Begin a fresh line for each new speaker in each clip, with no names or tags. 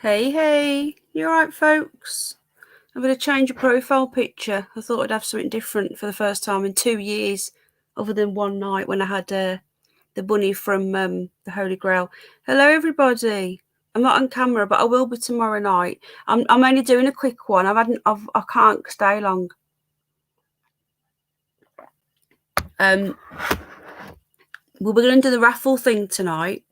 Hey, you alright, folks? I'm going to change a profile picture. I thought I'd have something different for the first time in 2 years, other than one night when I had the bunny from the Holy Grail. Hello, everybody. I'm not on camera, but I will be tomorrow night. I'm only doing a quick one. I can't stay long. We're going to do the raffle thing tonight,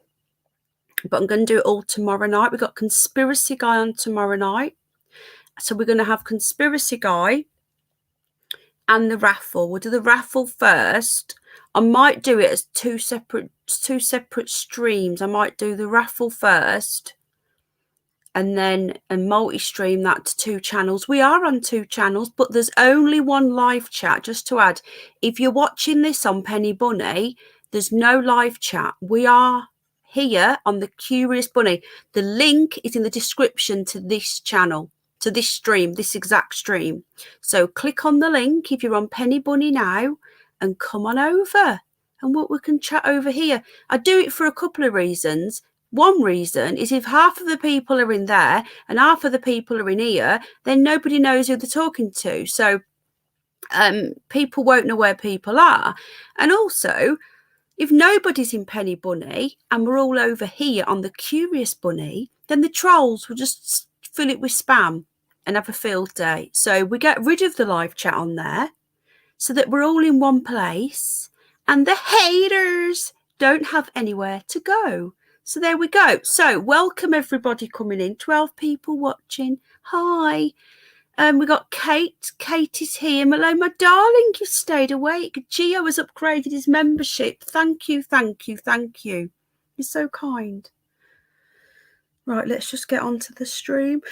but I'm going to do it all tomorrow night. We've got Conspiracy Guy on tomorrow night. So we're going to have Conspiracy Guy and the raffle. We'll do the raffle first. I might do it as two separate streams. I might do the raffle first and then multi-stream that to 2 channels. We are on 2 channels, but there's only one live chat. Just to add, if you're watching this on Penny Bunny, there's no live chat. We are here on the Curious Bunny. The link is in the description to this channel, to this stream, this exact stream. So click on the link if you're on Penny Bunny now and come on over and we can chat over here. I do it for a couple of reasons. One reason is if half of the people are in there and half of the people are in here, then nobody knows who they're talking to. So people won't know where people are. And also, if nobody's in Penny Bunny and we're all over here on the Curious Bunny, then the trolls will just fill it with spam and have a field day. So we get rid of the live chat on there so that we're all in one place and the haters don't have anywhere to go. So there we go. So welcome everybody coming in. 12 people watching. Hi. We got Kate. Kate is here. Hello, my darling. You stayed awake. Gio has upgraded his membership. Thank you. You're so kind. Right, let's just get onto the stream.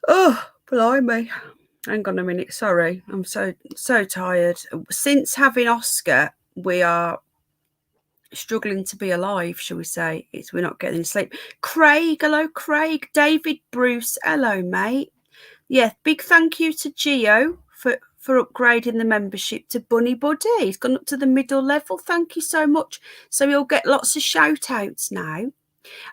Oh, blimey. Hang on a minute. Sorry. I'm so tired. Since having Oscar, we are struggling to be alive, shall we say. We're not getting any sleep. Craig. Hello, Craig. David Bruce. Hello, mate. Yeah, big thank you to Gio for upgrading the membership to Bunny Buddy. He's gone up to the middle level. Thank you so much. So he'll get lots of shout outs now.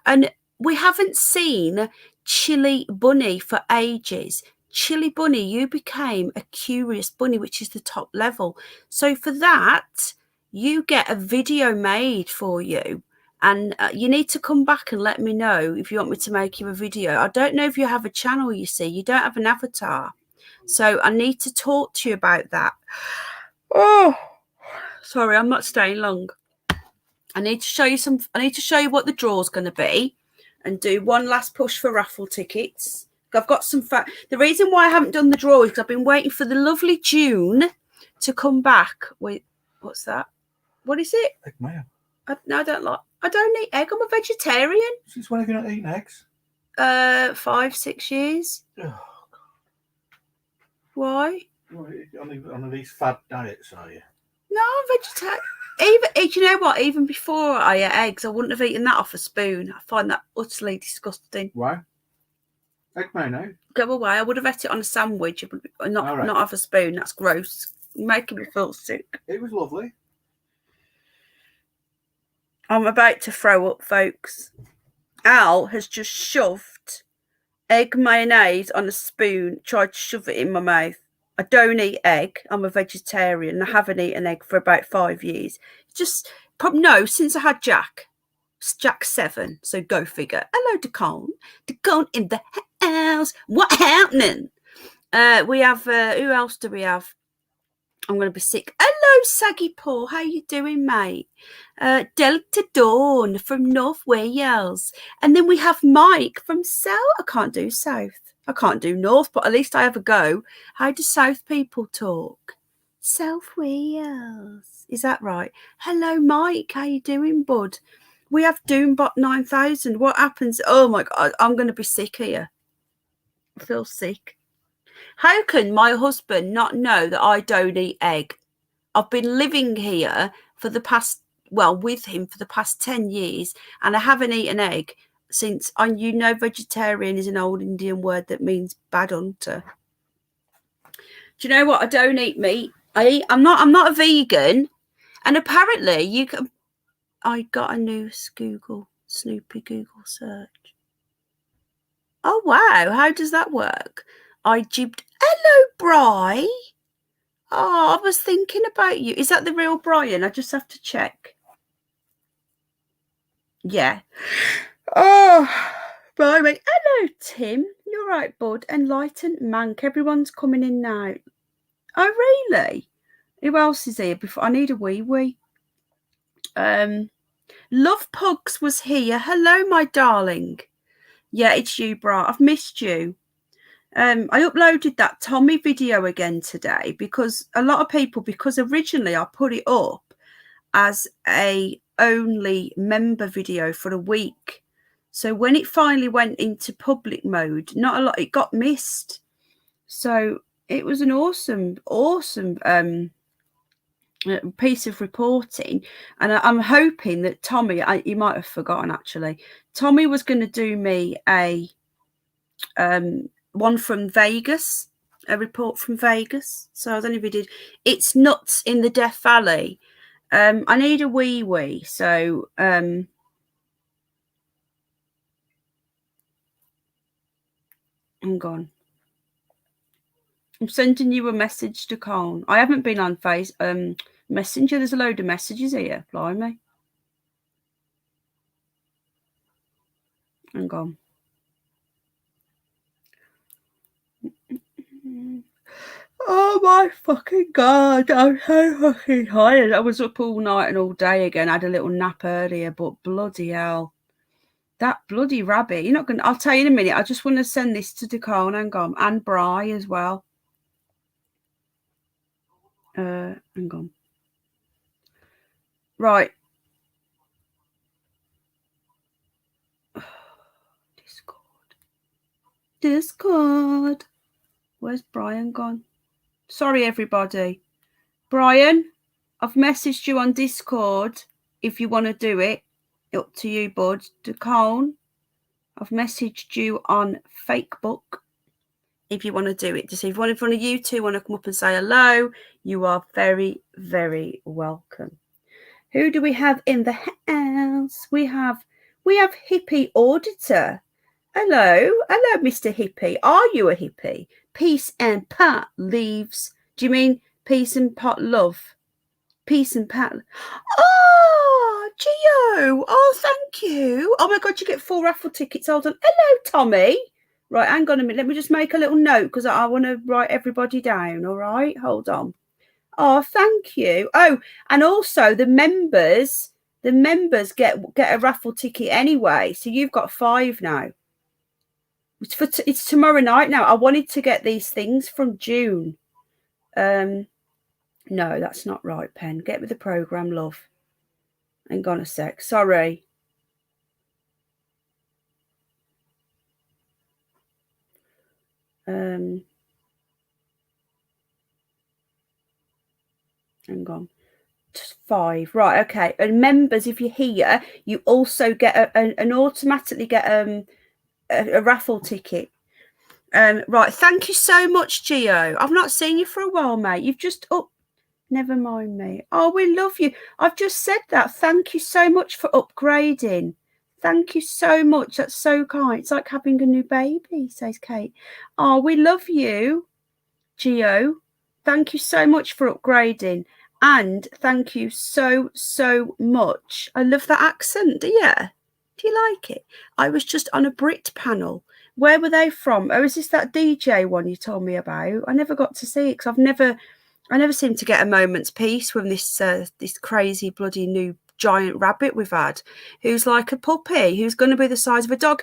And we haven't seen Chili Bunny for ages. Chili Bunny, you became a Curious Bunny, which is the top level. So for that, you get a video made for you. And you need to come back and let me know if you want me to make you a video. I don't know if you have a channel, you see. You don't have an avatar. So I need to talk to you about that. Oh, sorry, I'm not staying long. I need to show you what the draw's going to be and do one last push for raffle tickets. I've got some the reason why I haven't done the draw is because I've been waiting for the lovely June to come back with, what's that? What is it?
Egg mayo.
No, I don't eat egg. I'm a vegetarian.
Since when have you not eaten eggs?
5-6 years.
Oh, God.
Why?
On these fad diets, are you?
No, I'm vegetarian. You know what? Even before I ate eggs, I wouldn't have eaten that off a spoon. I find that utterly disgusting.
Why? Egg mayo?
Go away. I would have ate it on a sandwich, not off a spoon. That's gross. You're making me feel sick.
It was lovely.
I'm about to throw up, folks. Al has just shoved egg mayonnaise on a spoon, tried to shove it in my mouth. I don't eat egg. I'm a vegetarian. I haven't eaten egg for about 5 years. Since I had Jack. It's Jack 7, so go figure. Hello, Decon. Decon in the house. What happening? We have, who else do we have? I'm going to be sick. Hello, Saggy Paul. How you doing, mate? Delta Dawn from North Wales. And then we have Mike from South. I can't do South. I can't do North, but at least I have a go. How do South people talk? South Wales. Is that right? Hello, Mike. How you doing, bud? We have Doombot 9000. What happens? Oh, my God. I'm going to be sick here. I feel sick. How can my husband not know that I don't eat egg? I've been living here with him for the past 10 years, and I haven't eaten egg since. Vegetarian is an old Indian word that means bad hunter. Do you know what? I don't eat meat. I'm not a vegan, and apparently you can. I got a new Snoopy Google search. Oh, wow. How does that work? I jibbed. Hello, Bri. Oh, I was thinking about you. Is that the real Brian? I just have to check. Yeah. Oh, Brian went, hello, Tim. You're right, bud. Enlightened Mank. Everyone's coming in now. Oh, really? Who else is here? Before I need a wee. Love Pugs was here. Hello, my darling. Yeah, it's you, Bra. I've missed you. I uploaded that Tommy video again today because a lot of people, because originally I put it up as a only member video for a week. So when it finally went into public mode, not a lot, it got missed. So it was an awesome piece of reporting, and I'm hoping that Tommy, you might have forgotten actually, Tommy was going to do me a one from Vegas, a report from Vegas. So I don't know if he did. It's nuts in the Death Valley. I need a wee. So hang on. I'm sending you a message to Colin. I haven't been on Messenger. There's a load of messages here. Blimey. Hang on. Oh my fucking God. I'm so fucking tired. I was up all night and all day again. I had a little nap earlier, but bloody hell. That bloody rabbit. You're not going to, I'll tell you in a minute. I just want to send this to Dakota and Bri as well. Hang on. Right. Discord. Where's Brian gone? Sorry, everybody. Brian, I've messaged you on Discord if you want to do it. Up to you, bud. Dakota, I've messaged you on Facebook if you want to do it. Just if one of you two want to come up and say hello, you are very, very welcome. Who do we have in the house? We have Hippie Auditor. Hello, Mr. Hippie. Are you a hippie? Peace and pot leaves. Do you mean peace and pot love? Peace and pot. Oh, Gio. Oh, thank you. Oh my God, you get 4 raffle tickets. Hold on. Hello, Tommy. Right, hang on a minute. Let me just make a little note because I want to write everybody down. All right, hold on. Oh, thank you. Oh, and also the members get a raffle ticket anyway. So you've got 5 now. It's tomorrow night now. I wanted to get these things from June. No, that's not right, Pen. Get with the program, love. Hang on a sec. Sorry. Hang on. 5. Right, okay. And members, if you're here, you also get an automatically get a raffle ticket. Right, thank you so much, Gio. I've not seen you for a while, mate. You've just never mind me. Oh, we love you. I've just said that. Thank you so much for upgrading. Thank you so much. That's so kind. It's like having a new baby, says Kate. Oh, we love you, Gio. Thank you so much for upgrading. And thank you so much. I love that accent. Do you? Do you like it? I was just on a Brit panel. Where were they from? Oh, is this that DJ one you told me about? I never got to see it because I never seem to get a moment's peace with this crazy bloody new giant rabbit we've had, who's like a puppy, who's going to be the size of a dog.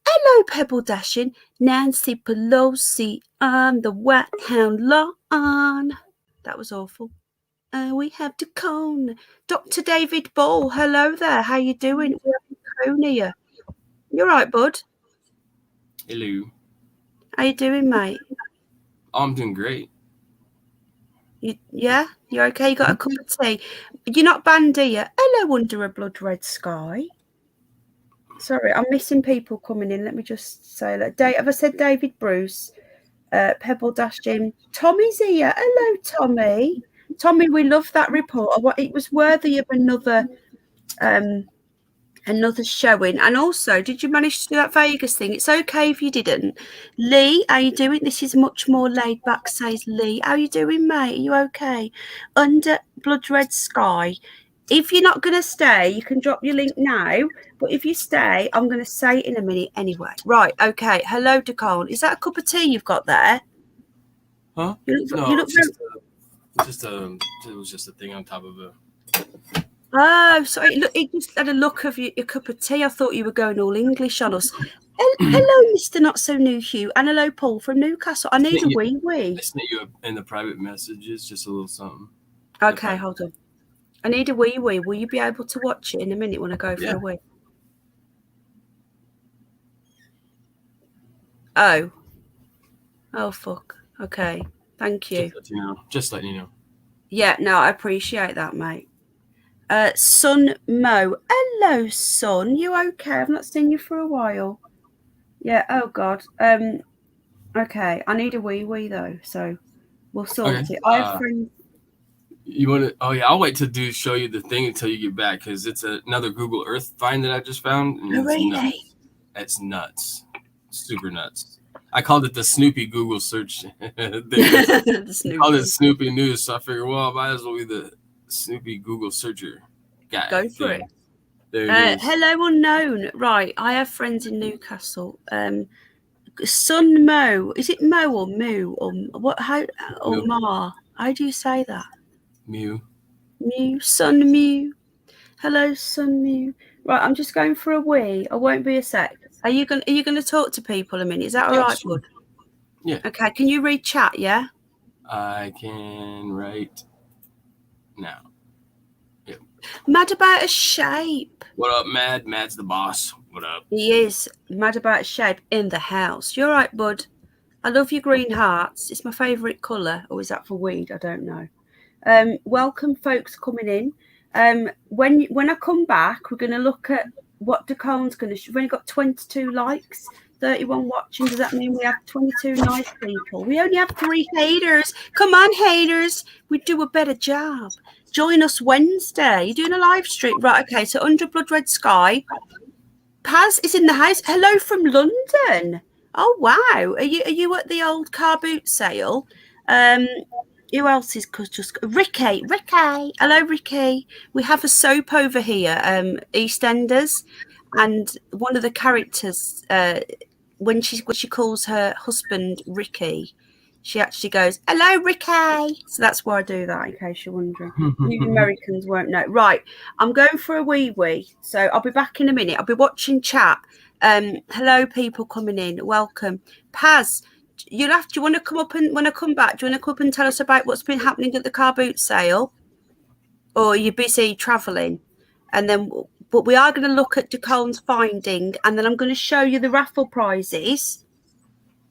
Hello, Pebble Dashing, Nancy Pelosi on the White Hound lawn. That was awful. We have Dakota. Dr. David Ball, hello there. How you doing? We have Dakota here. You all right, bud?
Hello.
How you doing, mate?
I'm doing great.
Yeah? You're okay? You got a cup of tea? You're not banned, are you? Hello, under a blood red sky. Sorry, I'm missing people coming in. Let me just say that. Have I said David Bruce? Pebble Dashing. Tommy's here. Hello, Tommy. Tommy, we love that report. It was worthy of another Another showing. And also, did you manage to do that Vegas thing? It's okay if you didn't. Lee, how you doing? This is much more laid back, says Lee. How you doing, mate? Are you okay? Under Blood Red Sky. If you're not going to stay, you can drop your link now. But if you stay, I'm going to say it in a minute anyway. Right, okay. Hello, Decon. Is that a cup of tea you've got there?
Huh?
You
No,
look
it's it was just a thing on top of a.
Oh, sorry. Look, it just had a look of your cup of tea. I thought you were going all English on us. Hello, Mr. Not So New Hugh, and hello, Paul from Newcastle. I need a wee wee.
I sent you in the private messages just a little something.
Okay, hold on. I need a wee wee. Will you be able to watch it in a minute when I go for a wee? Oh, fuck. Okay, thank you.
Just letting you know.
Yeah, no, I appreciate that, mate. Son Mo. Hello, son. You okay? I've not seen you for a while. Yeah, oh God. Okay, I need a wee wee though, so we'll sort it. I have friends.
You want to? Oh yeah, I'll wait to show you the thing until you get back because it's another Google Earth find that I just found. And
Oh, really?
Nuts. It's nuts, super nuts. I called it the Snoopy Google search.
The Snoopy.
I called it Snoopy News, so I figured, well, I might as well be the Snoopy Google searcher guy.
Go for it.
There it is.
Hello, unknown. Right, I have friends in Newcastle. Son Mo. Is it Mo or Moo or what? How or
Moo.
Ma? How do you say that?
Mew.
Mew. Son Mew. Hello, Son Mew. Right, I'm just going for a wee. I won't be a sec. Are you gonna talk to people a minute? Is that all right,
sure.
bud?
Yeah.
Okay. Can you read chat? Yeah.
I can write now.
Yep. Mad about a shape.
What up, Mad? Mad's the boss. What up?
He is mad about a shape in the house. You're right, bud. I love your green hearts. It's my favourite colour. Or is that for weed? I don't know. Welcome, folks coming in. When I come back, we're going to look at what Decon's going to. We've only got 22 likes, 31 watching. Does that mean we have 22 nice people? We only have 3 haters. Come on, haters. We do a better job. Join us Wednesday. You're doing a live stream, right? Okay. So Under Blood Red Sky. Paz is in the house. Hello from London. Oh wow. Are you at the old car boot sale? Who else is just Ricky? Hello, Ricky. We have a soap over here, EastEnders, and one of the characters, when she calls her husband Ricky, she actually goes, "Hello, Ricky." So that's why I do that, in case you're wondering. You Americans won't know. Right, I'm going for a wee. So I'll be back in a minute. I'll be watching chat. Hello, people coming in. Welcome, Paz. Do you want to come up and when I come back, do you want to come up and tell us about what's been happening at the car boot sale? Or are you busy travelling? And then, but we are going to look at Decon's finding, and then I'm going to show you the raffle prizes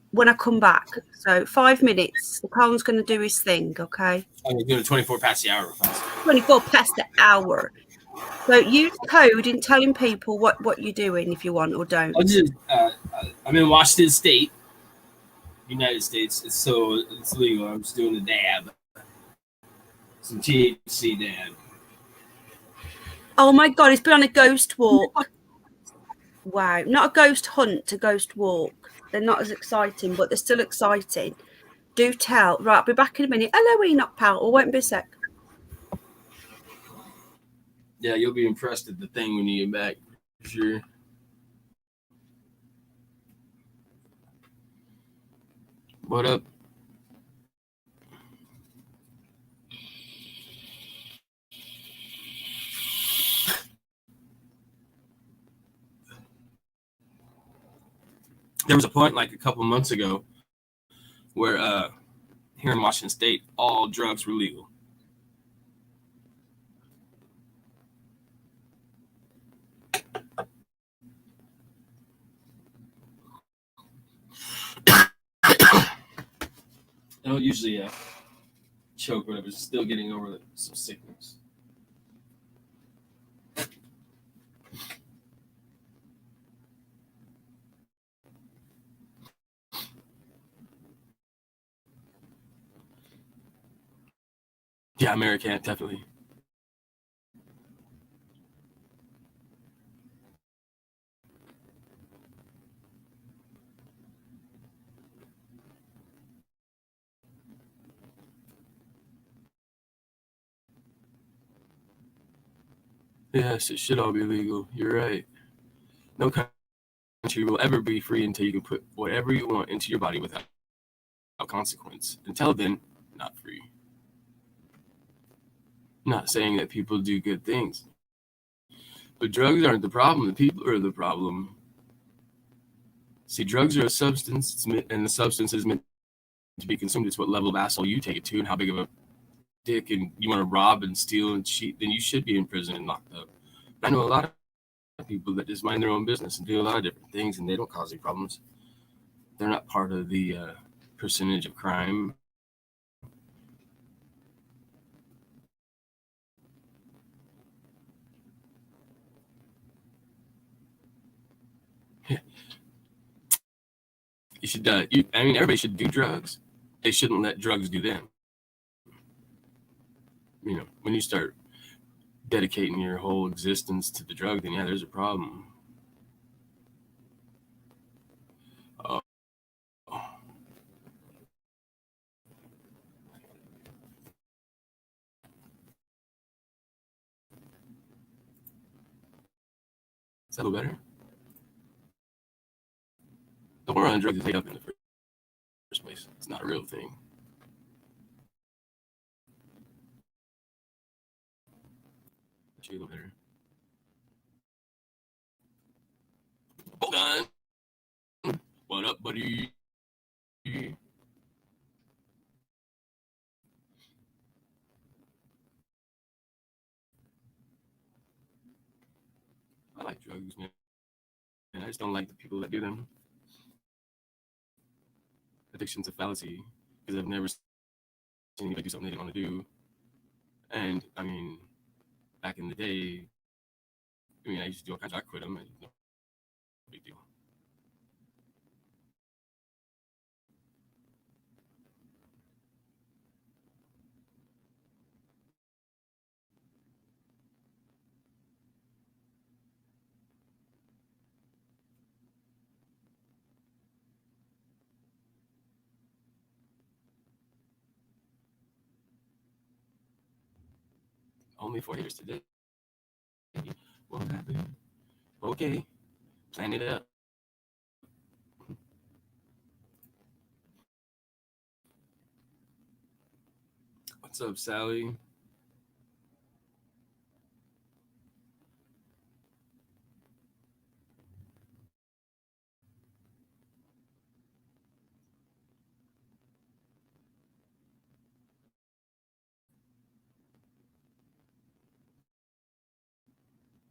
when I come back. So 5 minutes. Decon's going to do his thing, okay?
I'm doing 24 past the hour.
24 past the hour. So use code in telling people what you're doing if you want or don't.
I'm in Washington State. United States, it's legal. I'm just doing a dab. Some THC dab.
Oh my God, it's been on a ghost walk. Wow. Not a ghost hunt, a ghost walk. They're not as exciting, but they're still exciting. Do tell. Right, I'll be back in a minute. Hello, Enoch pal. I won't be a sec.
Yeah, you'll be impressed at the thing when you get back, for sure. What up? There was a point like a couple months ago where here in Washington State, all drugs were legal. I don't usually choke, but I was still getting over some sickness. Yeah, American, definitely. Yes, it should all be legal. You're right. No country will ever be free until you can put whatever you want into your body without consequence. Until then, not free. Not saying that people do good things. But drugs aren't the problem. The people are the problem. See, drugs are a substance, and the substance is meant to be consumed. It's what level of asshole you take it to and how big of a dick and you want to rob and steal and cheat, then you should be in prison and locked up. But I know a lot of people that just mind their own business and do a lot of different things, and they don't cause any problems. They're not part of the percentage of crime. You should. Everybody should do drugs. They shouldn't let drugs do them. When you start dedicating your whole existence to the drug, then yeah, there's a problem. Is that a little better? The war on drugs is made up in the first place. It's not a real thing. A little better. Hold on. What up, buddy? I like drugs, man. And I just don't like the people that do them. Addiction's a fallacy because I've never seen anybody do something they didn't want to do. And back in the day, I used to do all kinds of. I quit them. No big deal. Only 4 years today. What happened? Okay, plan it up. What's up, Sally?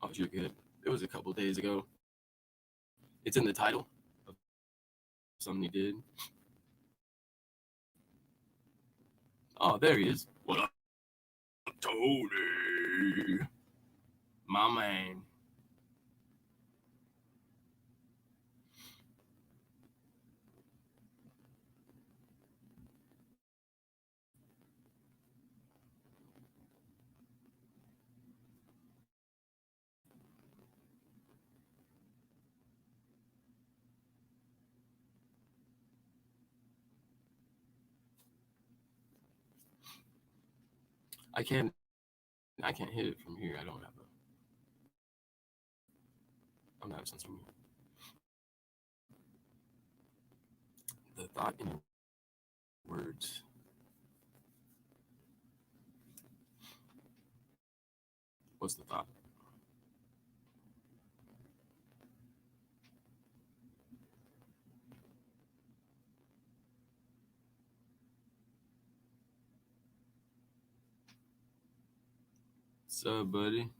Oh, you're good. It was a couple days ago. It's in the title of something you did. Oh, there he is. What up, Tony? My man. I can't hit it from here. I don't have a sense from here. The thought in your words. What's the thought? What's up, buddy?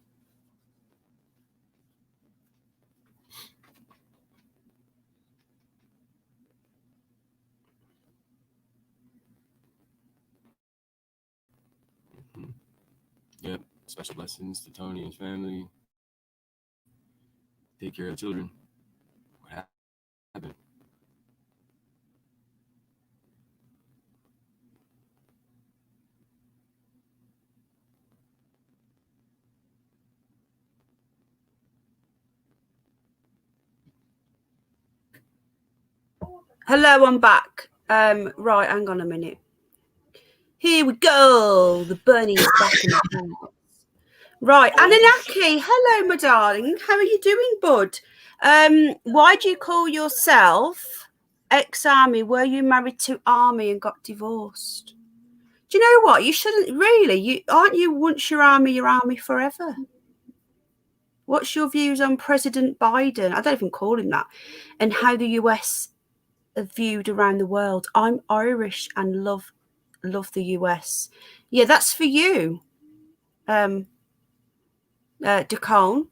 Mm-hmm. Yep. Special blessings to Tony and his family. Take care of children. What happened?
Hello, I'm back. Right, hang on a minute. Here we go. The bunny is back in the house. Right, Anunnaki, hello, my darling. How are you doing, bud? Why do you call yourself ex-army? Were you married to army and got divorced? Do you know what? You shouldn't really. Aren't you once you're army forever? What's your views on President Biden? I don't even call him that. And how the US are viewed around the world. I'm Irish and love the US. Yeah, that's for you. Decone.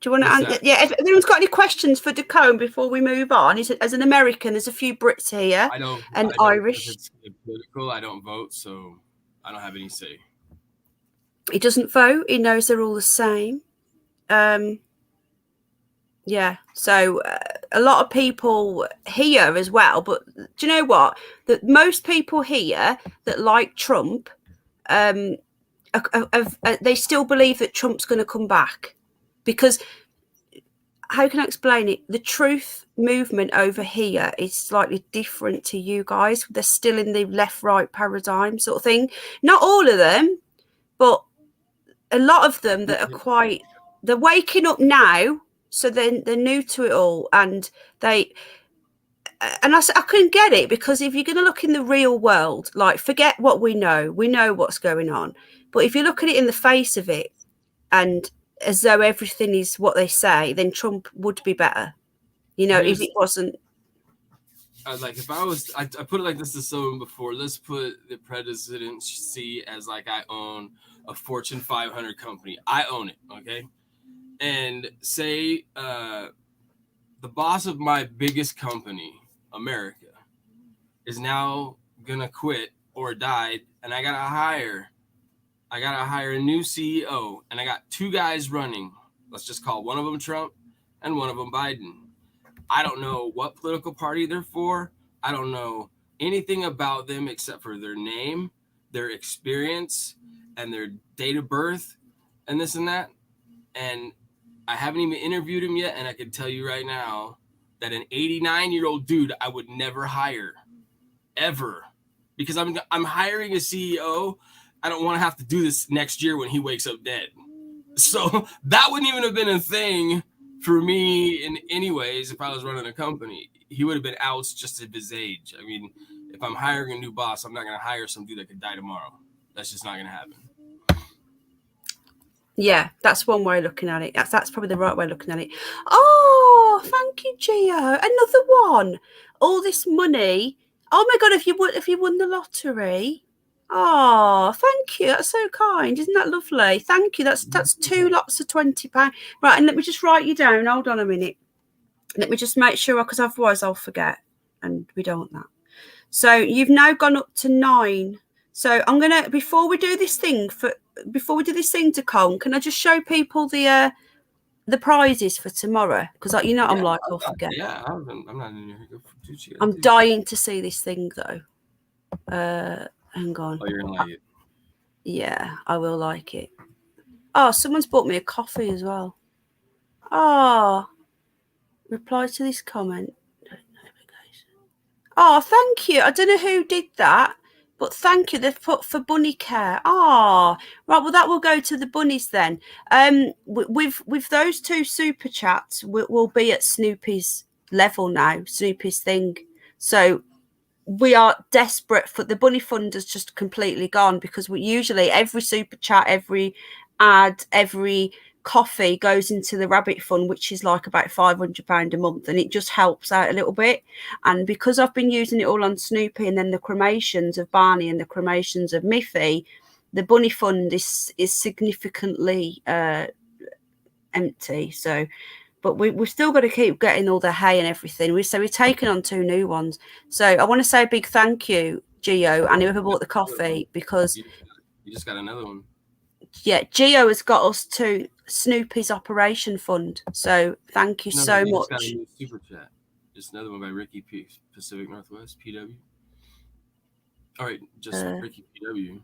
Do you want to answer? Yeah, if anyone's got any questions for Decone before we move on, as an American, there's a few Brits here and Irish.
If it's political, I don't vote, so I don't have any say.
He doesn't vote. He knows they're all the same. Yeah, so a lot of people here as well. But do you know what? That most people here that like Trump, they still believe that Trump's going to come back, because how can I explain it? The truth movement over here is slightly different to you guys. They're still in the left-right paradigm sort of thing. Not all of them, but a lot of them that are they're waking up now. So then they're new to it all, and I couldn't get it, because if you're going to look in the real world, like, forget what we know what's going on. But if you look at it in the face of it, and as though everything is what they say, then Trump would be better. If it wasn't.
Like, if I put it like this to someone before, let's put the presidency as like I own a Fortune 500 company. I own it, okay? And say the boss of my biggest company, America, is now gonna quit or die, and I gotta hire a new CEO, and I got two guys running. Let's just call one of them Trump and one of them Biden. I don't know what political party they're for. I don't know anything about them except for their name, their experience, and their date of birth, and this and that. And I haven't even interviewed him yet, and I can tell you right now that an 89-year-old dude I would never hire, ever, because I'm hiring a CEO. I don't want to have to do this next year when he wakes up dead. So that wouldn't even have been a thing for me in any ways if I was running a company. He would have been out just at his age. I mean, if I'm hiring a new boss, I'm not going to hire some dude that could die tomorrow. That's just not going to happen.
Yeah, that's one way of looking at it. That's probably the right way of looking at it. Oh, thank you, Gio. Another one. All this money. Oh my God, if you won the lottery. Oh, thank you. That's so kind. Isn't that lovely? Thank you. That's 2 lots of £20. Right, and let me just write you down. Hold on a minute. Let me just make sure, because otherwise I'll forget, and we don't want that. So you've now gone up to 9. So I'm gonna, before we do this thing to Con, can I just show people the prizes for tomorrow? Because I'm like, I'll forget.
Yeah, I'm not in here.
I'm dying to see this thing though. Hang on.
Oh, you're gonna like it.
Yeah, I will like it. Oh, someone's bought me a coffee as well. Oh, reply to this comment. Oh, thank you. I don't know who did that, but thank you. They've put for bunny care. Oh, right. Well, that will go to the bunnies then. With those 2 super chats, we'll be at Snoopy's level now. Snoopy's thing. So we are desperate for the bunny fund has just completely gone, because we usually every super chat, every ad, every coffee goes into the rabbit fund, which is like about £500 a month, and it just helps out a little bit. And because I've been using it all on Snoopy and then the cremations of Barney and the cremations of Miffy, the bunny fund is significantly empty. So but we've still got to keep getting all the hay and everything. We've taken on 2 new ones. So I want to say a big thank you, Gio, and whoever bought the coffee, because
you just got another one.
Yeah, Gio has got us to Snoopy's Operation Fund. So thank you so much.
Got a new super chat. Just another one by Ricky P. Pacific Northwest, PW. All right, just Ricky PW.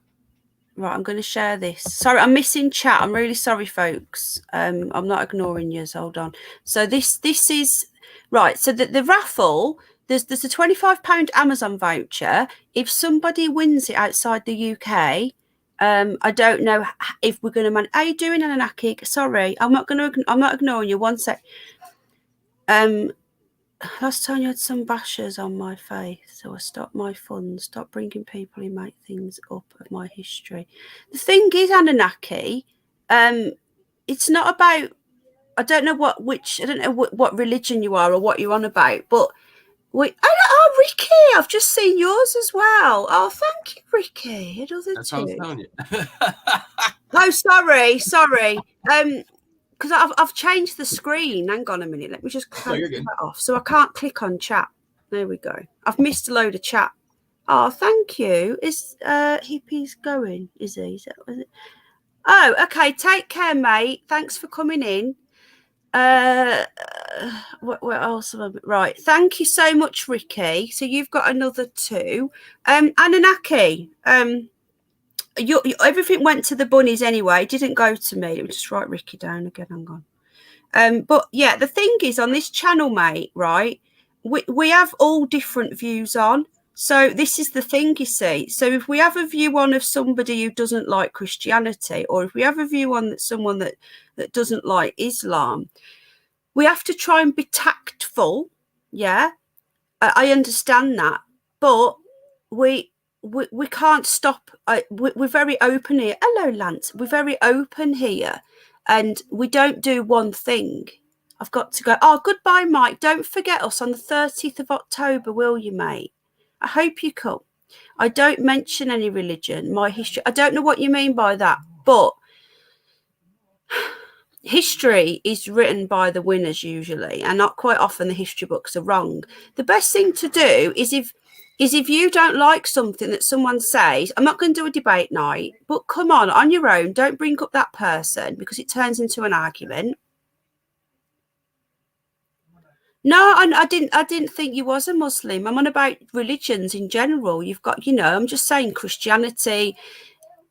Right, I'm going to share this. Sorry, I'm missing chat. I'm really sorry, folks. I'm not ignoring you. So hold on. So this is right. So the raffle, there's a £25 Amazon voucher. If somebody wins it outside the UK, I don't know if we're going to manage. How you doing, Anunnaki? Sorry, I'm not ignoring you. One sec. Last time you had some bashers on my face, so I stopped my funds. Stop bringing people who make things up of my history. The thing is, Anunnaki, it's not about. I don't know what religion you are or what you're on about, but oh, Ricky, I've just seen yours as well. Oh, thank you, Ricky. Another
That's what I was
two.
telling you.
Oh, sorry. Because I've changed the screen. Hang on a minute. Let me just close that off. So I can't click on chat. There we go. I've missed a load of chat. Oh, thank you. Is Hippie's going? Is he? Is it? Oh, okay. Take care, mate. Thanks for coming in. What else? Right. Thank you so much, Ricky. So you've got another two. Anunnaki. Everything went to the bunnies anyway. It didn't go to me. Let me just write Ricky down again. Hang on. But yeah, the thing is on this channel, mate, right? We have all different views on. So this is the thing, you see. So if we have a view on of somebody who doesn't like Christianity, or if we have a view on someone that doesn't like Islam, we have to try and be tactful. Yeah, I understand that, but we can't stop. We're very open here. Hello, Lance. We're very open here, and we don't do one thing. I've got to go. Oh, goodbye, Mike. Don't forget us on the 30th of October, will you, mate? I hope you come. I don't mention any religion, my history. I don't know what you mean by that, but history is written by the winners usually, and not quite often the history books are wrong. The best thing to do is if you don't like something that someone says, I'm not going to do a debate night, but come on your own. Don't bring up that person because it turns into an argument. No, I didn't think you was a Muslim. I'm on about religions in general. You've got, I'm just saying Christianity,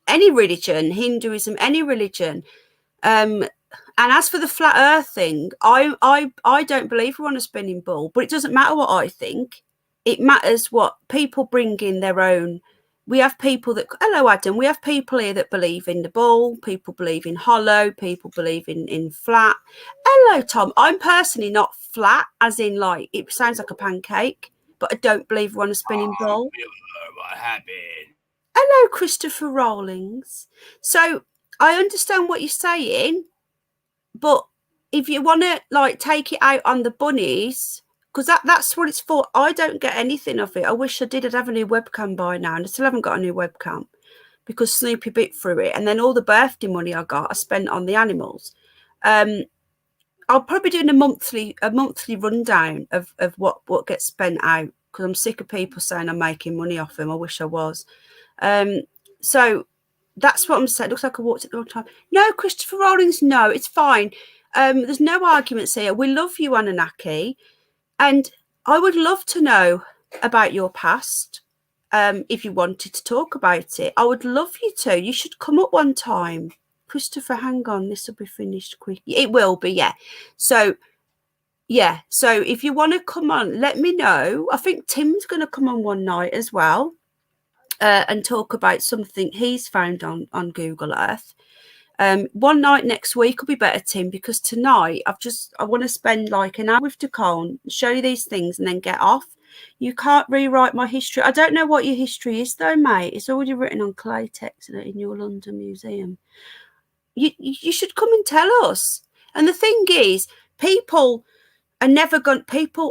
any religion, Hinduism, any religion. And as for the flat earth thing, I don't believe we're on a spinning ball, but it doesn't matter what I think. It matters what people bring in their own. We have people that, hello, Adam, we have people here that believe in the ball, people believe in hollow, people believe in flat. Hello, Tom. I'm personally not flat, as in like, it sounds like a pancake, but I don't believe we're on a spinning ball.
What happened?
Hello, Christopher Rawlings. So I understand what you're saying, but if you want to like take it out on the bunnies, because that's what it's for. I don't get anything of it. I wish I did. I'd have a new webcam by now, and I still haven't got a new webcam because Snoopy bit through it, and then all the birthday money I got I spent on the animals. I'll probably be doing a monthly rundown of what gets spent out, because I'm sick of people saying I'm making money off them. I wish I was. So that's what I'm saying. Looks like I walked at the wrong time. No, Christopher Rawlings, no, it's fine. There's no arguments here. We love you, Anunnaki, and I would love to know about your past. If you wanted to talk about it, I would love you to. You should come up one time. Christopher, hang on, this will be finished quick. It will be, yeah. So if you want to come on, let me know. I think Tim's going to come on one night as well. And talk about something he's found on Google Earth. One night next week will be better, Tim, because tonight I want to spend like an hour with Dacone, show you these things, and then get off. You can't rewrite my history. I don't know what your history is, though, mate. It's already written on clay text in your London museum. You should come and tell us. And the thing is, people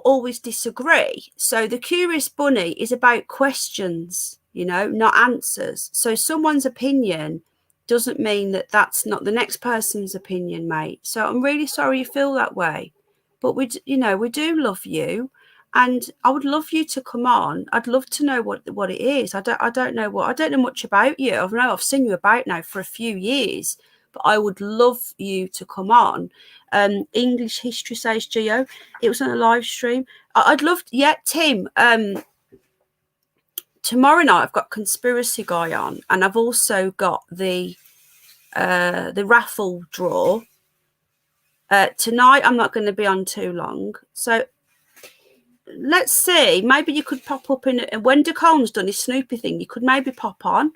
always disagree. So the Curious Bunny is about questions, not answers. So someone's opinion doesn't mean that that's not the next person's opinion, mate. So I'm really sorry you feel that way, but we do love you, and I would love you to come on. I'd love to know what it is. I don't know much about you. I've seen you about now for a few years, but I would love you to come on. English history, says Gio. It was on a live stream. I'd love to, yeah, Tim. Tomorrow night I've got Conspiracy Guy on, and I've also got the raffle draw. Tonight I'm not going to be on too long, so let's see. Maybe you could pop up when Dacone's done his Snoopy thing. You could maybe pop on.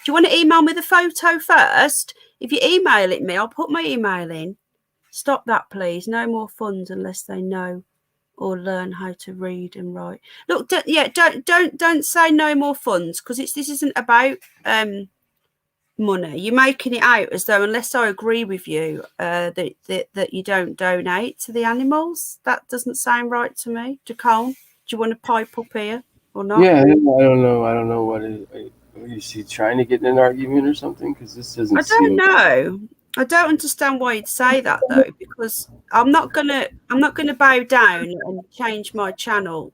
you want to email me the photo first? If you email it me, I'll put my email in. Stop that, please. No more funds unless they know or learn how to read and write. Look, don't say no more funds, because this isn't about money. You're making it out as though unless I agree with you that you don't donate to the animals. That doesn't sound right to me. Jacone, do you want to pipe up here or not?
Yeah, I don't know what is he trying to get in an argument or something? Because this doesn't
I don't know. I don't understand why you'd say that though, because I'm not gonna bow down and change my channel.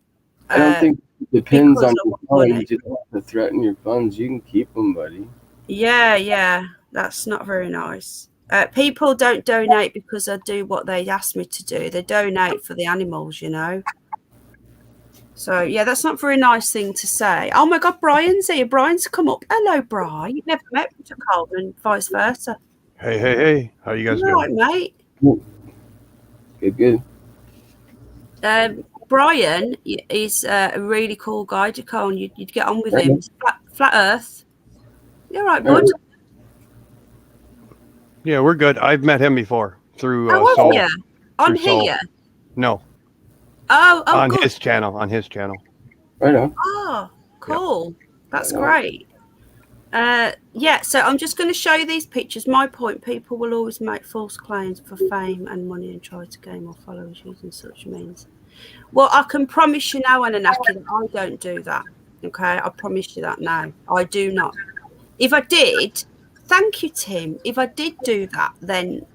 I don't think it depends on your
money.
funds. You don't have to threaten your funds. You can keep them, buddy.
Yeah, that's not very nice. People don't donate because I do what they ask me to do. They donate for the animals, you know. So yeah, that's not a very nice thing to say. Oh my God, Brian's here. Brian's come up. Hello, Brian. You've never met Mr. Coleman and vice versa.
Hey. How you guys doing?
All right, mate.
Good.
Brian is a really cool guy, Jacone. You'd get on with him. Flat Earth. You're right, bud.
Yeah, we're good. I've met him before through
Soul. Yeah. On
Soul.
here?
No.
Oh,
on
good.
his channel.
Right on.
Oh, cool. Yep. That's great. Yeah, so I'm just going to show you these pictures. My point, people will always make false claims for fame and money and try to gain more followers using such means. Well, I can promise you now, Anunnaki, that I don't do that. Okay, I promise you that now. I do not. If I did, thank you, Tim. If I did do that, then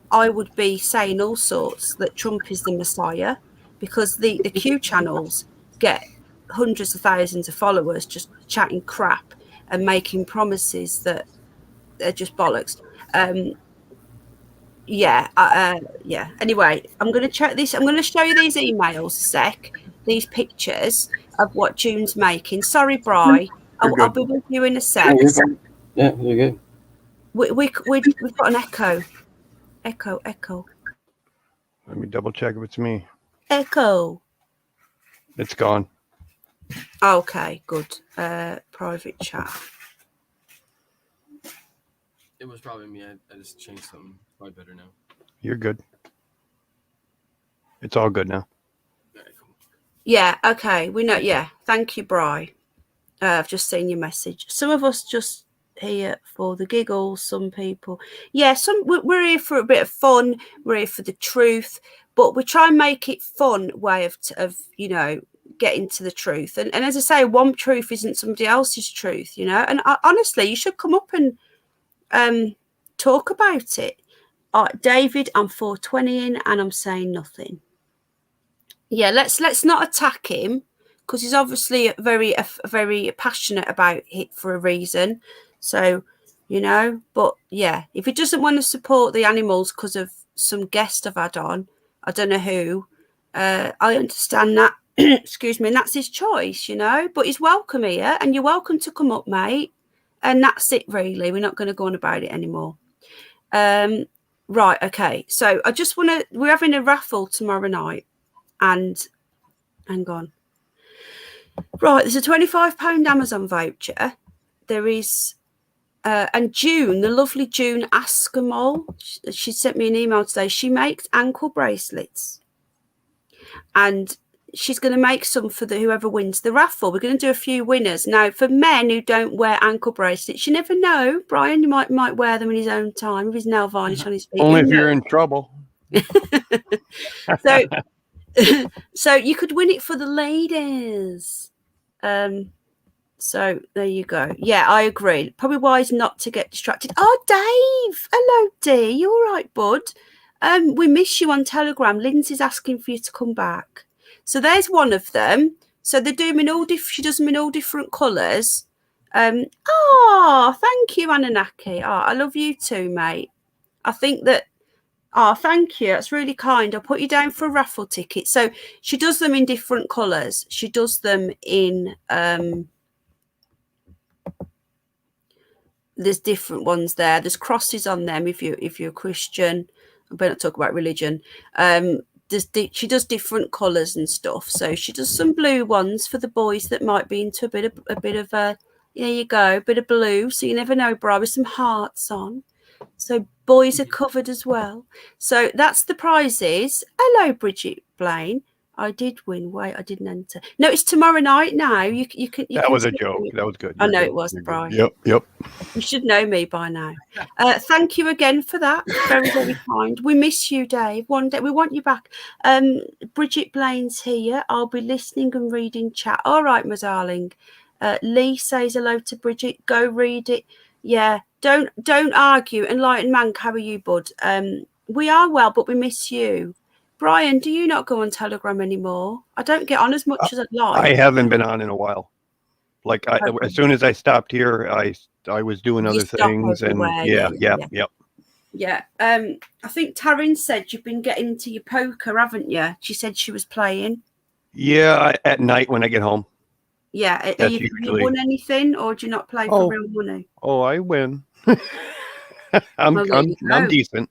I would be saying all sorts that Trump is the Messiah, because the Q channels get hundreds of thousands of followers just chatting crap and making promises that are just bollocks. Yeah. Anyway, I'm going to check this. I'm going to show you these emails a sec, these pictures of what June's making. Sorry, Bri. I'll be with you in a sec.
Yeah, you're good.
We've got an echo. Echo.
Let me double check if it's me.
Echo.
It's gone.
Okay, good. Private chat.
It was probably me. I just changed something. Probably better now.
You're good. It's all good now.
Very cool.
Yeah, okay. We know. Yeah, thank you, Bri. I've just seen your message. Some of us just here for the giggles. Some people, yeah. We're here for a bit of fun. We're here for the truth, but we try and make it fun way of getting to the truth. And as I say, one truth isn't somebody else's truth, you know. And honestly, you should come up and talk about it. David, I'm 420 in and I'm saying nothing. Yeah, let's not attack him, because he's obviously very passionate about it for a reason. So, you know, but yeah, if he doesn't want to support the animals because of some guest I've had on, I don't know who, I understand that. Excuse me, and that's his choice, you know, but he's welcome here and you're welcome to come up, mate. And that's it, really. We're not going to go on about it anymore. Right, okay. So I just want to, we're having a raffle tomorrow night, and hang on. Right, there's a £25 Amazon voucher. There is, and June, the lovely June Askemole, she sent me an email today. She makes ankle bracelets, and she's going to make some for whoever wins the raffle. We're going to do a few winners. Now, for men who don't wear ankle bracelets, you never know. Brian, you might wear them in his own time with his nail varnish on his feet.
Only if you're in trouble.
So you could win it for the ladies. So there you go. Yeah, I agree. Probably wise not to get distracted. Oh, Dave. Hello, dear. You all right, bud? We miss you on Telegram. Lindsay's asking for you to come back. So there's one of them. So they do them in all she does them in all different colours. Oh, thank you, Anunnaki. Oh, I love you too, mate. I think that. Oh, thank you. That's really kind. I'll put you down for a raffle ticket. So she does them in different colours. She does them in. There's different ones there. There's crosses on them if you're a Christian. I better not talk about religion. She does different colours and stuff. So she does some blue ones for the boys that might be into a bit of There you go. Bit of blue. So you never know, Bri, with some hearts on. So boys are covered as well. So that's the prizes. Hello, Bridget Blaine. I did win. Wait, I didn't enter. No, it's tomorrow night now. You can.
That was a joke. That was good.
I know
You're
it was,
good.
Brian.
Yep.
You should know me by now. Thank you again for that. Very, very kind. We miss you, Dave. One day we want you back. Bridget Blaine's here. I'll be listening and reading chat. All right, my darling. Lee says hello to Bridget. Go read it. Yeah. Don't argue. Enlightened man, how are you, bud? We are well, but we miss you. Brian, do you not go on Telegram anymore? I don't get on as much as I'd like.
I haven't been on in a while. Like as soon as I stopped here, I was doing other things, and yeah.
I think Taryn said you've been getting into your poker, haven't you? She said she was playing.
Yeah, at night when I get home.
Yeah, have you won anything, or do you not play for real money?
Oh, I win. I'm decent.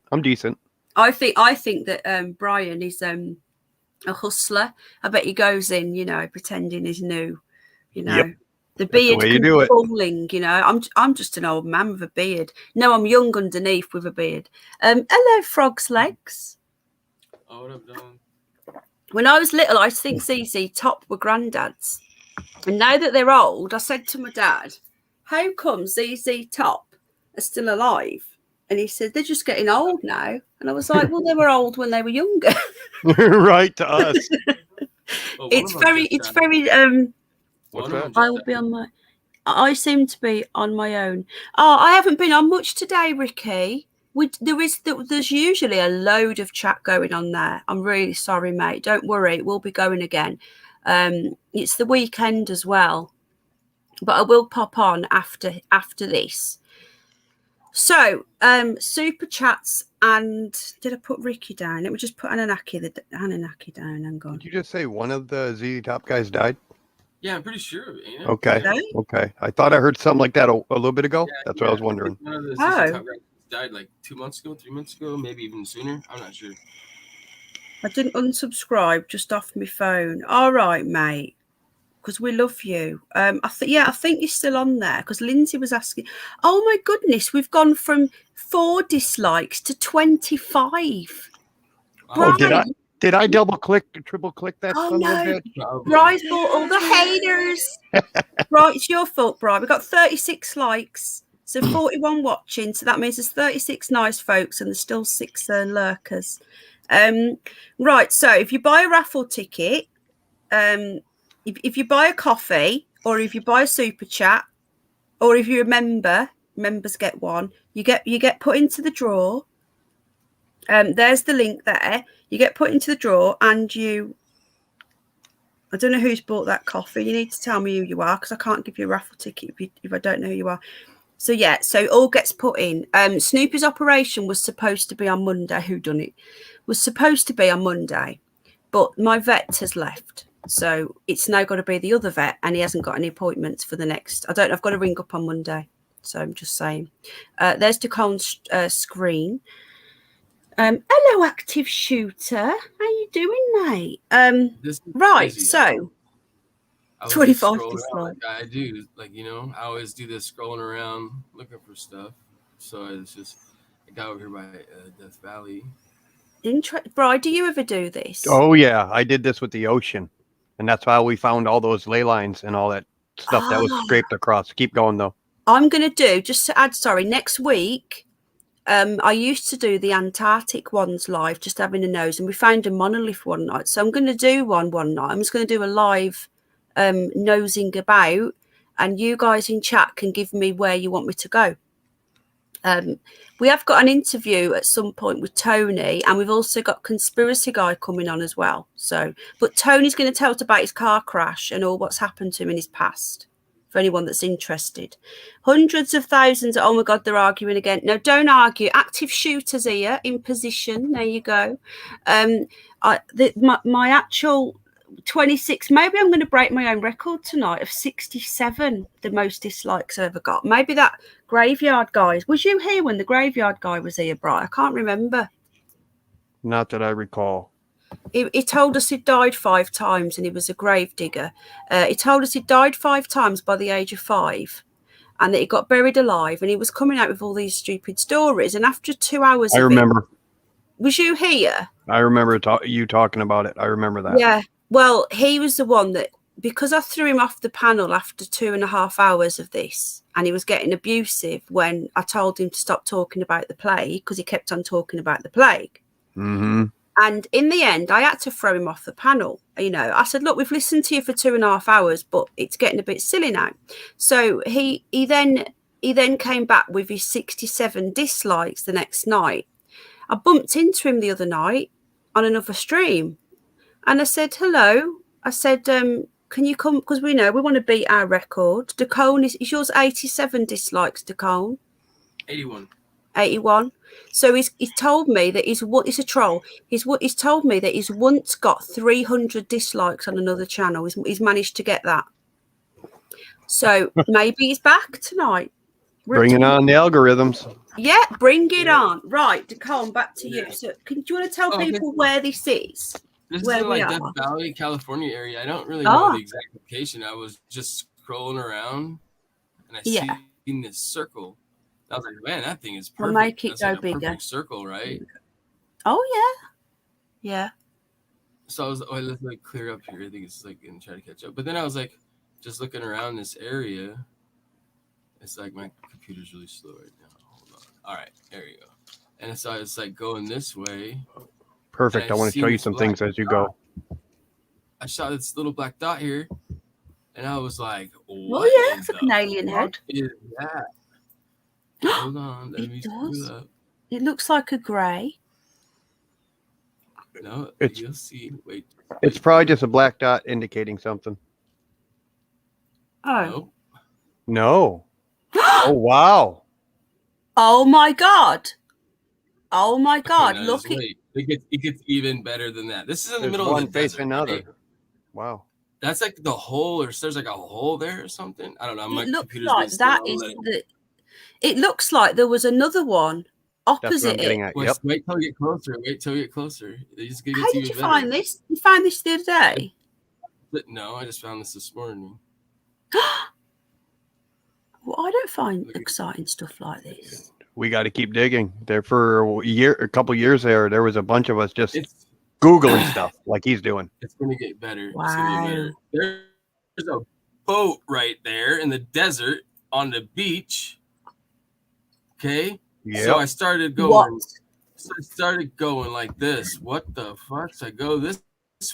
I
think that Brian is a hustler. I bet he goes in, pretending he's new.
Yep.
The beard can be falling. I'm just an old man with a beard. No, I'm young underneath with a beard. Hello, Frog's Legs.
Oh, what up, Don?
When I was little, I think ZZ Top were granddads. And now that they're old, I said to my dad, how come ZZ Top are still alive? And he said, they're just getting old now. And I was like, well, they were old when they were younger.
Right, to us.
It's very
What's that?
I will be on my. I seem to be on my own. Oh, I haven't been on much today, Ricky. There's usually a load of chat going on there. I'm really sorry, mate. Don't worry, we'll be going again. It's the weekend as well, but I will pop on after this. So, super chats, and did I put Ricky down? Let me just put Anunnaki down. Hang on.
Did you just say one of the ZZ Top guys died?
Yeah, I'm pretty sure. Ain't it?
Okay. I thought I heard something like that a little bit ago. Yeah, that's what I was wondering.
One of the ZZ Top guys died like 2 months ago, 3 months ago, maybe even sooner. I'm not sure.
I didn't unsubscribe, just off my phone. All right, mate, because we love you. I think you're still on there, because Lindsay was asking. Oh my goodness, we've gone from 4 dislikes to 25.
Oh, did I double click, triple click that?
Oh no, Bry's bought all the haters. Right, it's your fault, Bry. We've got 36 likes, so 41 watching. So that means there's 36 nice folks, and there's still 6 lurkers. Right, so if you buy a raffle ticket, if you buy a coffee, or if you buy a super chat, or if you're a member, members get one. You get put into the draw. There's the link there. You get put into the draw, and I don't know who's bought that coffee. You need to tell me who you are, because I can't give you a raffle ticket if I don't know who you are. So yeah, so it all gets put in. Snoopy's operation was supposed to be on Monday. Who done it? Was supposed to be on Monday, but my vet has left, so it's now got to be the other vet, and he hasn't got any appointments for the next. I've got to ring up on Monday, so I'm just saying. There's Decone's screen. Hello, active shooter. How you doing, mate? Right, so 25 dislikes.
I do, I always do this scrolling around looking for stuff. So I got over here by Death Valley.
Bri, do you ever do this?
Oh yeah, I did this with the ocean, and that's how we found all those ley lines and all that stuff that was scraped across. Keep going though. I'm
gonna do, just to add, next week. I used to do the Antarctic ones live, just having a nose, and we found a monolith one night. So I'm going to do one night. I'm just going to do a live nosing about, and you guys in chat can give me where you want me to go. We have got an interview at some point with Tony, and we've also got Conspiracy Guy coming on as well. But Tony's going to tell us about his car crash and all what's happened to him in his past, for anyone that's interested. Hundreds of thousands. Oh my God, they're arguing again. No, don't argue. Active shooters here in position. There you go. My actual 26, maybe I'm going to break my own record tonight of 67, the most dislikes I ever got. Maybe that graveyard guy. Was you here when the graveyard guy was here, Brian? I can't remember.
Not that I recall.
He told us he'd died 5 times, and he was a grave digger. He told us he'd died 5 times by the age of 5, and that he got buried alive, and he was coming out with all these stupid stories. And after 2 hours
I
of
remember.
it, was you here?
I remember you talking about it. I remember that.
Yeah. Well, he was the one that, because I threw him off the panel after 2.5 hours of this, and he was getting abusive when I told him to stop talking about the plague, because he kept on talking about the plague.
Mm-hmm.
And in the end, I had to throw him off the panel. You know, I said, look, we've listened to you for 2.5 hours, but it's getting a bit silly now. So he then came back with his 67 dislikes the next night. I bumped into him the other night on another stream, and I said, hello. I said, can you come? Because we want to beat our record. Dacone, is yours 87 dislikes, Dacone?
81.
81. So he's told me that he's a troll. He's told me that he's once got 300 dislikes on another channel. He's managed to get that. So maybe he's back tonight.
Bringing on the algorithms.
Yeah, bring it on. Right, Dacone, back to you. So do you want to tell people where this is?
This
Where
is in
we
like
are?
Death Valley, California area. I don't really know
Oh.
the exact location. I was just scrolling around and I
Yeah.
seen this circle. I was like, man, that thing is
We'll
perfect.
make it
That's
go
like a
bigger.
perfect circle, right?
Oh yeah. Yeah.
So I was, let's like clear up here. I think it's like gonna try to catch up. But then I was like, just looking around this area. It's like my computer's really slow right now. Hold on. All right, there you go. And so it's like going this way.
Perfect. I want to show you some things as you go.
I saw this little black dot here, and I was like,
Oh
what
yeah,
in
it's like an alien head.
is that? Hold on. Let
It
me
does.
screw up.
It looks like a grey.
No,
It's-
you'll see. Wait.
It's probably just a black dot indicating something.
Oh.
No.
No. Oh, wow.
Oh my god. Oh my god.
Okay, now
Look
just wait. It gets even better than that. This is in the
There's
middle
one
of the
face
desert.
another.
Right?
Wow.
That's like the hole, or there's like a hole there or something. I don't know. My
it looks
computer's
like
been
that
slow.
is the it looks like there was another one
That's what I'm
opposite
getting
it.
at.
Wait,
Yep.
wait till you get closer. Wait till you get closer. It's gonna
How
get
did
even
you
better.
find this? You found this the other day?
But no, I just found this morning.
Well, I don't find
Look at-
exciting stuff like this.
We got to keep digging. There for a couple years there was a bunch of us just
It's
Googling stuff like he's doing.
it's gonna get better. It's gonna
Wow.
get better. There's a boat right there in the desert on the beach. Okay.
Yeah.
So I started going.
What?
So I started going like this. What the fuck? So I go this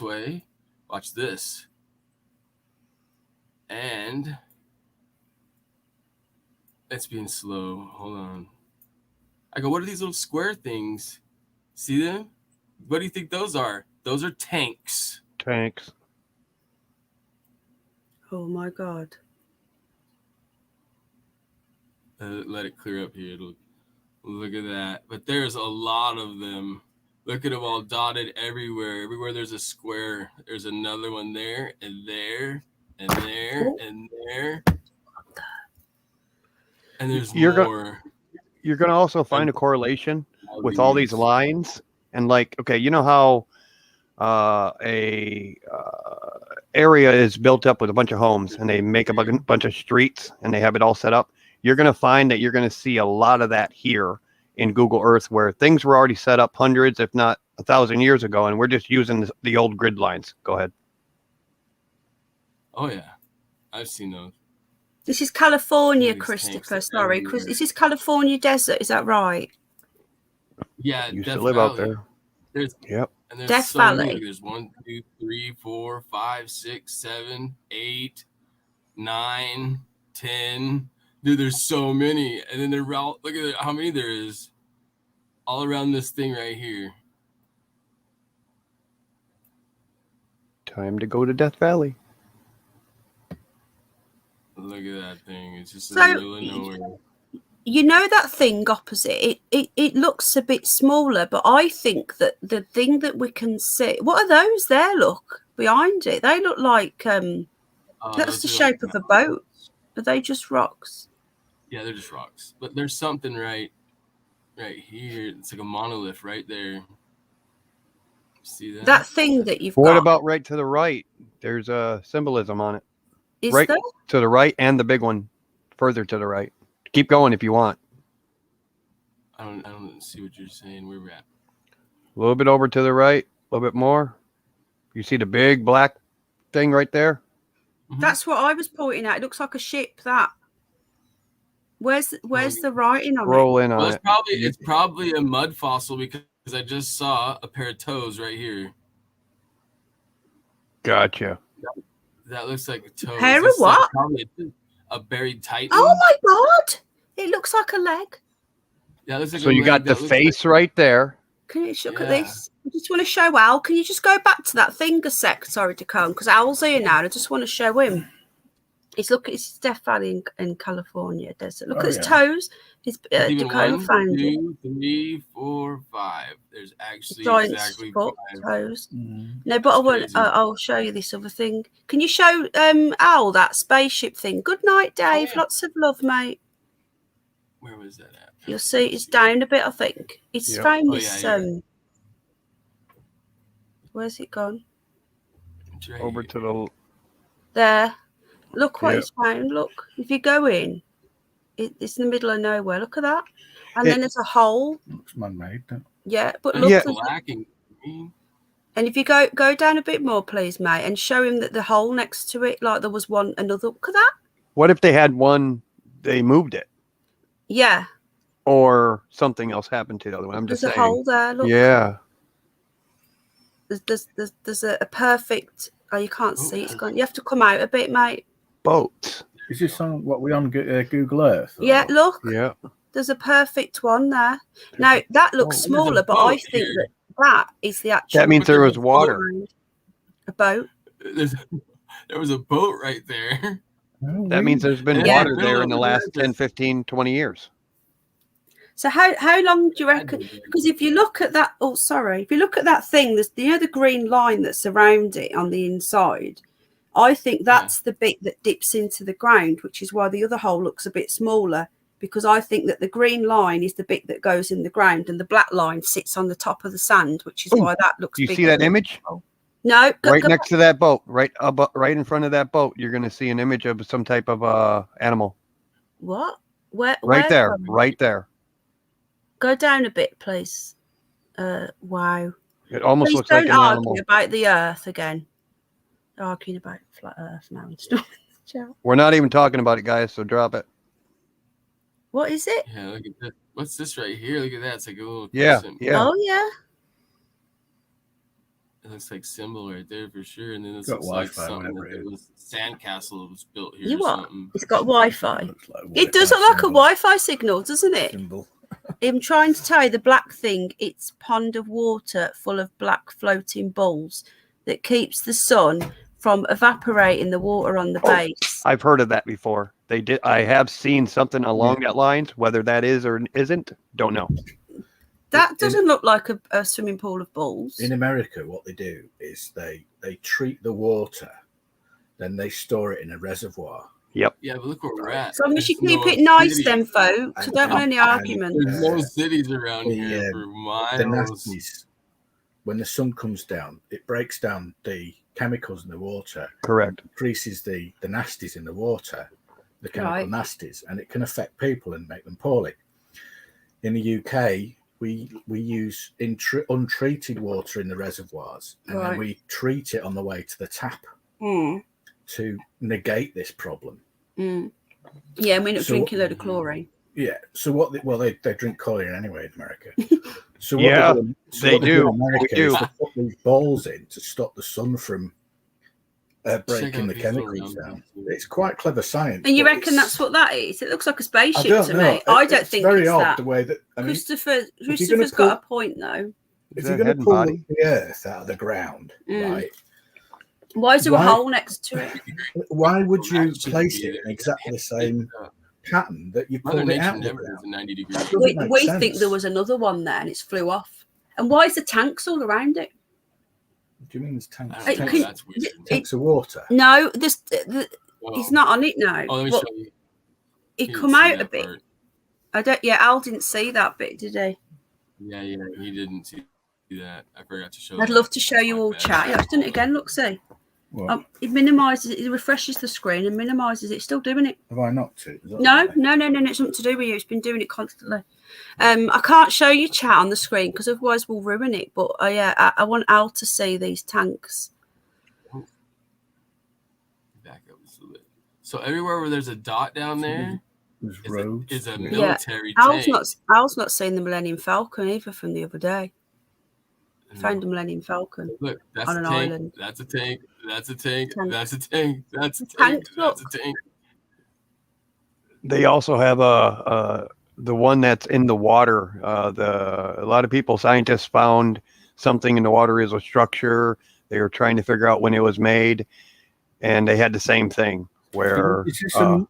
way. Watch this. And it's being slow. Hold on. I go, what are these little square things? See them? What do you think those are? Those are tanks.
Tanks.
Oh my god.
Let it clear up here. Look at that. But there's a lot of them. Look at them all dotted everywhere. Everywhere there's a square. There's another one there and there and there and there. And there's more.
You're gonna also find a correlation with all these lines, and like, okay, you know how area is built up with a bunch of homes, and they make a bunch of streets, and they have it all set up. You're gonna find that you're gonna see a lot of that here in Google Earth, where things were already set up hundreds, if not 1,000 years ago, and we're just using the old grid lines. Go ahead.
Oh yeah, I've seen those.
This is California,
These
Christopher.
tanks
Sorry,
everywhere.
Chris. Is this California desert? Is that right?
Yeah,
Used
Death
to live
Valley.
out there.
There's
Yep.
and there's
Death
so
Valley.
many. There's 1, 2, 3, 4, 5, 6, 7, 8, 9, 10. Dude, there's so many. And then they're all, look at how many there is all around this thing right here.
Time to go to Death Valley.
Look at that thing. It's just in
So,
the middle of nowhere.
You know that thing opposite? It looks a bit smaller, but I think that the thing that we can see. What are those there? Look behind it. They look like that's
Those
the
are
shape
like
of a boat. Are they just rocks?
Yeah, they're just rocks. But there's something right here. It's like a monolith right there. See that?
That thing that you've
What
got.
about right to the right? There's a symbolism on it.
Is
right
there?
to the right, and the big one further to the right. Keep going if you want.
I don't see what you're saying. Where we're at.
A little bit over to the right. A little bit more. You see the big black thing right there?
That's what I was pointing at. It looks like a ship. That. Where's the writing on it?
Roll in on
Well,
it.
it's probably a mud fossil because I just saw a pair of toes right here.
Gotcha.
That looks like a toe.
Pair of
This is like
what?
probably a buried titan.
Oh my god! It looks like a leg.
Yeah, it looks like
So
a
you
leg.
got the
That looks
face
like-
right there.
Can you look at
Yeah.
this? I just want to show Al. Can you just go back to that thing a sec? Sorry to come because Al's here now. And I just want to show him. It's Steph Valley in California. Desert. Look at his toes. His
Even
Dakota
1,
found it.
2, 3, 4, 5. There's actually
Giant
exactly
foot
5.
toes.
Mm.
No, but
That's crazy.
I'll show you this other thing. Can you show Al that spaceship thing? Good night, Dave.
yeah.
Lots of love, mate.
Where was that at?
You'll see it's down a bit, I think. It's
Yep.
found
Oh,
this.
yeah, you're
Where's it gone?
It's right
Over
here.
to the
There. Look what
Yeah.
it's found. Look. If you go in, it's in the middle of nowhere. Look at that. And then there's a hole.
Looks man-made. Don't it?
Yeah, but
And
look.
Yeah.
there's-
black and green.
And if you go down a bit more, please, mate, and show him that the hole next to it, like there was another. Look at that.
What if they had one, they moved it,
Yeah.
or something else happened to the other one? I'm
There's
just
a
saying.
hole there. Look.
Yeah.
There's a perfect. Oh, you can't
Oh,
see. It's
yeah.
gone. You have to come out a bit, mate.
Boats.
Is this on what we on Google Earth? or-
Yeah, look.
Yeah.
There's a perfect one there. Now that looks
Oh,
smaller,
there's a
but I
boat
think
here.
that is the actual.
That means there was water.
A boat.
There was a boat right there.
Oh,
That means there's been
Yeah.
water there in the last
Yeah.
10, 15, 20 years.
So how long do you reckon? Because if you look at that, if you look at that thing, there's the green line that's around it on the inside. I think that's the bit that dips into the ground, which is why the other hole looks a bit smaller. Because I think that the green line is the bit that goes in the ground, and the black line sits on the top of the sand, which is why that looks.
Do you see
bigger.
that image?
No,
Right next to that boat, right in front of that boat, you're going to see an image of some type of animal.
What? Where?
Right there,
from?
right there.
Go down a bit, please. Wow.
It almost
Please
looks like
don't
an
argue
animal.
about the Earth again. They're arguing about flat Earth now and stuff.
We're not even talking about it, guys, so drop it.
What is it?
Yeah, look at that. What's this right here? Look at that. It's like a little
Yeah,
crescent.
yeah.
Oh yeah.
It looks like symbol right there for sure. And then this
Got
looks like
Wi-Fi,
something
whatever
that
it
was sandcastle was built here
You
or
what?
something.
It's got Wi-Fi.
Looks like
It does look like a Wi-Fi signal, doesn't it?
symbol.
I'm trying to tell you, the black thing, it's a pond of water full of black floating balls that keeps the sun from evaporating the water on the base.
I've heard of that before. They did. I have seen something along that lines. Whether that is or isn't, don't know.
That doesn't look like a swimming pool of balls.
In America, what they do is they treat the water, then they store it in a reservoir.
Yeah, but look where we're at.
So long as you
There's
keep
no
it nice
city.
then, folks. I don't want any argument.
There's no cities around
the,
here for
The
miles.
nasties, when the sun comes down, it breaks down the chemicals in the water,
Correct.
increases the nasties in the water, the chemical
Right.
nasties, and it can affect people and make them poorly. In the UK, we use untreated water in the reservoirs, and
Right.
then we treat it on the way to the tap
Mm,
to negate this problem.
mm. Yeah, we're not
So-
drinking a load of chlorine.
Yeah. So what? They drink chlorine anyway in America. So
Yeah,
they
they
do
do.
in America
They do.
is they put these balls in to stop the sun from breaking
out
the
these
chemicals
little
down.
round
It's quite clever science.
And you
but
reckon
it's-
that's what that is? It looks like a
I
spaceship
don't
to
know.
me. I don't
It's
think
very
it's
odd
that.
the way that. I mean,
Christopher's got a point though.
if
Is
you're
that
going
head
to
and
pull
body?
the Earth out of the ground,
Mm.
right?
Why is there
Why-
a hole next to it?
Why would you
That should
place
be
it in exactly the same pattern that you
Mother
pulled it
Nature
out of the
never does
ground?
a 90 degree.
That doesn't
We
make
think
sense.
there was another one there and it's flew off. And why is the tanks all around it?
Do you mean there's tanks?
I don't know,
Can-
that's weird.
Tanks of water.
No,
Oh.
he's not on it now.
Oh, let me
But
show you.
he
You
come
didn't see
out a
that
bit.
part.
I don't. Yeah, Al didn't see that bit, did he?
Yeah, he didn't see that. I forgot to show.
I'd
that.
love to show
That's
you
my
all
bad.
chat. Yeah, I've done it again. Look, see. It minimises it. It refreshes the screen and minimises it. It's still doing it.
Have I not to?
No. It's nothing to do with you. It's been doing it constantly. I can't show you chat on the screen because otherwise we'll ruin it. But I want Al to see these tanks.
Back up just a little bit. So everywhere where there's a dot down there is a military tank.
Al's not seen the Millennium Falcon either from the other day. Found the Millennium Falcon.
Look, that's
on
a
an
tank.
island.
That's a tank. That's a tank. That's a tank. That's a tank. That's a tank.
They also have the one that's in the water. A lot of people, scientists, found something in the water is a structure. They were trying to figure out when it was made, and they had the same thing. Where
is this a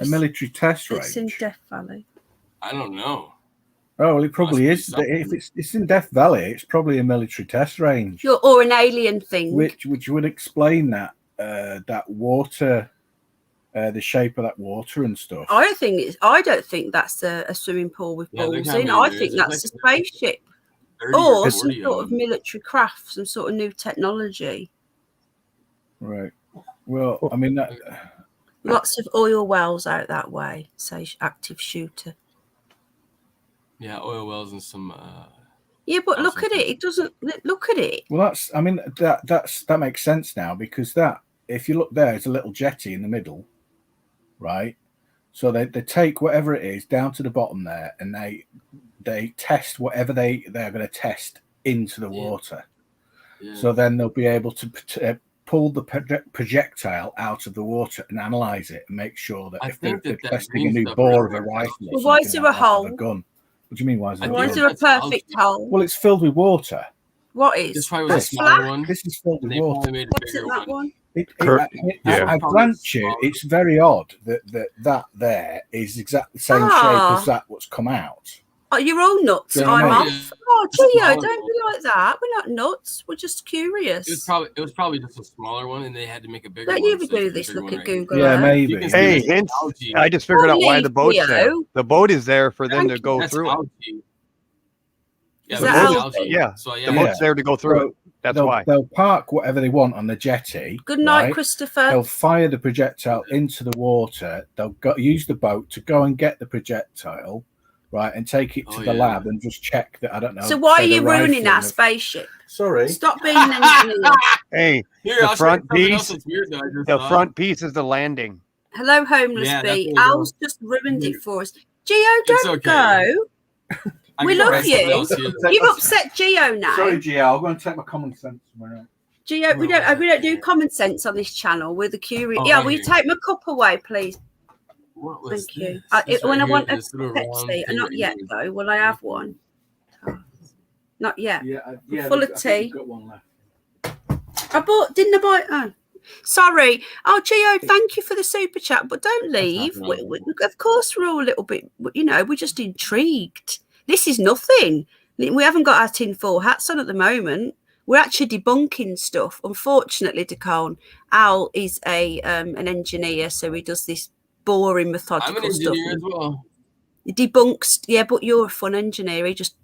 military test range?
It's in Death Valley.
I don't know.
Oh, well, it probably is. If it's in Death Valley, it's probably a military test range.
Or an alien thing.
Which would explain that that water, the shape of that water and stuff.
I don't think that's a swimming pool with balls in. I think that's a spaceship. Or some sort of military craft, some sort of new technology.
Right. Well, I mean that.
Lots of oil wells out that way. Say active shooter.
Yeah, oil wells and some.
Yeah, but look at it. It doesn't look at it.
Well, that makes sense now because if you look there, it's a little jetty in the middle, right? So they take whatever it is down to the bottom there, and they test whatever they're going to test into the water. Yeah. So then they'll be able to pull the projectile out of the water and analyze it and make sure that if they're testing a new bore of a rifle,
well, why is there a hole?
A gun. What do you mean? Why is
there a perfect hole?
Well, it's filled with water.
What is?
This probably was a smaller one.
This is filled with water.
What's it, that one?
I grant you, it's very odd that there is exactly the same shape as that what's come out.
Oh, you're all nuts. I'm off. Oh, Gio, don't be like that. We're not nuts. We're just curious.
It was probably just a smaller one, and they had to make a bigger one.
Don't you ever do this? Look at Google.
Yeah, maybe.
Hey, hints. I just figured out why the boat's there. The boat is there for them to go through it.
Yeah,
the boat's there to go through it. That's why.
They'll park whatever they want on the jetty.
Good night, Christopher.
They'll fire the projectile into the water. They'll use the boat to go and get the projectile, right, and take it to the lab and just check that. I don't know.
So why are you ruining our spaceship?
Sorry.
Stop being an engineer.
Hey, the front piece is the landing.
Hello, homeless bee. Al's just ruined it for us. Gio, don't go. We love you. You've upset Gio now.
Sorry, Gio. I'm going to take my common sense somewhere else.
Gio, we don't do common sense on this channel. We're the curious. Will you take my cup away, please? Thank you. When I want a Pepsi, not yet though. Will I have one? Not yet.
Yeah,
full of tea.
Got one left.
Didn't I buy? Oh, sorry. Oh, Gio, thank you for the super chat, but don't leave. Of course, we're all a little bit. We're just intrigued. This is nothing. We haven't got our tinfoil hats on at the moment. We're actually debunking stuff. Unfortunately, Decone, Al is an engineer, so he does this boring methodical stuff.
I'm an engineer as well.
He debunks, yeah, but you're a fun engineer. He just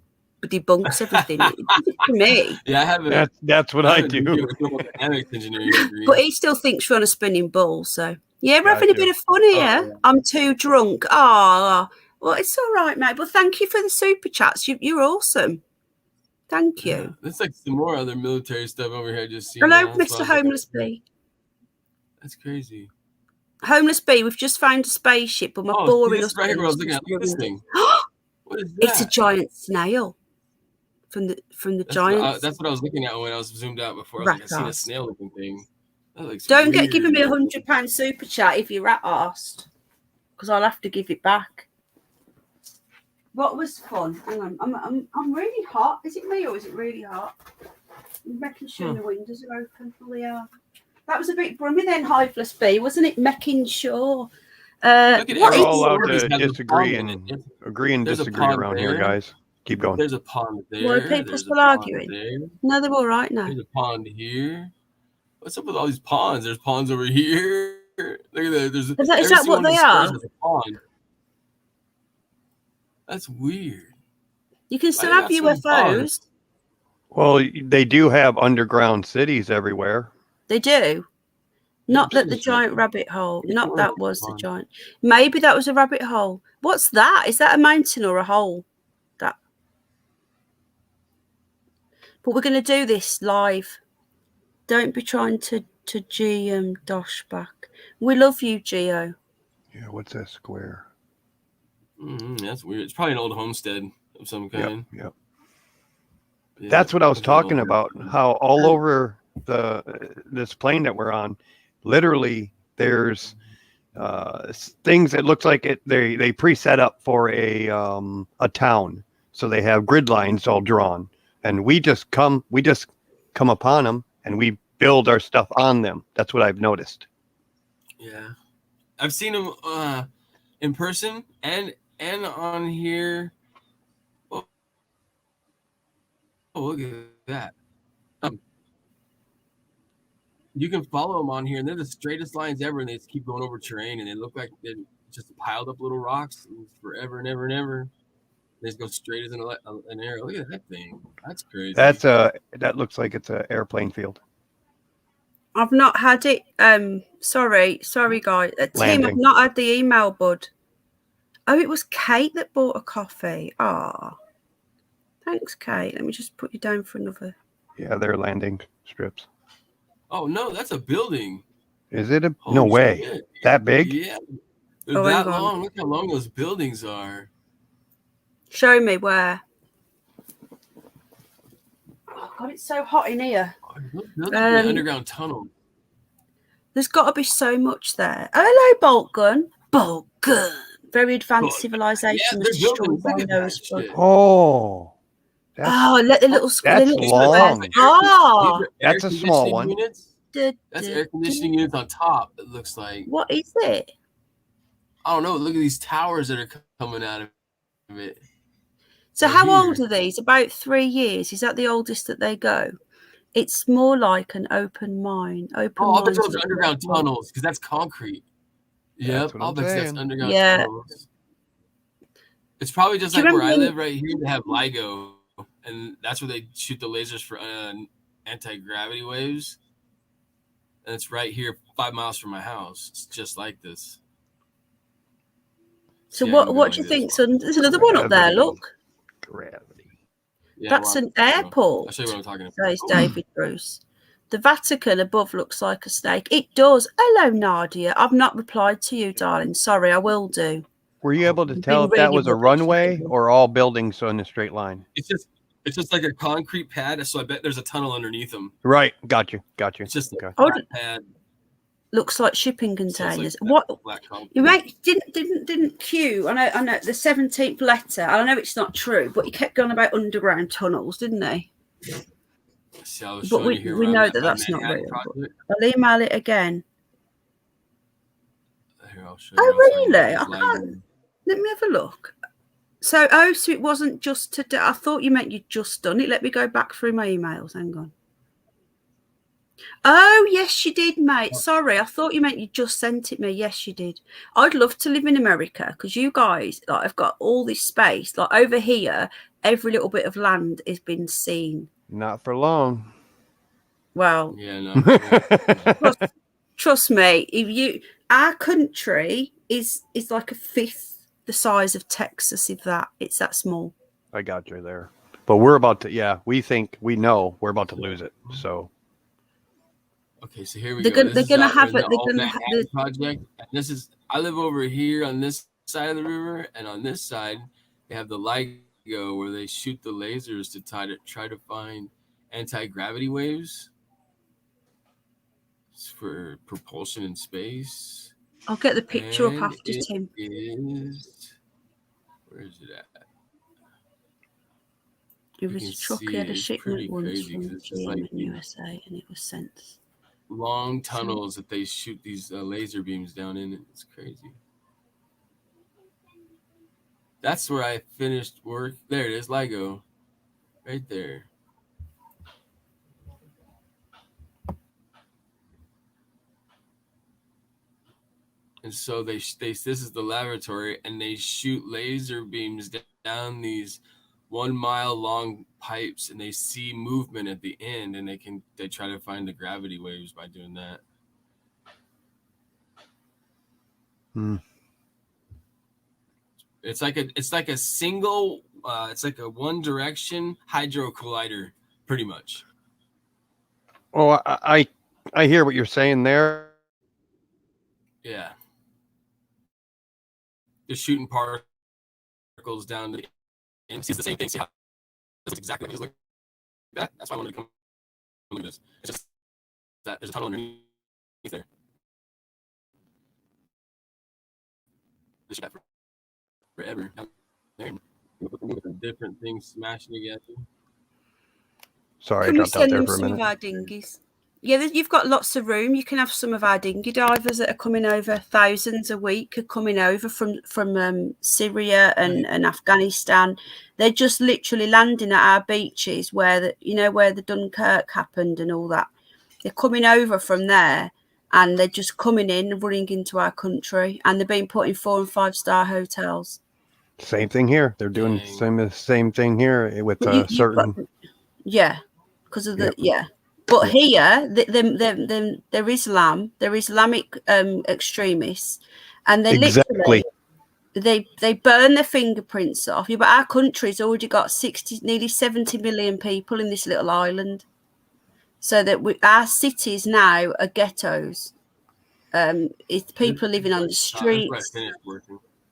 debunks everything. For me.
Yeah, I have
that's what I do.
But he still thinks we're on a spinning ball. So yeah, we're having a bit of fun here. Yeah. I'm too drunk. Oh, well, it's all right, mate. But thank you for the super chats. You're awesome. Thank you.
Yeah, there's like some more other military stuff over here.
Hello, Mr. Homeless Bee.
That's crazy.
Homeless Bee, we've just found a spaceship, but my boring.
This right here, I was looking at this thing. What is that?
It's a giant snail. From the giants.
That's what I was looking at when I was zoomed out before. I was like, I seen a snail-looking thing.
Don't get giving me £100 super chat if you're rat-arsed, because I'll have to give it back. What was fun? Hang on, I'm really hot. Is it me or is it really hot? I'm making sure the windows are open for the air. That was a bit brummy then, Hiveless Bee, wasn't it? Making sure.
We're all allowed to disagree and agree and disagree around here, guys. Keep going.
There's a pond there.
Were people still arguing? No, they're all right now.
There's a pond here. What's up with all these ponds? There's ponds over here. Look at that.
Is that what they are?
Pond. That's weird.
You can still have UFOs.
Well, they do have underground cities everywhere.
They do. Not
Yeah,
that the
it's right.
giant rabbit hole.
Yeah,
Not
well,
that was the
fine.
giant. Maybe that was a rabbit hole. What's that? Is that a mountain or a hole? That. But we're going to do this live. Don't be trying to Dosh back. We love you, Geo.
Yeah, what's that square?
That's weird. It's probably an old homestead of some kind.
Yep.
Yeah,
That's what I was
looks like an
talking
old
about.
homestead.
How all over this plane that we're on, literally there's things that looks like they pre-set up for a town. So they have grid lines all drawn, and we just come upon them and we build our stuff on them. That's what I've noticed.
Yeah, I've seen them in person and on here. Oh, look at that! You can follow them on here, and they're the straightest lines ever, and they just keep going over terrain, and they look like they're just piled up little rocks forever and ever and ever. They just go straight as an arrow. Look at that thing. That's crazy.
That looks like it's an airplane field.
I've not had it. Sorry, guys. Tim,
Landing.
I've not had the email, bud. Oh, it was Kate that bought a coffee. Ah, thanks, Kate. Let me just put you down for another.
Yeah, they're landing strips.
Oh no, that's a building.
Is it
Holy
no way?
shit.
That big?
Yeah, they're
Oh,
that
hang on.
long. Look how long those buildings are.
Show me where. Oh God, it's so hot in here.
Those are the underground tunnel.
There's got to be so much there. Hello, bolt gun. Bolt gun. Very advanced
Bolt-
civilization
Yeah,
was
they're
destroyed
buildings.
by
Look at
Noah's
that
flood.
shit.
Oh,
Let the little
that's
the little
long.
squares. Ah,
These are
That's
air
a small
conditioning
one.
Units. That's air conditioning units on top. It looks like.
What is it?
I don't know. Look at these towers that are coming out of it.
So
Right
how
here.
old are these? About 3 years. Is that the oldest that they go? It's more like an open mine.
I'll bet those are underground tunnels because that's concrete.
That's
Yep,
what
I'll
I'm
bet that's
saying.
underground
Yeah.
tunnels. It's probably just
Do you
like where I
remember
live right here. They have LIGO, and that's where they shoot the lasers for anti-gravity waves. And it's right here, 5 miles from my house. It's just like this.
So
See, I can go
what
like
do you
this.
think? So there's another one up there. Look,
Gravity.
Yeah,
that's
well,
an airport.
I'll show you what I'm talking about.
Says David Bruce. The Vatican above looks like a snake. It does. Hello, Nadia. I've not replied to you, darling. Sorry, I will do.
Were you able to
You've
tell
been
if that
really
was a
rubbish
runway
lately.
or all buildings in a straight line?
It's just like a concrete pad, so I bet there's a tunnel underneath them.
Right. Got you.
It's just a
Okay.
flat pad.
Looks like shipping
So it's
containers.
like
What
black concrete.
you didn't Q? I know the 17th letter. I know it's not true, but he kept going about underground tunnels, didn't he?
See, I was
But
showing you here
we
where I'm
know
at
that
by
that's not
Manhattan
real.
Project.
I'll email it again.
Here, I'll show
Oh,
you what I'm talking
really?
about.
I
It's
can't.
LIGO.
Let me have a look. So it wasn't just today. I thought you meant you'd just done it. Let me go back through my emails. Hang on. Oh, yes, you did, mate. Sorry, I thought you meant you just sent it me. Yes, you did. I'd love to live in America because you guys, like, have got all this space. Like over here, every little bit of land has been seen.
Not for long.
Well,
Yeah, no.
trust me. Our country is like a fifth the size of Texas. If that, it's that small.
I got you there. But we're about to. Yeah, we know we're about to lose it. So.
Okay, so here we
They're
go.
they're gonna have it. They're gonna have
the project. And this is I live over here on this side of the river, and on this side they have the LIGO where they shoot the lasers to try to find anti-gravity waves for propulsion in space.
I'll get the picture up after
it
Tim.
Where is it at?
It was a truck
see
had a
it's
shipment
pretty
once
crazy
from
'cause it's just
GM
like
in USA, and it was sent.
long tunnels that they shoot these laser beams down in. It's crazy. That's where I finished work. There it is, LIGO, right there. And so this is the laboratory, and they shoot laser beams down these 1 mile long pipes, and they see movement at the end, and they try to find the gravity waves by doing that. It's like a single. It's like a one direction hydro collider, pretty much.
Oh, I hear what you're saying there.
Yeah. Just shooting particles down to the and it's the same thing. See how it's exactly just like that. That's why I wanted to come look at this. It's just that there's a tunnel underneath there. This shit forever. There. Different things smashing together.
Sorry, I
Can we
dropped out
send
there
them
for a
some
minute.
of our dinghies? Yeah, you've got lots of room. You can have some of our dinghy divers that are coming over. Thousands a week are coming over from Syria and Afghanistan. They're just literally landing at our beaches where the Dunkirk happened and all that. They're coming over from there and they're just coming in and running into our country, and they're being put in 4- and 5-star hotels.
Same thing here. They're doing same thing here with certain.
Yeah, because of But here, they're Islam, they're Islamic extremists, and they
Exactly.
literally they burn their fingerprints off. Yeah, but our country's already got nearly 70 million people in this little island, so that our cities now are ghettos. It's people living on the streets.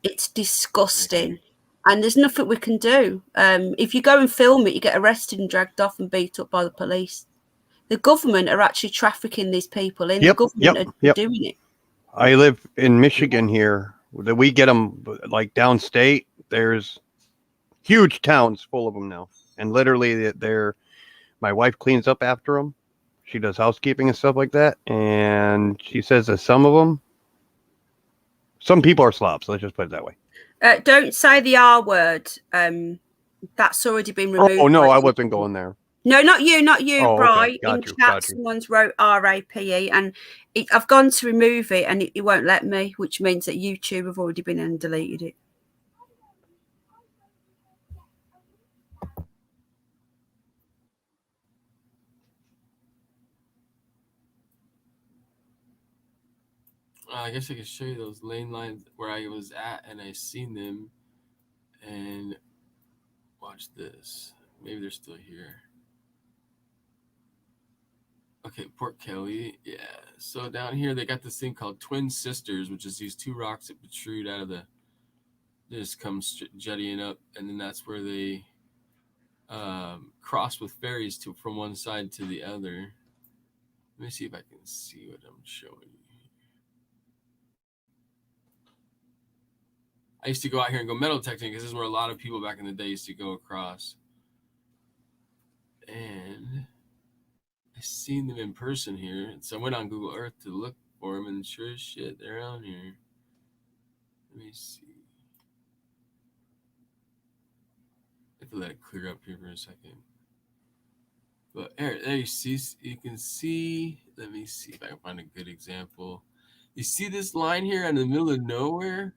It's disgusting. And there's nothing we can do. If you go and film it, you get arrested and dragged off and beat up by the police. The government are actually trafficking these people in.
Yep,
The government are doing it.
I live in Michigan here. We get them like downstate. There's huge towns full of them now. And literally my wife cleans up after them. She does housekeeping and stuff like that. And she says that some people are slobs. Let's just put it that way.
Don't say the R word. That's already been removed.
Oh, no, I wasn't going there.
No, not you,
Okay.
right?
Got
In chat, someone's wrote RAPE, and I've gone to remove it, and it won't let me, which means that YouTube have already been and deleted it.
I guess I could show you those lane lines where I was at, and I seen them. And watch this. Maybe they're still here. Okay, Port Kelly. Yeah. So down here they got this thing called Twin Sisters, which is these two rocks that protrude out of they just come jutting up, and then that's where they cross with ferries from one side to the other. Let me see if I can see what I'm showing you. I used to go out here and go metal detecting because this is where a lot of people back in the day used to go across. And I seen them in person here. So I went on Google Earth to look for them, and sure as shit, they're on here. Let me see. I have to let it clear up here for a second. But there you see, you can see. Let me see if I can find a good example. You see this line here in the middle of nowhere?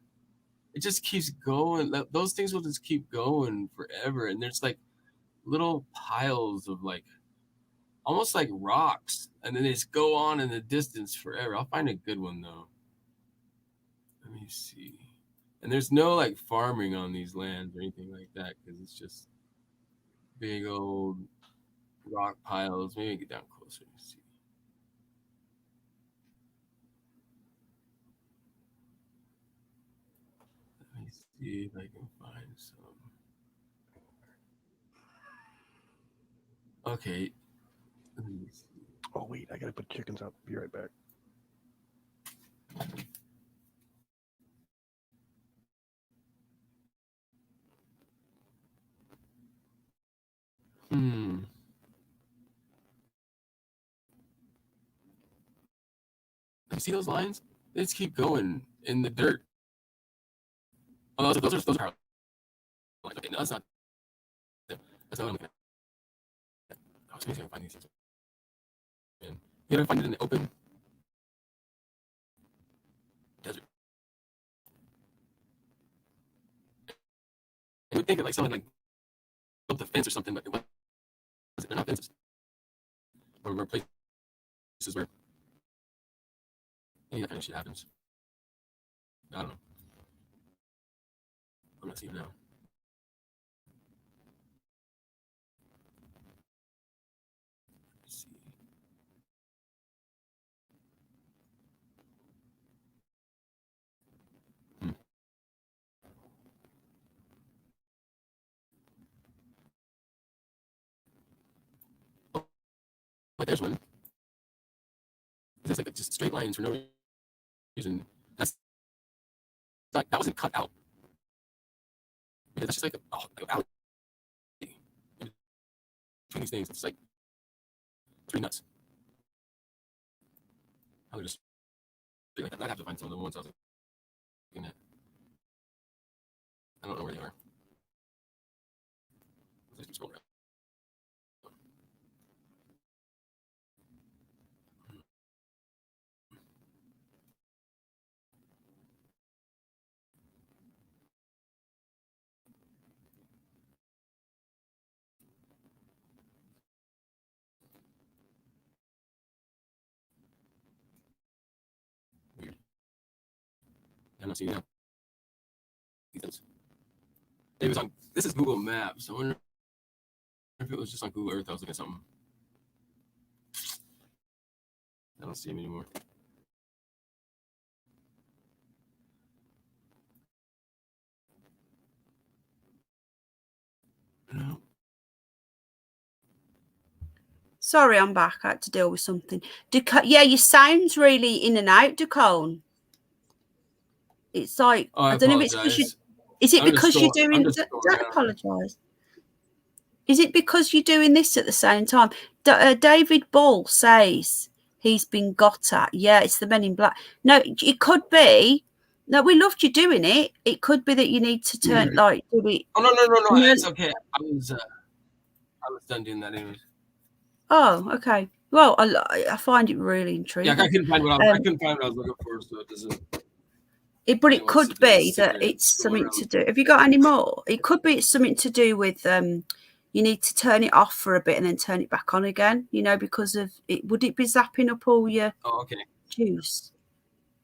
It just keeps going. Those things will just keep going forever. And there's like little piles of like almost like rocks. And then they just go on in the distance forever. I'll find a good one though. Let me see. And there's no like farming on these lands or anything like that because it's just big old rock piles. Maybe get down closer to see. Let me see if I can find some. Okay.
Oh, wait, I gotta put chickens up. Be right back.
You see those lines? They just keep going in the dirt. Oh, those are power lines. Okay, no, that's not them. That's not what I'm looking at. I was going to find these things. Man, you gotta find it in the open desert. You would think of like someone like built a fence or something, but it wasn't. They're not fences. Or places where that kind of shit happens. I don't know. I'm not seeing it now. Let's see. Wait, there's one. There's like just straight lines for no reason. That's like that wasn't cut out. That's just like out between these things. It's like three nuts. I would just like I'd have to find some of the ones I was looking at. I don't know where they are. Let's scroll down. Weird. I'm not seeing that. It was on. This is Google Maps. I wonder if it was just on Google Earth. I was looking at something. I don't see him anymore. No.
Sorry, I'm back. I had to deal with something. Yeah, your sound's really in and out, Ducone. It's like
Oh, I
don't know if it's because is it because you're doing? Don't apologise. Is it because you're doing this at the same time? David Ball says he's been got at. Yeah, it's the Men in Black. No, it could be. No, we loved you doing it. It could be that you need to turn like do it.
Oh no! It's okay. I was done doing that anyways.
Oh, okay. Well, I find it really intriguing.
Yeah, I couldn't find what I was looking for, so it doesn't.
But it could be that it's something to do. Have you got any more? It could be it's something to do with you need to turn it off for a bit and then turn it back on again. You know, because of it. Would it be zapping up all your juice?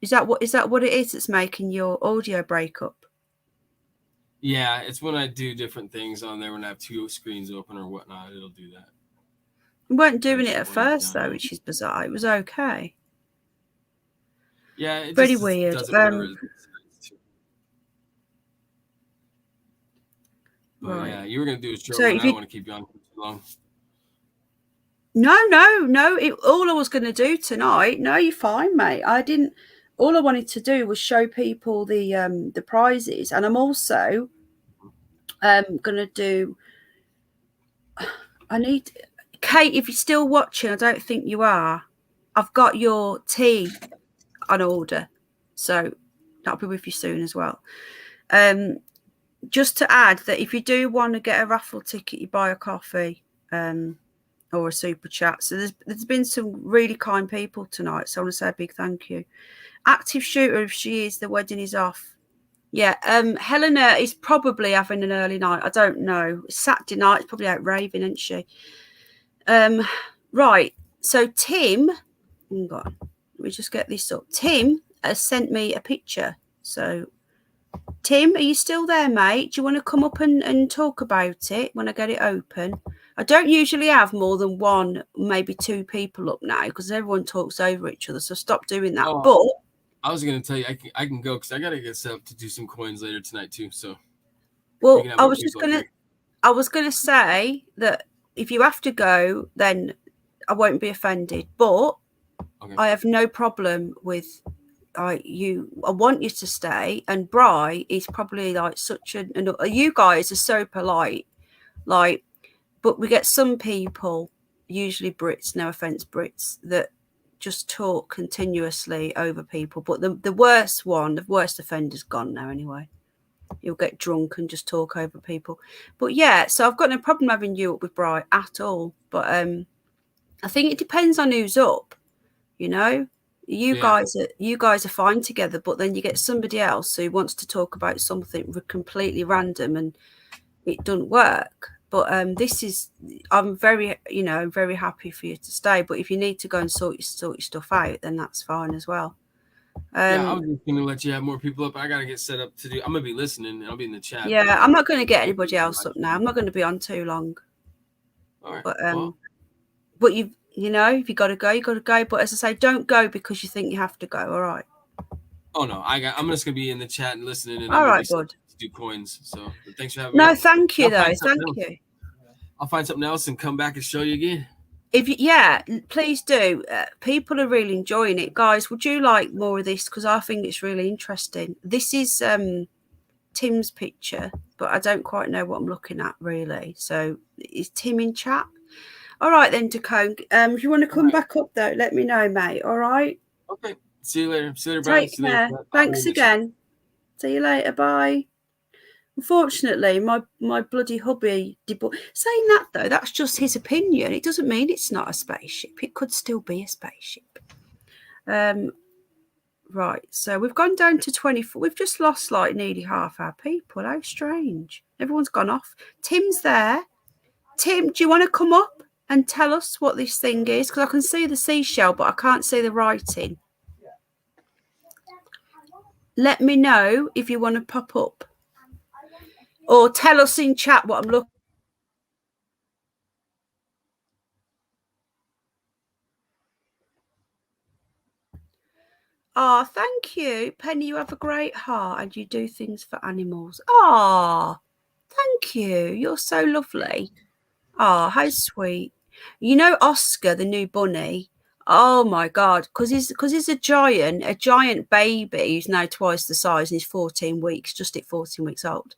Is that what it is that's making your audio break up?
Yeah, it's when I do different things on there when I have two screens open or whatnot. It'll do that.
We weren't doing it at first though, which is bizarre. It was okay.
Yeah, it
pretty
just
weird.
Right. Yeah, you were gonna do a short one. I don't want to keep you on too long.
No. All I was going to do tonight. No, you're fine, mate. All I wanted to do was show people the prizes, and I'm also going to do. I need Kate. If you're still watching, I don't think you are. I've got your tea on order, so that'll be with you soon as well. Just to add that if you do want to get a raffle ticket, you buy a coffee or a super chat. So there's been some really kind people tonight, so I want to say a big thank you. Active shooter, if she is, the wedding is off. Yeah, Helena is probably having an early night. I don't know. It's Saturday night. It's probably out raving, isn't she? Right. So Tim, hang on. Let me just get this up. Tim has sent me a picture. So Tim, are you still there, mate? Do you want to come up and talk about it when I get it open? I don't usually have more than one, maybe two people up now because everyone talks over each other. So stop doing that. But
I was going to tell you, I can go because I got to get set up to do some coins later tonight too. So,
well, I was going to say that if you have to go, then I won't be offended. But I have no problem with. I want you to stay, and Bri is probably like such you guys are so polite, like, but we get some people, usually Brits, no offense Brits, that just talk continuously over people. But the worst offender's gone now anyway. You'll get drunk and just talk over people. But yeah, so I've got no problem having you up with Bri at all. But I think it depends on who's up, you know. You guys are fine together, but then you get somebody else who wants to talk about something completely random and it doesn't work. But I'm very happy for you to stay. But if you need to go and sort your stuff out, then that's fine as well.
Yeah, I was just gonna let you have more people up. I gotta get set up to do. I'm gonna be listening, and I'll be in the chat.
Yeah, I'm not going to get anybody else up now. I'm not going to be on too long.
All right.
But you know, if you got to go, you got to go. But as I say, don't go because you think you have to go. All right.
Oh no, I'm just gonna be in the chat and listening. And
all right, bud.
To do coins. So, but thanks for having me.
No, thank you though. Thank you.
I'll find something else and come back and show you again.
Yeah, please do. People are really enjoying it, guys. Would you like more of this? Because I think it's really interesting. This is Tim's picture, but I don't quite know what I'm looking at really. So is Tim in chat? All right then, Tacone. If you want to come back up though, let me know, mate. All right.
Okay. See you later. See you later, Brian.
Take care. Thanks again. See you later. Bye. Unfortunately, my bloody hubby saying that though, that's just his opinion. It doesn't mean it's not a spaceship. It could still be a spaceship. Right, so we've gone down to 24. We've just lost like nearly half our people. How strange. Everyone's gone off. Tim's there. Tim, do you want to come up and tell us what this thing is? Because I can see the seashell, but I can't see the writing. Let me know if you want to pop up. Or tell us in chat what I'm looking. Oh, thank you. Penny, you have a great heart and you do things for animals. Oh, thank you. You're so lovely. Oh, how sweet. You know Oscar, the new bunny? Oh my God, because he's a giant baby who's now twice the size and he's 14 weeks, just at 14 weeks old.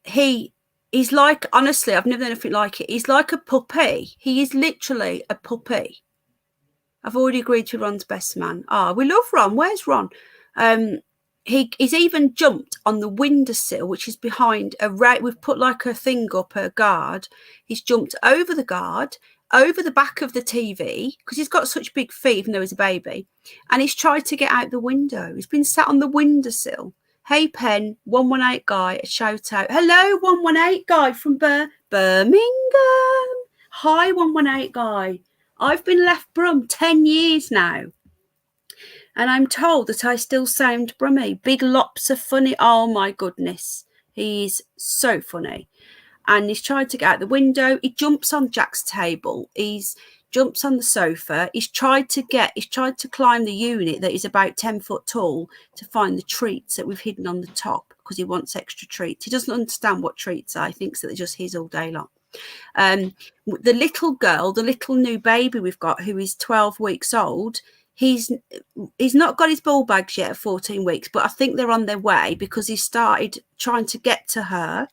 He's like, honestly, I've never known anything like it. He's like a puppy. He is literally a puppy. I've already agreed to Ron's best man. We love Ron. Where's Ron? He's even jumped on the windowsill, which is behind we've put like a thing up, a guard. He's jumped over the guard, over the back of the TV, because he's got such big feet, even though he's a baby. And he's tried to get out the window. He's been sat on the windowsill. Hey, Pen, 118 guy, a shout out. Hello, 118 guy from Birmingham. Hi, 118 guy. I've been left Brum 10 years now. And I'm told that I still sound brummy. Big lops are funny. Oh, my goodness. He's so funny. And he's tried to get out the window. He jumps on Jack's table. He's jumps on the sofa. He's tried to climb the unit that is about 10 foot tall to find the treats that we've hidden on the top because he wants extra treats. He doesn't understand what treats are. He thinks that they're just his all day long. The little girl, the little new baby we've got, who is 12 weeks old, he's not got his ball bags yet at 14 weeks, but I think they're on their way because he started trying to get to her.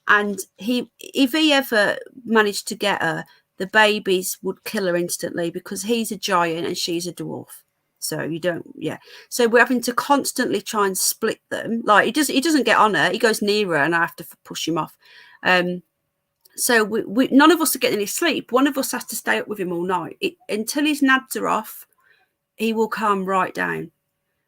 And if he ever managed to get her, the babies would kill her instantly because he's a giant and she's a dwarf. So So we're having to constantly try and split them. Like he doesn't get on her. He goes near her and I have to push him off. So we none of us are getting any sleep. One of us has to stay up with him all night. Until his nads are off, he will calm right down.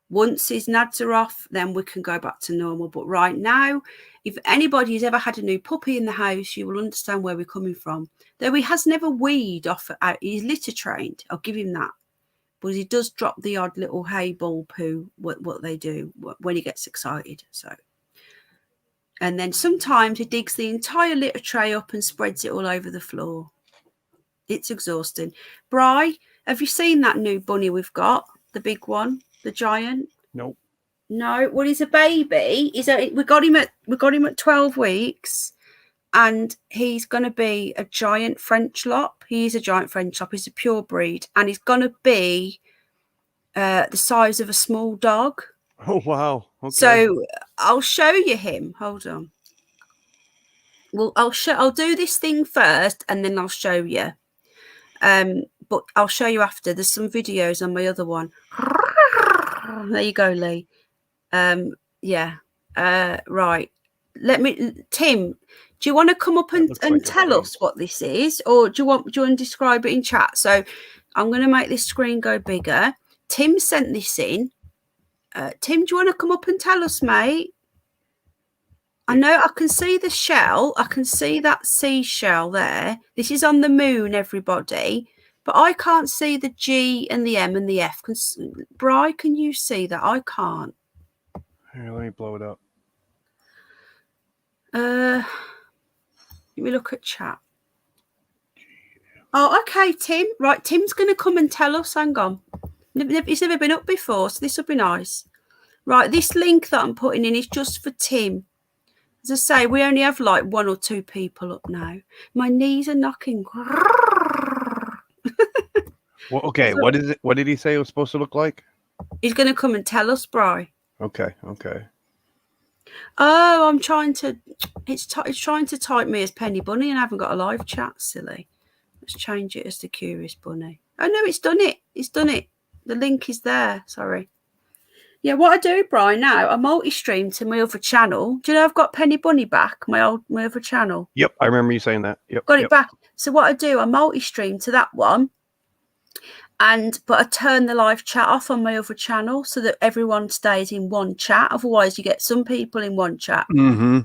Once his nads are off, then we can go back to normal. But right now, if anybody has ever had a new puppy in the house, you will understand where we're coming from. Though he has never weed off out. He's litter trained. I'll give him that. But he does drop the odd little hay ball poo, what they do when he gets excited. So, and then sometimes he digs the entire litter tray up and spreads it all over the floor. It's exhausting. Bri, have you seen that new bunny we've got? The big one, the giant?
Nope.
No. Well, he's a baby. We got him at 12 weeks, and he's going to be a giant French lop. He is a giant French lop. He's a pure breed, and he's going to be the size of a small dog.
Oh wow. Okay.
So I'll show you him. Hold on. Well, I'll do this thing first, and then I'll show you. But I'll show you after. There's some videos on my other one. There you go, Lee. Right. Tim, do you want to come up and tell us what this is, or do you want to describe it in chat? So I'm going to make this screen go bigger. Tim sent this in. Tim, do you want to come up and tell us, mate? I know I can see the shell. I can see that seashell there. This is on the moon, everybody. but I can't see the G and the M and the F. Bri, can you see that? I can't.
Here, let me blow it up.
Let me look at chat. Oh, okay, Tim. Right, Tim's going to come and tell us. Hang on. He's never been up before, so this will be nice. Right, this link that I'm putting in is just for Tim. As I say, we only have like 1 or 2 people up now. My knees are knocking.
Well, okay, what is it? What did he say it was supposed to look like?
He's going to come and tell us, Bri.
Okay.
Oh, I'm trying to. It's trying to type me as Penny Bunny, and I haven't got a live chat. Silly. Let's change it as the Curious Bunny. Oh no, it's done it. It's done it. The link is there. Sorry. Yeah, what I do, Brian, now I multi-stream to my other channel. Do you know I've got Penny Bunny back? My other channel.
Yep, I remember you saying that. Yep,
got it back. So what I do, I multi-stream to that one, but I turn the live chat off on my other channel so that everyone stays in one chat. Otherwise, you get some people in one chat,
Mm-hmm.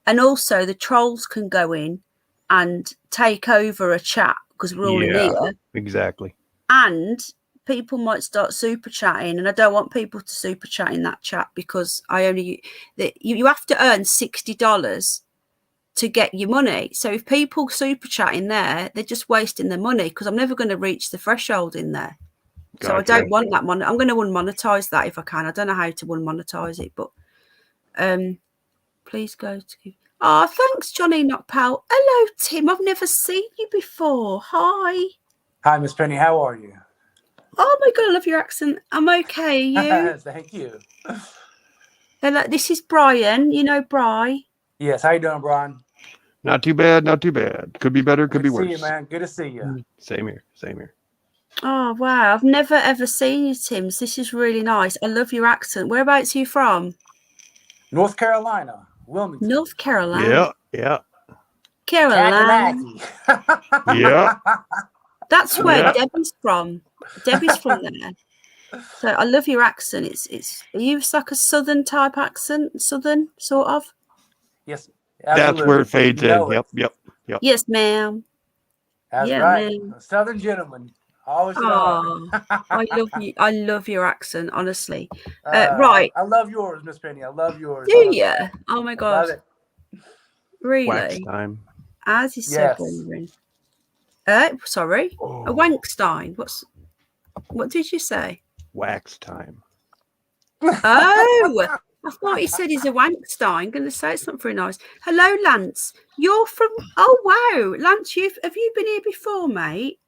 and also the trolls can go in and take over a chat because we're all in here.
Exactly.
And people might start super chatting, and I don't want people to super chat in that chat because you have to earn $60 to get your money. So if people super chat in there, they're just wasting their money because I'm never going to reach the threshold in there. Gotcha. So I don't want that money. I'm going to unmonetize that if I can. I don't know how to unmonetize it, but please go to. Oh, thanks, Johnny Knockpal. Hello, Tim. I've never seen you before. Hi.
Hi, Miss Penny. How are you?
Oh my God, I love your accent. I'm okay. You?
Thank you.
Hello, this is Brian. You know Bri?
Yes. How you doing, Brian?
Not too bad. Not too bad. Could be better. Could be worse.
Good to see you, man. Good to see you.
Same here. Same here.
Oh wow, I've never ever seen you, Tim. This is really nice. I love your accent. Whereabouts are you from?
North Carolina, Wilmington.
North Carolina.
Yeah.
Carolina.
Yeah.
That's where Debbie's from. Debbie's from there. So I love your accent. It's are you like a southern type accent? Southern, sort of?
Yes.
Absolutely. That's where it fades in. Yep.
Yes, ma'am.
That's right. A southern gentleman. Always.
I love you. I love your accent, honestly. Right.
I love yours, Miss Penny. I love yours.
Do you? Oh my God.
Love it.
Really?
Wax time.
As is so boring. Sorry. A Wankstein. What did you say?
Wax time.
Oh, I thought he said he's a Wankstein. I'm going to say it's not very nice. Hello, Lance. You're from. Oh wow, Lance. Have you been here before, mate?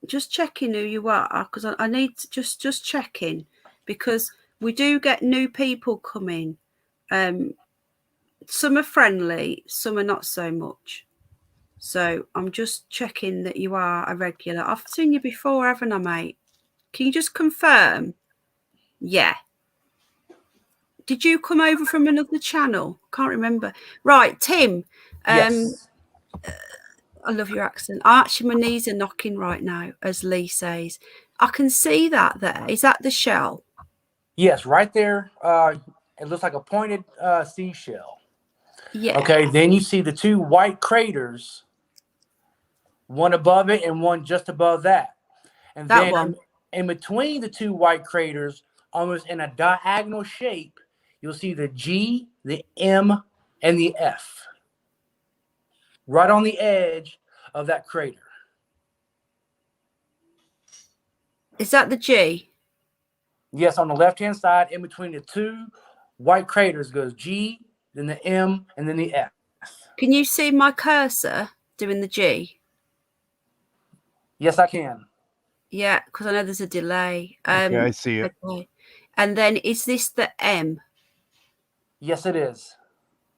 Just checking who you are because I need to just checking because we do get new people coming. Some are friendly, some are not so much. So I'm just checking that you are a regular. I've seen you before, haven't I, mate? Can you just confirm? Yeah. Did you come over from another channel? Can't remember. Right, Tim.
Yes.
I love your accent. Actually, my knees are knocking right now, as Lee says. I can see that there. Is that the shell?
Yes, right there. It looks like a pointed seashell.
Yeah.
Okay, then you see the 2 white craters, one above it and one just above that. And
that
then
one.
In between the 2 white craters, almost in a diagonal shape, you'll see the G, the M, and the F. Right on the edge of that crater.
Is that the G?
Yes, on the left-hand side, in between the 2 white craters goes G, then the M, and then the F.
Can you see my cursor doing the G?
Yes, I can.
Yeah, because I know there's a delay.
Yeah, I see it.
Okay. And then is this the M?
Yes, it is.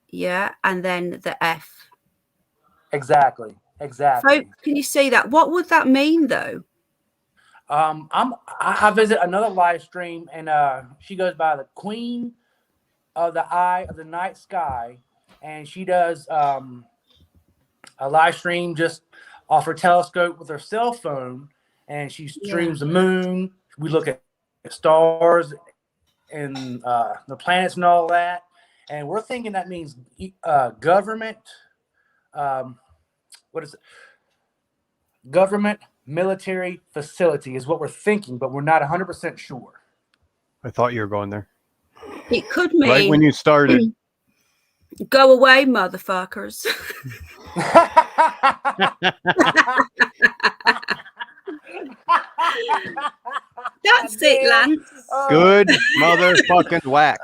Yeah, and then the F.
Exactly.
So can you see that? What would that mean, though?
I visit another live stream, and she goes by the Queen of the Eye of the Night Sky, and she does a live stream just off her telescope with her cell phone, and she streams the moon. We look at stars and the planets and all that, and we're thinking that means government. What is it? government military facility is what we're thinking, but we're not 100% sure.
I thought you were going there.
It could mean
Right when you started.
go away, motherfuckers. That's it, Lance.
Good motherfucking wax.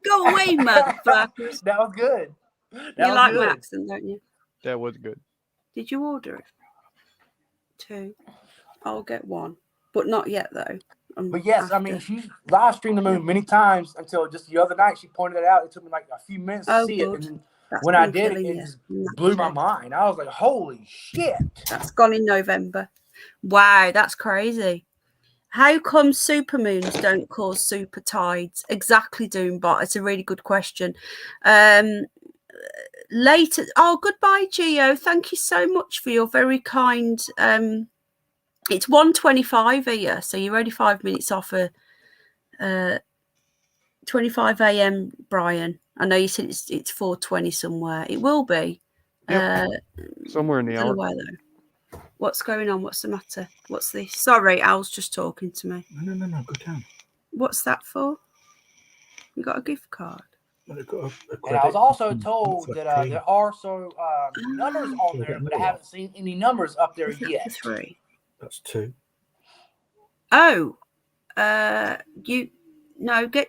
Go away, motherfuckers.
That was good.
You like my accent, don't you?
That was good.
Did you order it? 2. I'll get 1, but not yet though.
But yes, I mean, she's live streamed the moon many times until just the other night she pointed it out. It took me like a few minutes to see it. And then when I did it, it just blew my mind. I was like, holy shit.
That's gone in November. Wow, that's crazy. How come supermoons don't cause super tides? Exactly, Doombot. It's a really good question. Later. Oh, goodbye, Gio. Thank you so much for your very kind. It's 1:25 here, so you're only 5 minutes off a 25 a.m. Brian. I know you said it's 4:20 somewhere. It will be.
Yep. Somewhere in the hour.
Anyway, though. What's going on? What's the matter? What's this? Sorry, Al's just talking to me.
No, go down.
What's that for? You got a gift card?
And I was also told that there are some numbers on there, but I haven't seen any numbers up there yet.
3.
That's 2.
Oh, get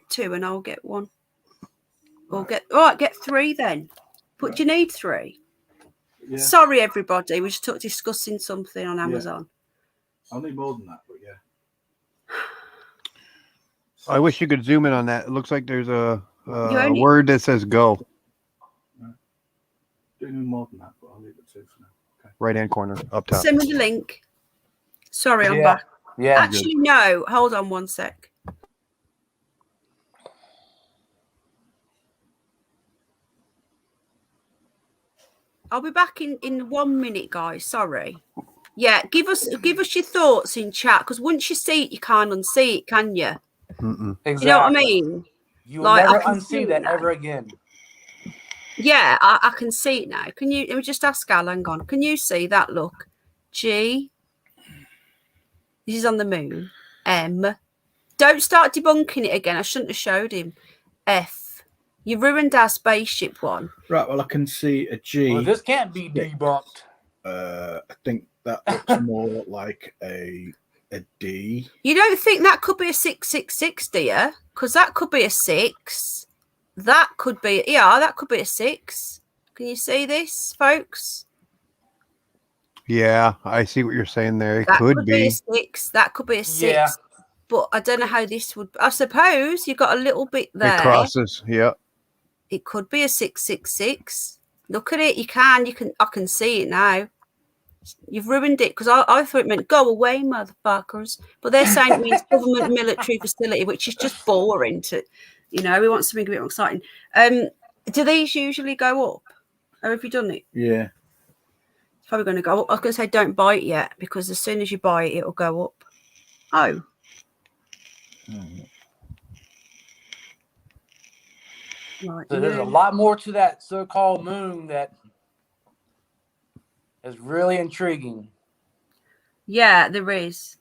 2 and I'll get 1. Or get 3 then. But do you need 3? Yeah. Sorry, everybody. We're just discussing something on Amazon.
Yeah. I'll need more than that, but yeah.
I wish you could zoom in on that. It looks like there's a word that says go.
No. Doing more than that, but I'll leave it 2 for now. Okay.
Right-hand corner, up top.
Send me the link. Sorry, I'm back.
Yeah.
Actually, no. Hold on 1 sec. I'll be back in 1 minute, guys. Sorry. Yeah, give us your thoughts in chat, because once you see it, you can't unsee it, can you?
Exactly.
You know what I mean?
You will never unsee that ever again.
Yeah, I can see it now. Can you? Let me just ask Al. Hang on. Can you see that? Look, G. This is on the moon. M. Don't start debunking it again. I shouldn't have showed him. F. You ruined our spaceship one.
Right, well, I can see a G.
Well, this can't be debunked.
I think that looks more like a D.
You don't think that could be a 666, do you? Because that could be a 6. That could be, that could be a 6. Can you see this, folks?
Yeah, I see what you're saying there. It
that
could be
a 6. That could be a 6.
Yeah.
But I don't know how this would. I suppose you got a little bit there.
It crosses. Yeah.
It could be a 666. Look at it. You can. I can see it now. You've ruined it, because I thought it meant go away, motherfuckers. But they're saying it means government military facility, which is just boring. We want something a bit more exciting. Do these usually go up? Or have you done it?
Yeah.
It's probably going to go up. I was going to say don't buy it yet, because as soon as you buy it, it'll go up. Oh. Right,
so there's a lot more to that so-called moon that is really intriguing.
Yeah, there is.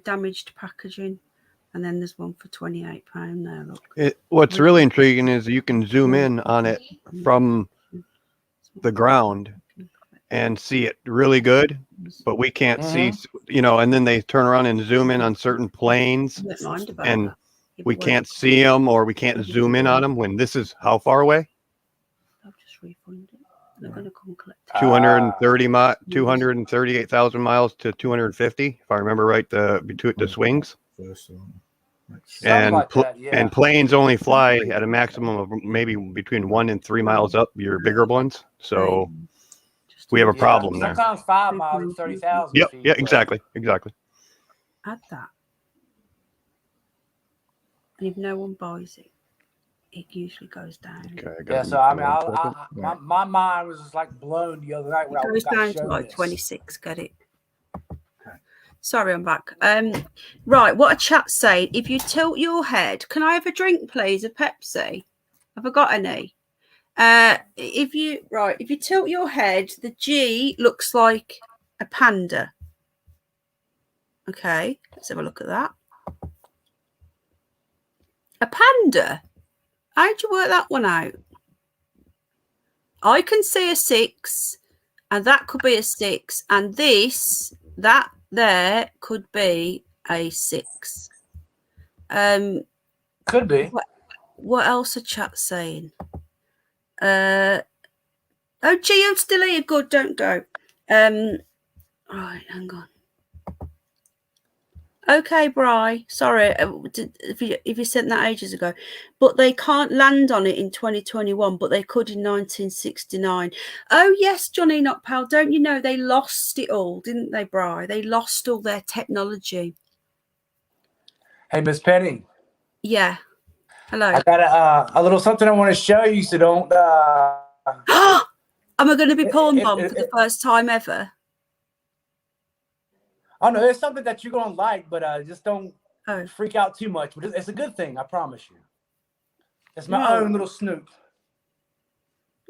Damaged packaging. And then there's one for £28 there. Look.
What's really intriguing is you can zoom in on it from the ground and see it really good, but we can't see, and then they turn around and zoom in on certain planes, and we can't see them, or we can't zoom in on them when this is how far away?
I'll just refund it. They're going to come collect it.
238,000 miles to 250, if I remember right, between the swings. And
like that, yeah.
And planes only fly at a maximum of maybe between 1 and 3 miles up, your bigger ones. So we have a problem there.
Sometimes 5 miles and 30,000
Yep.
feet.
Yeah, exactly.
Add that. And if no one buys it, it usually goes down.
Okay,
so I mean, my mind was just like blown the other night when
it goes down to like 26. Get it? Sorry, I'm back. Right, what a chat's saying. If you tilt your head, can I have a drink, please? A Pepsi? Have I got any? If you tilt your head, the G looks like A panda. Okay, let's have a look at that. A panda. How'd you work that one out? I can see a 6, and that could be a 6, and that there could be a 6.
Could be.
What else are chat saying? Oh, Gio's still here. Good, don't go. Right, hang on. Okay, Bri. Sorry if you sent that ages ago, but they can't land on it in 2021, but they could in 1969. Oh yes, Johnny Knockpal. Don't you know they lost it all, didn't they, Bri? They lost all their technology.
Hey, Miss Penny.
Yeah. Hello.
I got a little something I want to show you, so don't.
Am I going to be porn bombed for the first time ever?
I know it's something that you're gonna like, but just don't
Oh.
freak out too much. But it's a good thing, I promise you. It's my own little snoop.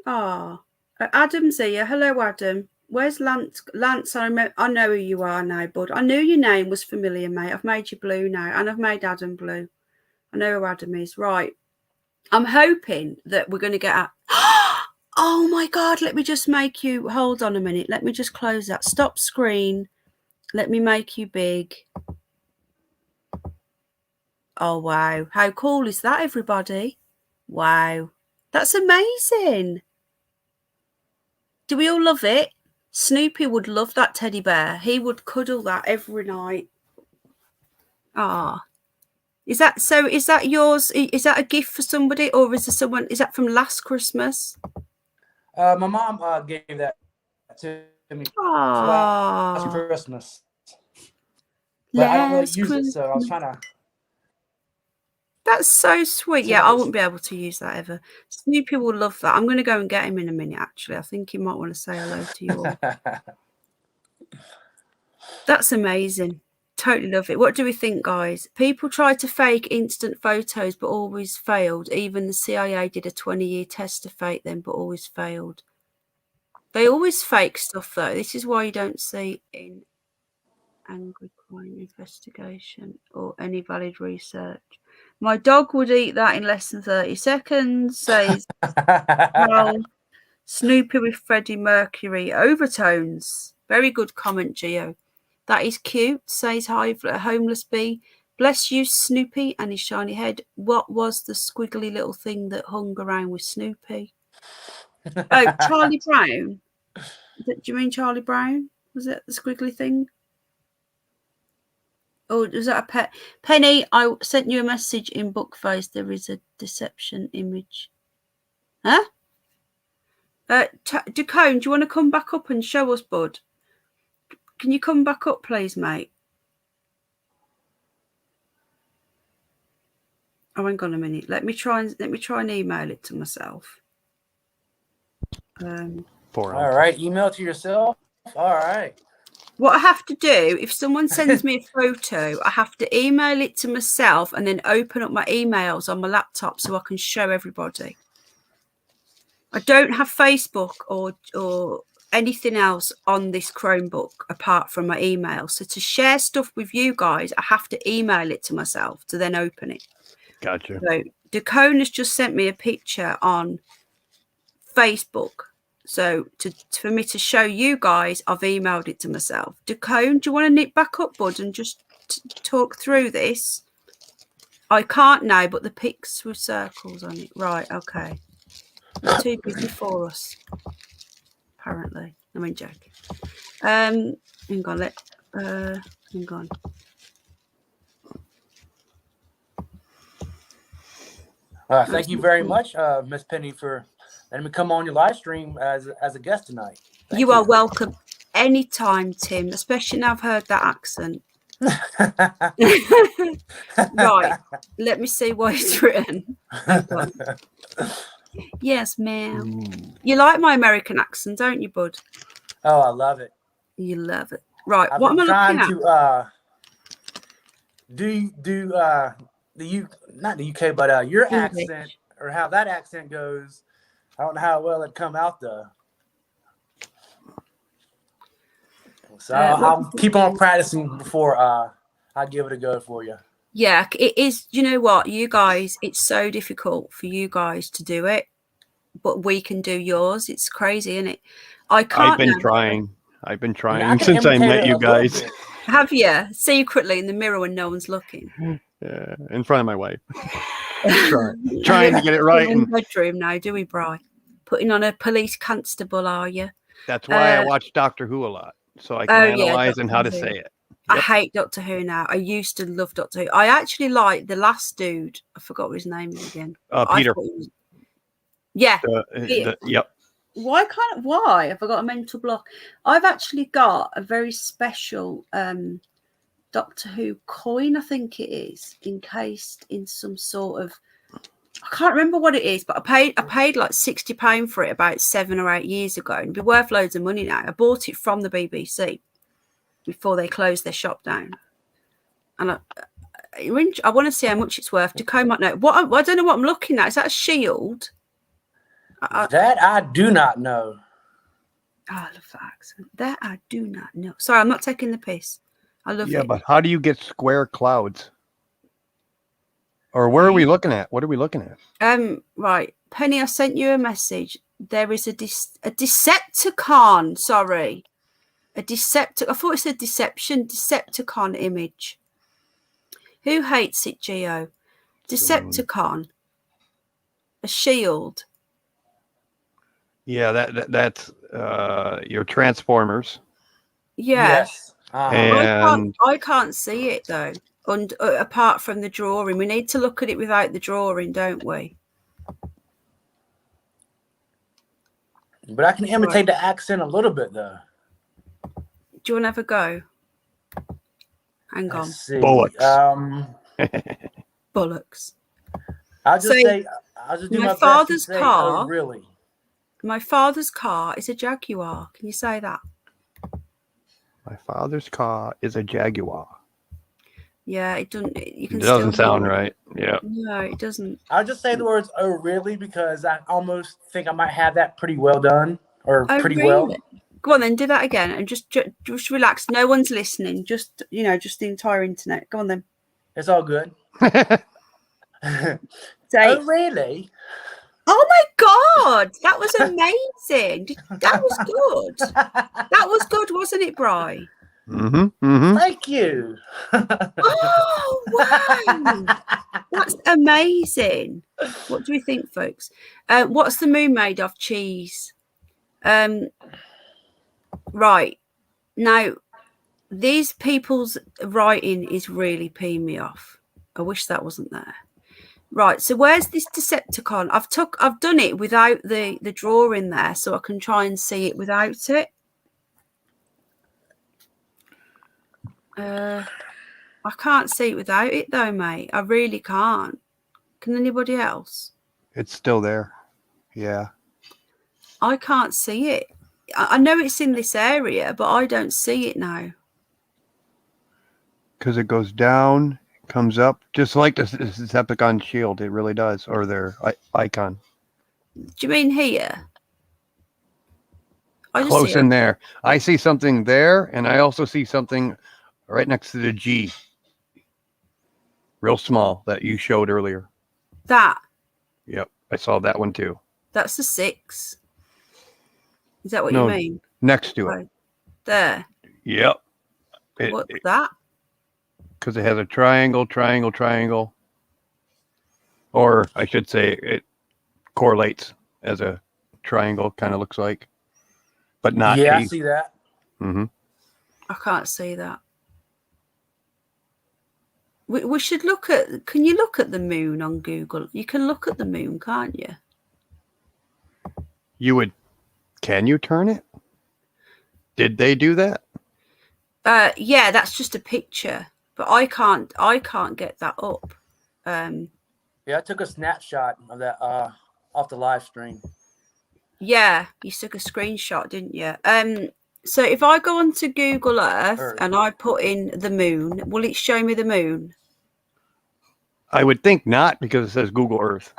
Ah, Adam's here. Hello, Adam. Where's Lance? Lance, I know who you are now, bud. I knew your name was familiar, mate. I've made you blue now, and I've made Adam blue. I know who Adam is. Right. I'm hoping that we're going to get at. Oh my God! Let me just make you. Hold on a minute. Let me just close that. Stop screen. Let me make you big. Oh, wow. How cool is that, everybody? Wow. That's amazing. Do we all love it? Snoopy would love that teddy bear. He would cuddle that every night. Ah. Is that yours? Is that a gift for somebody, or is that from last Christmas?
My mom gave that to me last Christmas. But I don't really use it, so I was trying to.
That's so sweet. Yeah, I wouldn't be able to use that ever. Snoopy will love that. I'm going to go and get him in a minute, actually. I think he might want to say hello to you all. That's amazing. Totally love it. What do we think, guys? People try to fake instant photos, but always failed. Even the CIA did a 20-year test to fake them, but always failed. They always fake stuff, though. This is why you don't see in angry crime investigation or any valid research. My dog would eat that in less than 30 seconds, says well, Snoopy with Freddie Mercury overtones. Very good comment, Gio. That is cute, says Homeless Bee. Bless you, Snoopy, and his shiny head. What was the squiggly little thing that hung around with Snoopy? Oh, Charlie Brown. Do you mean Charlie Brown? Was it the squiggly thing? Oh, was that a pet? Penny, I sent you a message in Bookface. There is a deception image. Huh? Ducone, do you want to come back up and show us, bud? Can you come back up, please, mate? Oh, hang on a minute. Let me try and email it to myself.
All right, email to yourself. All right.
What I have to do, if someone sends me a photo, I have to email it to myself and then open up my emails on my laptop so I can show everybody. I don't have Facebook or anything else on this Chromebook apart from my email. So to share stuff with you guys, I have to email it to myself to then open it.
Gotcha.
So Ducone has just sent me a picture on Facebook. So for me to show you guys, I've emailed it to myself. Ducone, do you want to nip back up, bud, and just talk through this? I can't now, but the pics with circles on it. Right, okay. It's too busy for us, apparently. I mean, joking. Hang on, hang on.
Thank you very much, Miss Penny, for letting me come on your live stream as a guest tonight. Thank you
are welcome anytime, Tim, especially now I've heard that accent. Right, let me see what it's written. Yes, ma'am. You like my American accent, don't you, bud?
Oh, I love it.
You love it. Right,
I've
what am
been
I looking
trying to do not the UK, but your
English
accent or how that accent goes. I don't know how well it come out though. So I'll keep on practicing before I give it a go for you.
Yeah, it is. You know what, you guys, it's so difficult for you guys to do it, but we can do yours. It's crazy, isn't it? I can't.
I've been trying. I've been trying
I can
since I
imitate
met
it
you
a little
guys.
bit.
Have you secretly in the mirror when no one's looking?
Yeah, in front of my wife. Trying to get it right.
In the bedroom now, do we, Bri? Putting on a police constable, are you?
That's why I watch Doctor Who a lot, so I can analyze and how to say it.
I
Yep.
hate Doctor Who now. I used to love Doctor Who. I actually like the last dude. I forgot what his name is again.
Peter.
Yeah.
Yep.
Why have I got a mental block? I've actually got a very special Doctor Who coin, I think it is, encased in some sort of, I can't remember what it is, but I paid like £60 for it about 7 or 8 years ago. It'd be worth loads of money now. I bought it from the BBC before they closed their shop down, and I want to see how much it's worth. Decode might know. I don't know what I'm looking at. Is that a shield?
That I do not know.
Oh, I love that accent. That I do not know. Sorry, I'm not taking the piss. I love it.
Yeah, but how do you get square clouds? Or where are we looking at? What are we looking at?
Right, Penny, I sent you a message. There is a Decepticon. Sorry, I thought it said Decepticon image. Who hates it, Geo? Decepticon. A shield.
Yeah, that's your Transformers.
Yeah.
Yes.
And
I can't see it though. And apart from the drawing, we need to look at it without the drawing, don't we?
But I can imitate the accent a little bit though.
Do you want to have a go? Hang on.
Let's see.
Bollocks.
Bollocks.
I'll just do my
father's
best to say,
car.
oh, really?
My father's car is a Jaguar. Can you say that?
My father's car is a Jaguar.
Yeah, it doesn't. You can.
It doesn't
still
sound right. Yeah.
No, it doesn't.
I'll just say the words "oh really" because I almost think I might have that pretty well done or pretty
really?
well.
Go on then, do that again and just relax. No one's listening. Just just the entire internet. Go on then.
It's all good.
Say,
oh really?
Oh my God, that was amazing. That was good. That was good, wasn't it, Bri?
Mm-hmm. Mm-hmm.
Thank you.
Oh, wow. That's amazing. What do we think, folks? What's the moon made of? Cheese. Right. Now, these people's writing is really peeing me off. I wish that wasn't there. Right, so where's this Decepticon? I've done it without the drawing there, so I can try and see it without it. I can't see it without it though, mate. I really can't. Can anybody else?
It's still there. Yeah.
I can't see it. I know it's in this area, but I don't see it now.
Because it goes down, comes up, just like the Decepticon shield. It really does, or their icon.
Do you mean here?
Close in there. I see something there, and I also see something right next to the G. Real small that you showed earlier.
That?
Yep, I saw that one too.
That's the 6. Is that what you mean?
Next to it.
There.
Yep.
What's that?
Because it has a triangle. Or I should say it correlates as a triangle, kind of looks like. But not.
Yeah, I see that.
Mm-hmm.
I can't see that. We should look at. Can you look at the moon on Google? You can look at the moon, can't you?
You would. Can you turn it? Did they do that?
Yeah, that's just a picture, but I can't get that up.
Yeah, I took a snapshot of that off the live stream.
Yeah, you took a screenshot, didn't you? So if I go onto Google Earth and I put in the moon, will it show me the moon?
I would think not, because it says Google Earth.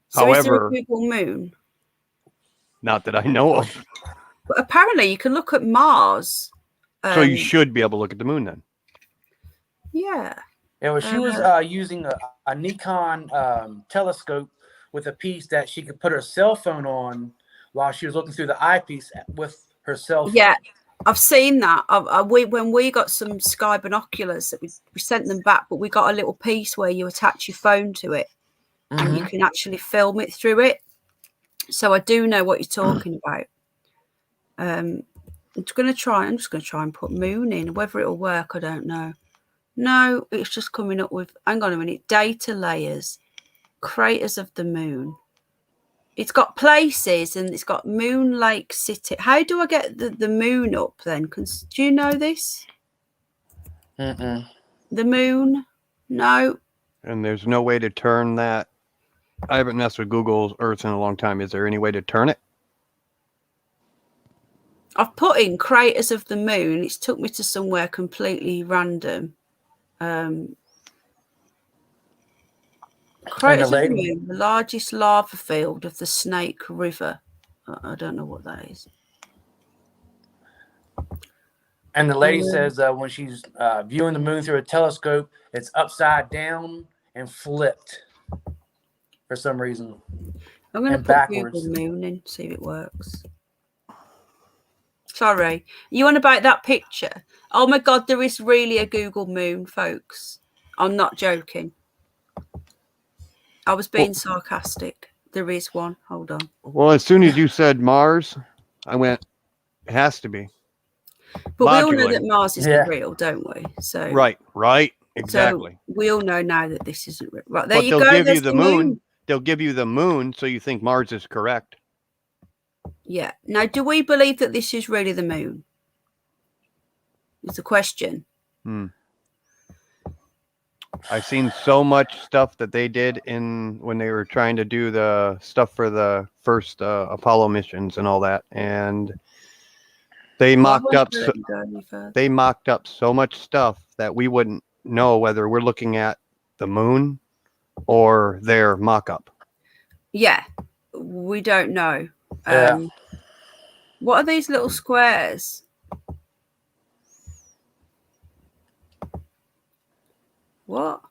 So
However,
is there a Google moon?
Not that I know of.
But apparently you can look at Mars
So you should be able to look at the moon then.
Yeah.
Yeah, well, she was using a Nikon telescope with a piece that she could put her cell phone on while she was looking through the eyepiece with her cell phone.
Yeah, I've seen that. When we got some sky binoculars, that we sent them back, but we got a little piece where you attach your phone to it, and you can actually film it through it. So I do know what you're talking about. I'm just going to try and put moon in. Whether it'll work, I don't know. No, it's just coming up with, hang on a minute, data layers, craters of the moon. It's got places and it's got Moon Lake City. How do I get the moon up then? Do you know this?
Mm-mm.
The moon? No.
And there's no way to turn that. I haven't messed with Google Earth in a long time. Is there any way to turn it?
I've put in craters of the moon. It's took me to somewhere completely random. Craters of the moon, the largest lava field of the Snake River. I don't know what that is.
And the lady says when she's viewing the moon through a telescope, it's upside down and flipped for some reason.
I'm going to put backwards. Google moon in, see if it works. Sorry. You on about that picture? Oh my God, there is really a Google moon, folks. I'm not joking. I was being sarcastic. There is one. Hold on.
Well, as soon as you said Mars, I went, it has to be.
But logically, we all know that Mars isn't real, don't we? So
right, exactly.
So we all know now that this isn't real. Right, there
but
you
they'll
go.
Give you the moon. They'll give you the moon, so you think Mars is correct.
Yeah. Now, do we believe that this is really the moon? Is the question.
I've seen so much stuff that they did when they were trying to do the stuff for the first Apollo missions and all that, and they mocked up so much stuff that we wouldn't know whether we're looking at the moon or their mock-up.
Yeah, we don't know.
Yeah.
What are these little squares? What?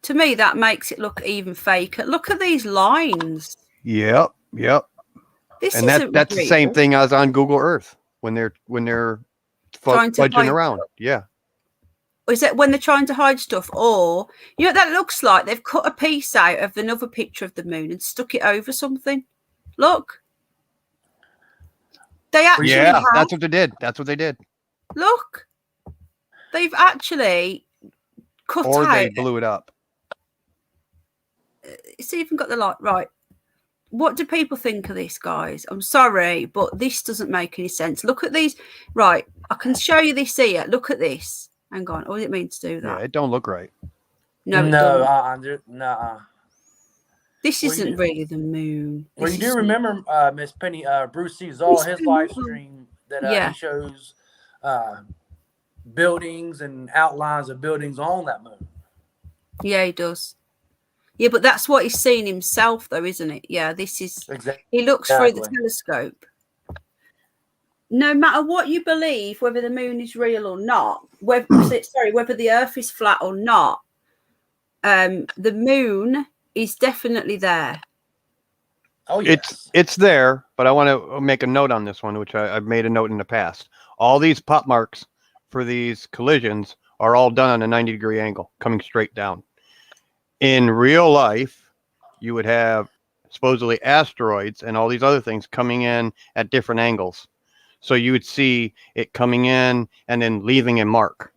To me, that makes it look even faker. Look at these lines.
Yep.
This
and that's the same thing as on Google Earth when they're fudging around. Yeah.
Is that when they're trying to hide stuff? Or, you know what that looks like? They've cut a piece out of another picture of the moon and stuck it over something. Look. They actually
that's what they did. That's what they did.
Look. They've actually cut
or
out.
They blew it up.
It's even got the light. Right. What do people think of this, guys? I'm sorry, but this doesn't make any sense. Look at these. Right. I can show you this here. Look at this. Hang on. What does it mean to do that?
Yeah, it don't look right.
No.
This isn't really the moon.
Well, you do remember, Miss Penny, Bruce Cesar, his live stream that he shows buildings and outlines of buildings on that moon.
Yeah, he does. Yeah, but that's what he's seen himself, though, isn't it? Yeah, this is...
Exactly.
He looks through the telescope. No matter what you believe, whether the moon is real or not, whether the Earth is flat or not, the moon is definitely there.
Oh, yes.
It's there, but I want to make a note on this one, which I've made a note in the past. All these pop marks for these collisions are all done on a 90-degree angle, coming straight down. In real life, you would have supposedly asteroids and all these other things coming in at different angles. So you would see it coming in and then leaving a mark.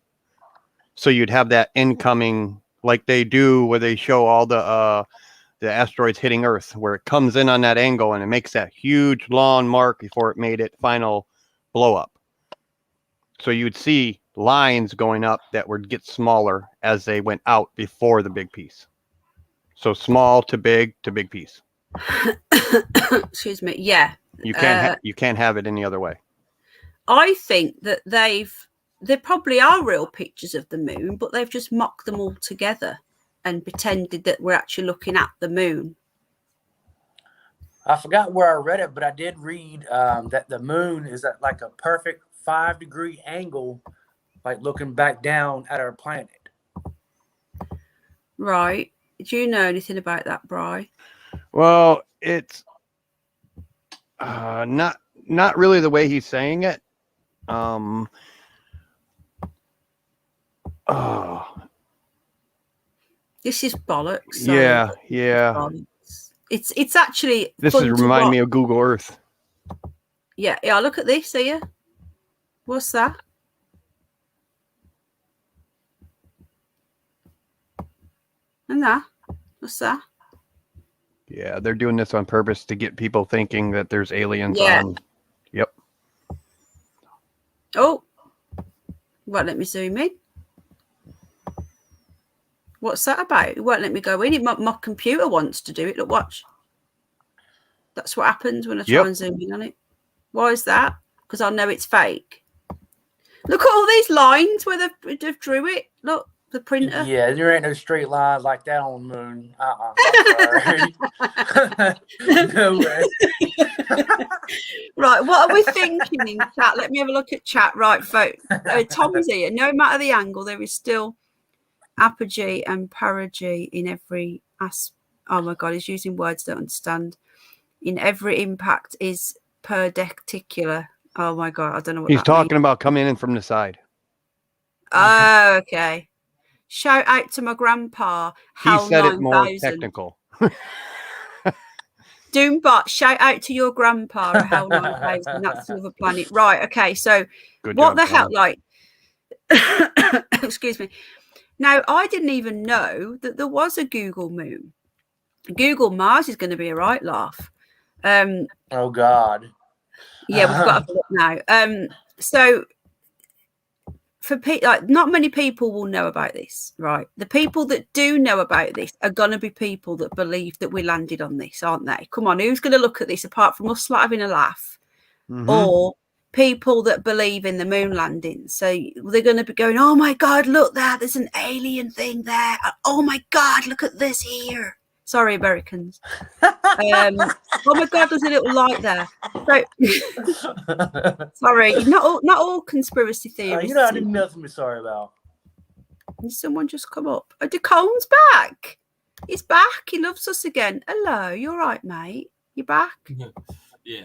So you'd have that incoming, like they do where they show all the asteroids hitting Earth, where it comes in on that angle and it makes that huge long mark before it made it final blow up. So you'd see lines going up that would get smaller as they went out before the big piece. So small to big piece.
Excuse me. Yeah.
You can't have it any other way.
I think that there probably are real pictures of the moon, but they've just mocked them all together and pretended that we're actually looking at the moon.
I forgot where I read it, but I did read that the moon is at like a perfect 5-degree angle, like looking back down at our planet.
Right. Do you know anything about that, Bri?
Well, it's not really the way he's saying it. Oh,
This is bollocks. So
yeah.
bollocks. It's actually
This
fun
is
to
remind
watch.
me of Google Earth.
Yeah. Look at this here. What's that? And that? What's that?
Yeah, they're doing this on purpose to get people thinking that there's aliens
Yeah.
on. Yep.
Oh, won't let me zoom in. What's that about? It won't let me go in. My computer wants to do it. Look, watch. That's what happens when I try and zoom in on it. Why is that? Because I know it's fake. Look at all these lines where they've drew it. Look, the printer.
Yeah, there ain't no straight lines like that on the moon. I'm sorry. No way.
Right, what are we thinking in chat? Let me have a look at chat. Right, folks. Tom's here. No matter the angle, there is still apogee and perigee in every oh my God, he's using words I don't understand. In every impact is perpendicular. Oh my God, I don't know what
He's
that
talking
means.
about coming in from the side.
Oh, okay. Shout out to my grandpa.
He
Hal
said it more
9000.
technical.
Doombot, shout out to your grandpa, Hal 9000. That's another planet. Right, okay. So
Good
what
job,
the hell,
Tom.
like, excuse me. Now, I didn't even know that there was a Google Moon. Google Mars is going to be a right laugh.
Oh God.
Yeah, we've got to look now. So for people, like, not many people will know about this, right? The people that do know about this are going to be people that believe that we landed on this, aren't they? Come on, who's going to look at this apart from us like having a laugh? Or people that believe in the moon landing? So they're going to be going, oh my God, look there, there's an alien thing there. Oh my God, look at this here. Sorry, Americans. Oh my God, there's a little light there. So, sorry, not all conspiracy theories.
You know, I didn't know something to be sorry about.
Did someone just come up? Oh, DeCone's back. He's back. He loves us again. Hello, you're right, mate. You're back.
Yeah.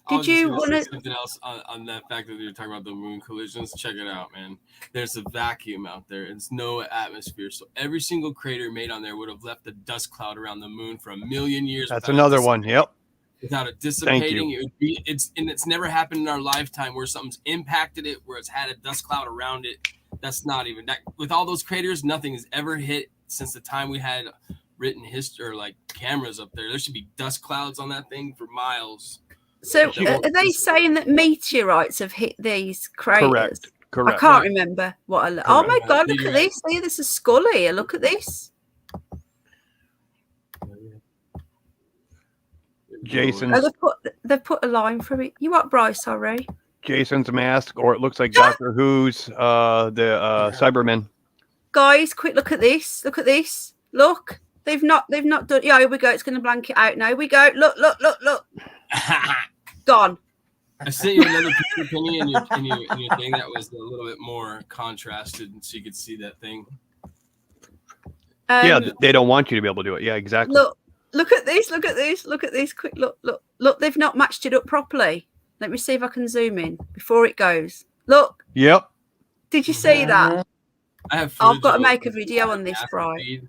Did you want to?
Something else on that fact that you're talking about the moon collisions? Check it out, man. There's a vacuum out there. It's no atmosphere. So every single crater made on there would have left a dust cloud around the moon for 1 million years.
That's another one. Yep.
Without it dissipating, it would be. It's never happened in our lifetime where something's impacted it, where it's had a dust cloud around it. That's not even that. With all those craters, nothing has ever hit since the time we had written history or like cameras up there. There should be dust clouds on that thing for miles.
So are they saying that meteorites have hit these craters?
Correct.
I can't remember what. Oh my God! Look at this. See, there's a skull here. Look at this.
Jason.
Oh, they've put a line through it. You what, Bryce? Sorry.
Jason's mask, or it looks like Doctor Who's the Cybermen.
Guys, quick look at this. Look at this. Look. They've not done. Yeah, here we go. It's going to blank it out now. We go. Look. Gone.
I sent you another picture, Penny, in your thing that was a little bit more contrasted, so you could see that thing.
Yeah, they don't want you to be able to do it. Yeah, exactly.
Look at this. Look at this. Look at this. Quick look. They've not matched it up properly. Let me see if I can zoom in before it goes. Look.
Yep.
Did you see that?
I have.
I've got to make a video on this, Brian.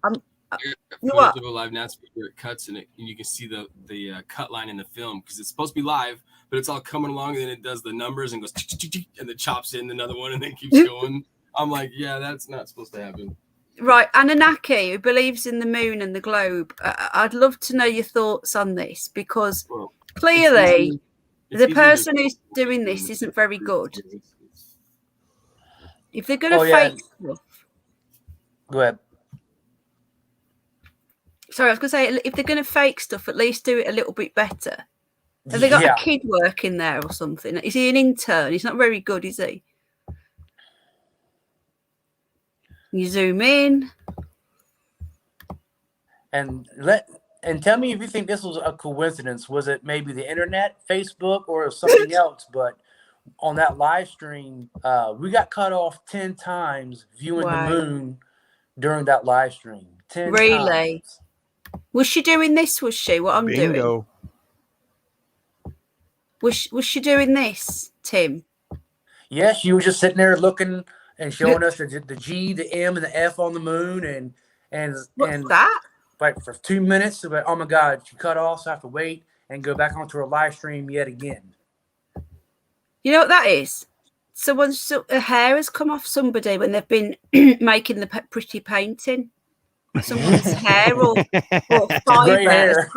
Footage of a live NASA feed where it cuts and you can see the cut line in the film because it's supposed to be live, but it's all coming along and then it does the numbers and goes and then chops in another one and then keeps going. I'm like, yeah, that's not supposed to happen.
Right, Anunnaki, who believes in the moon and the globe. I'd love to know your thoughts on this because clearly the person who's doing this isn't very good. If they're going to fake stuff.
Go ahead.
Sorry, I was going to say, if they're going to fake stuff, at least do it a little bit better. Have they got a kid working there or something? Is he an intern? He's not very good, is he? You zoom in.
And tell me if you think this was a coincidence. Was it maybe the internet, Facebook, or something else? But on that live stream, we got cut off 10 times viewing
Wow.
the moon during that live stream. 10
Really?
times.
Was she doing this? Was she? What I'm doing?
Bingo.
Was she doing this, Tim?
Yeah, she was just sitting there looking and showing us the G, the M, and the F on the moon, and
What's that?
like for 2 minutes. But oh my God, she cut off, so I have to wait and go back onto her live stream yet again.
You know what that is? A hair has come off somebody when they've been making the pretty painting. Someone's hair or
Gray hair.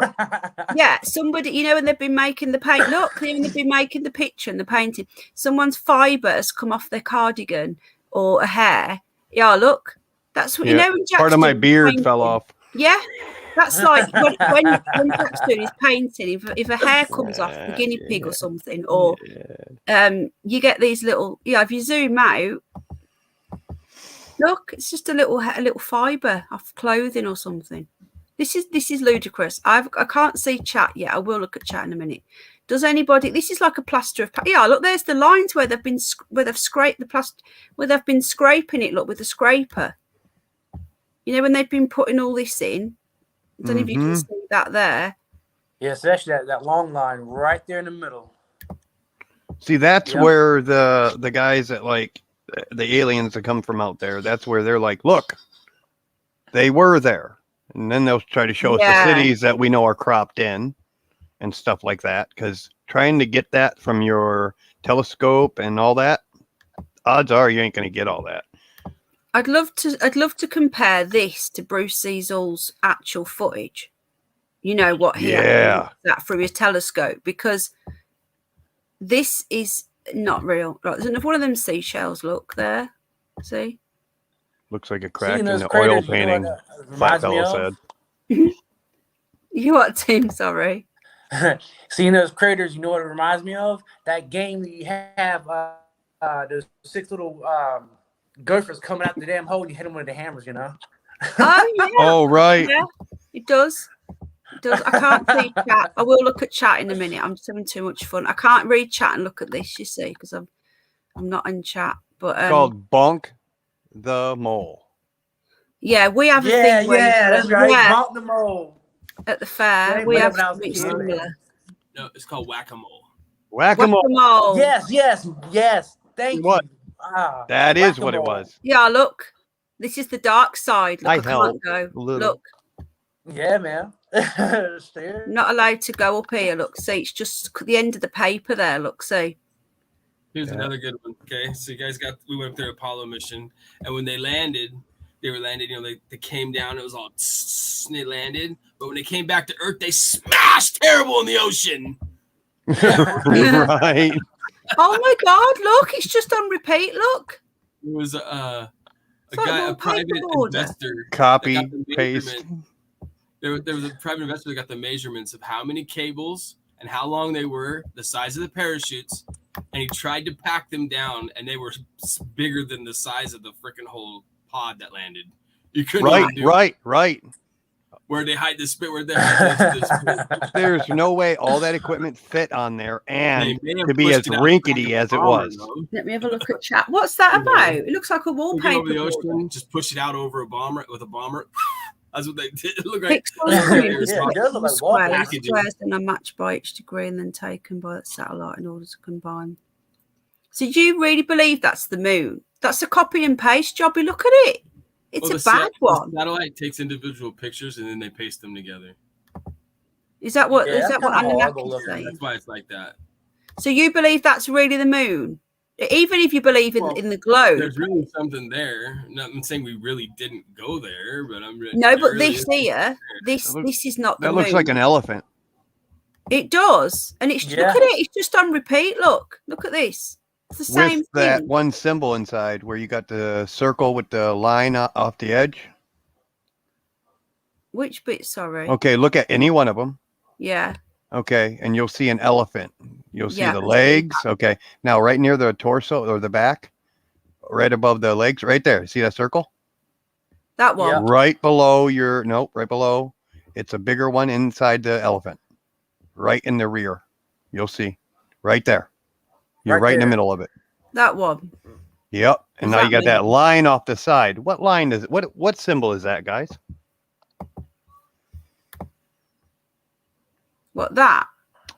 Yeah, somebody, you know, when they've been making the paint. Look, when they've been making the picture and the painting, someone's fibre has come off their cardigan or a hair. Yeah, look, that's what you know. When
Part of my beard
painting,
fell off.
Yeah, that's like when Jack's doing his painting. If a hair comes off the guinea pig or something, or you get these little. Yeah, if you zoom out. Look, it's just a little fibre off clothing or something. This is ludicrous. I can't see chat yet. I will look at chat in a minute. Does anybody? This is like a plaster of. Yeah, look. There's the lines where they've scraped the plaster, where they've been scraping it. Look with the scraper. You know when they've been putting all this in. I don't know if you can see that there.
Yeah, especially that long line right there in the middle.
See, that's where the guys that like. The aliens that come from out there, that's where they're like, look, they were there. And then they'll try to show us the cities that we know are cropped in and stuff like that. Because trying to get that from your telescope and all that, odds are you ain't going to get all that.
I'd love to compare this to Bruce Cecil's actual footage. You know what he had that through his telescope, because this is not real. Right, there's another one of them seashells. Look there. See?
Looks like a crack in the oil painting. Flat fellow said.
You what, Tim? Sorry.
Seeing those craters, you know what it reminds me of? That game that you have those 6 little gophers coming out the damn hole and you hit them with the hammers, you know?
Oh, yeah.
Oh, right.
Yeah, it does. I can't see chat. I will look at chat in a minute. I'm just having too much fun. I can't read chat and look at this, you see, because I'm not in chat. But
it's called Bonk the Mole.
Yeah, we have a thing.
Yeah, that's right. Bonk the Mole.
At the fair, we have something
similar. No, it's called whack-a-mole.
Whack-a-mole.
Yes. Thank you.
That is what it was.
Yeah, look. This is the dark side. Look, I can't go. Look.
Yeah, man.
Not allowed to go up here. Look, see, it's just the end of the paper there. Look, see.
Here's another good one. Okay, so you guys we went up their Apollo mission, and when they landed, you know, they came down. It was all and they landed, but when they came back to Earth, they smashed terrible in the ocean.
Right.
Oh my God! Look, it's just on repeat. Look.
It was a private investor.
Copy paste.
There was a private investor that got the measurements of how many cables and how long they were, the size of the parachutes, and he tried to pack them down, and they were bigger than the size of the freaking whole pod that landed. You couldn't even do
right.
Where they hide the spit, where they hide the
There's no way all that equipment fit on there and to be as rinkety as it was.
Let me have a look at chat. What's that about? It looks like a wallpaper.
Over the ocean, just push it out over a bomber with a bomber. That's what they did. It looked like
squares then are matched by each degree and then taken by the satellite in order to combine. So do you really believe that's the moon? That's a copy and paste job. Look at it. It's a bad one.
The satellite takes individual pictures and then they paste them together.
Is that what Anunnaki saying?
That's why it's like that.
So you believe that's really the moon? Even if you believe in the globe.
There's really something there. I'm saying we really didn't go there, but I'm really
No, but this here, this is not the moon.
That looks like an elephant.
It does. And it's look at it, it's just on repeat. Look at this. It's the same thing.
That one symbol inside where you got the circle with the line off the edge.
Which bit, sorry?
Okay, look at any one of them.
Yeah.
Okay, and you'll see an elephant. You'll see the legs. Okay, now right near the torso or the back, right above the legs, right there. See that circle?
That one?
Yeah. Right below right below. It's a bigger one inside the elephant. Right in the rear. You'll see. Right there. You're
Right
right in the
there.
middle of it.
That one.
Yep. And now you got
Exactly.
that line off the side. What line is it? What symbol is that, guys?
What, that?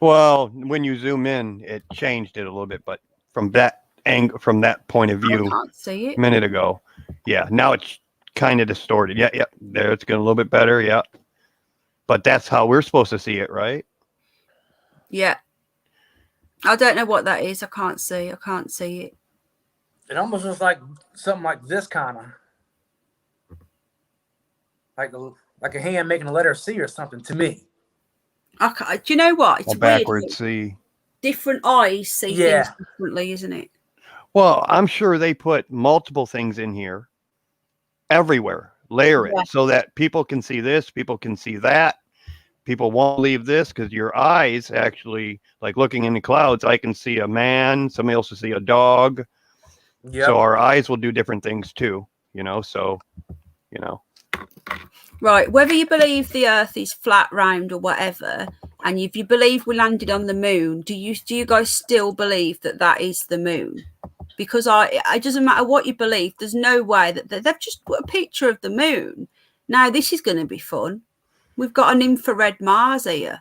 Well, when you zoom in, it changed it a little bit, but from that angle, from that point of
I
view,
can't see
a
it.
minute ago, yeah. Now it's kind of distorted. Yeah, yeah. There, it's getting a little bit better. Yeah. But that's how we're supposed to see it, right?
Yeah. I don't know what that is. I can't see. I can't see it.
It almost looks like something like this kind of. Like a hand making a letter C or something to me.
Do you know what? It's
A
weird.
backwards C.
Different eyes see things differently, isn't it?
Well, I'm sure they put multiple things in here everywhere, layer it
Yeah.
so that people can see this, people can see that. People won't leave this because your eyes actually, like looking in the clouds, I can see a man, somebody else will see a dog.
Yep.
So our eyes will do different things too, so,
Right. Whether you believe the Earth is flat, round, or whatever, and if you believe we landed on the moon, do you guys still believe that is the moon? Because it doesn't matter what you believe. There's no way that they've just put a picture of the moon. Now this is going to be fun. We've got an infrared Mars here.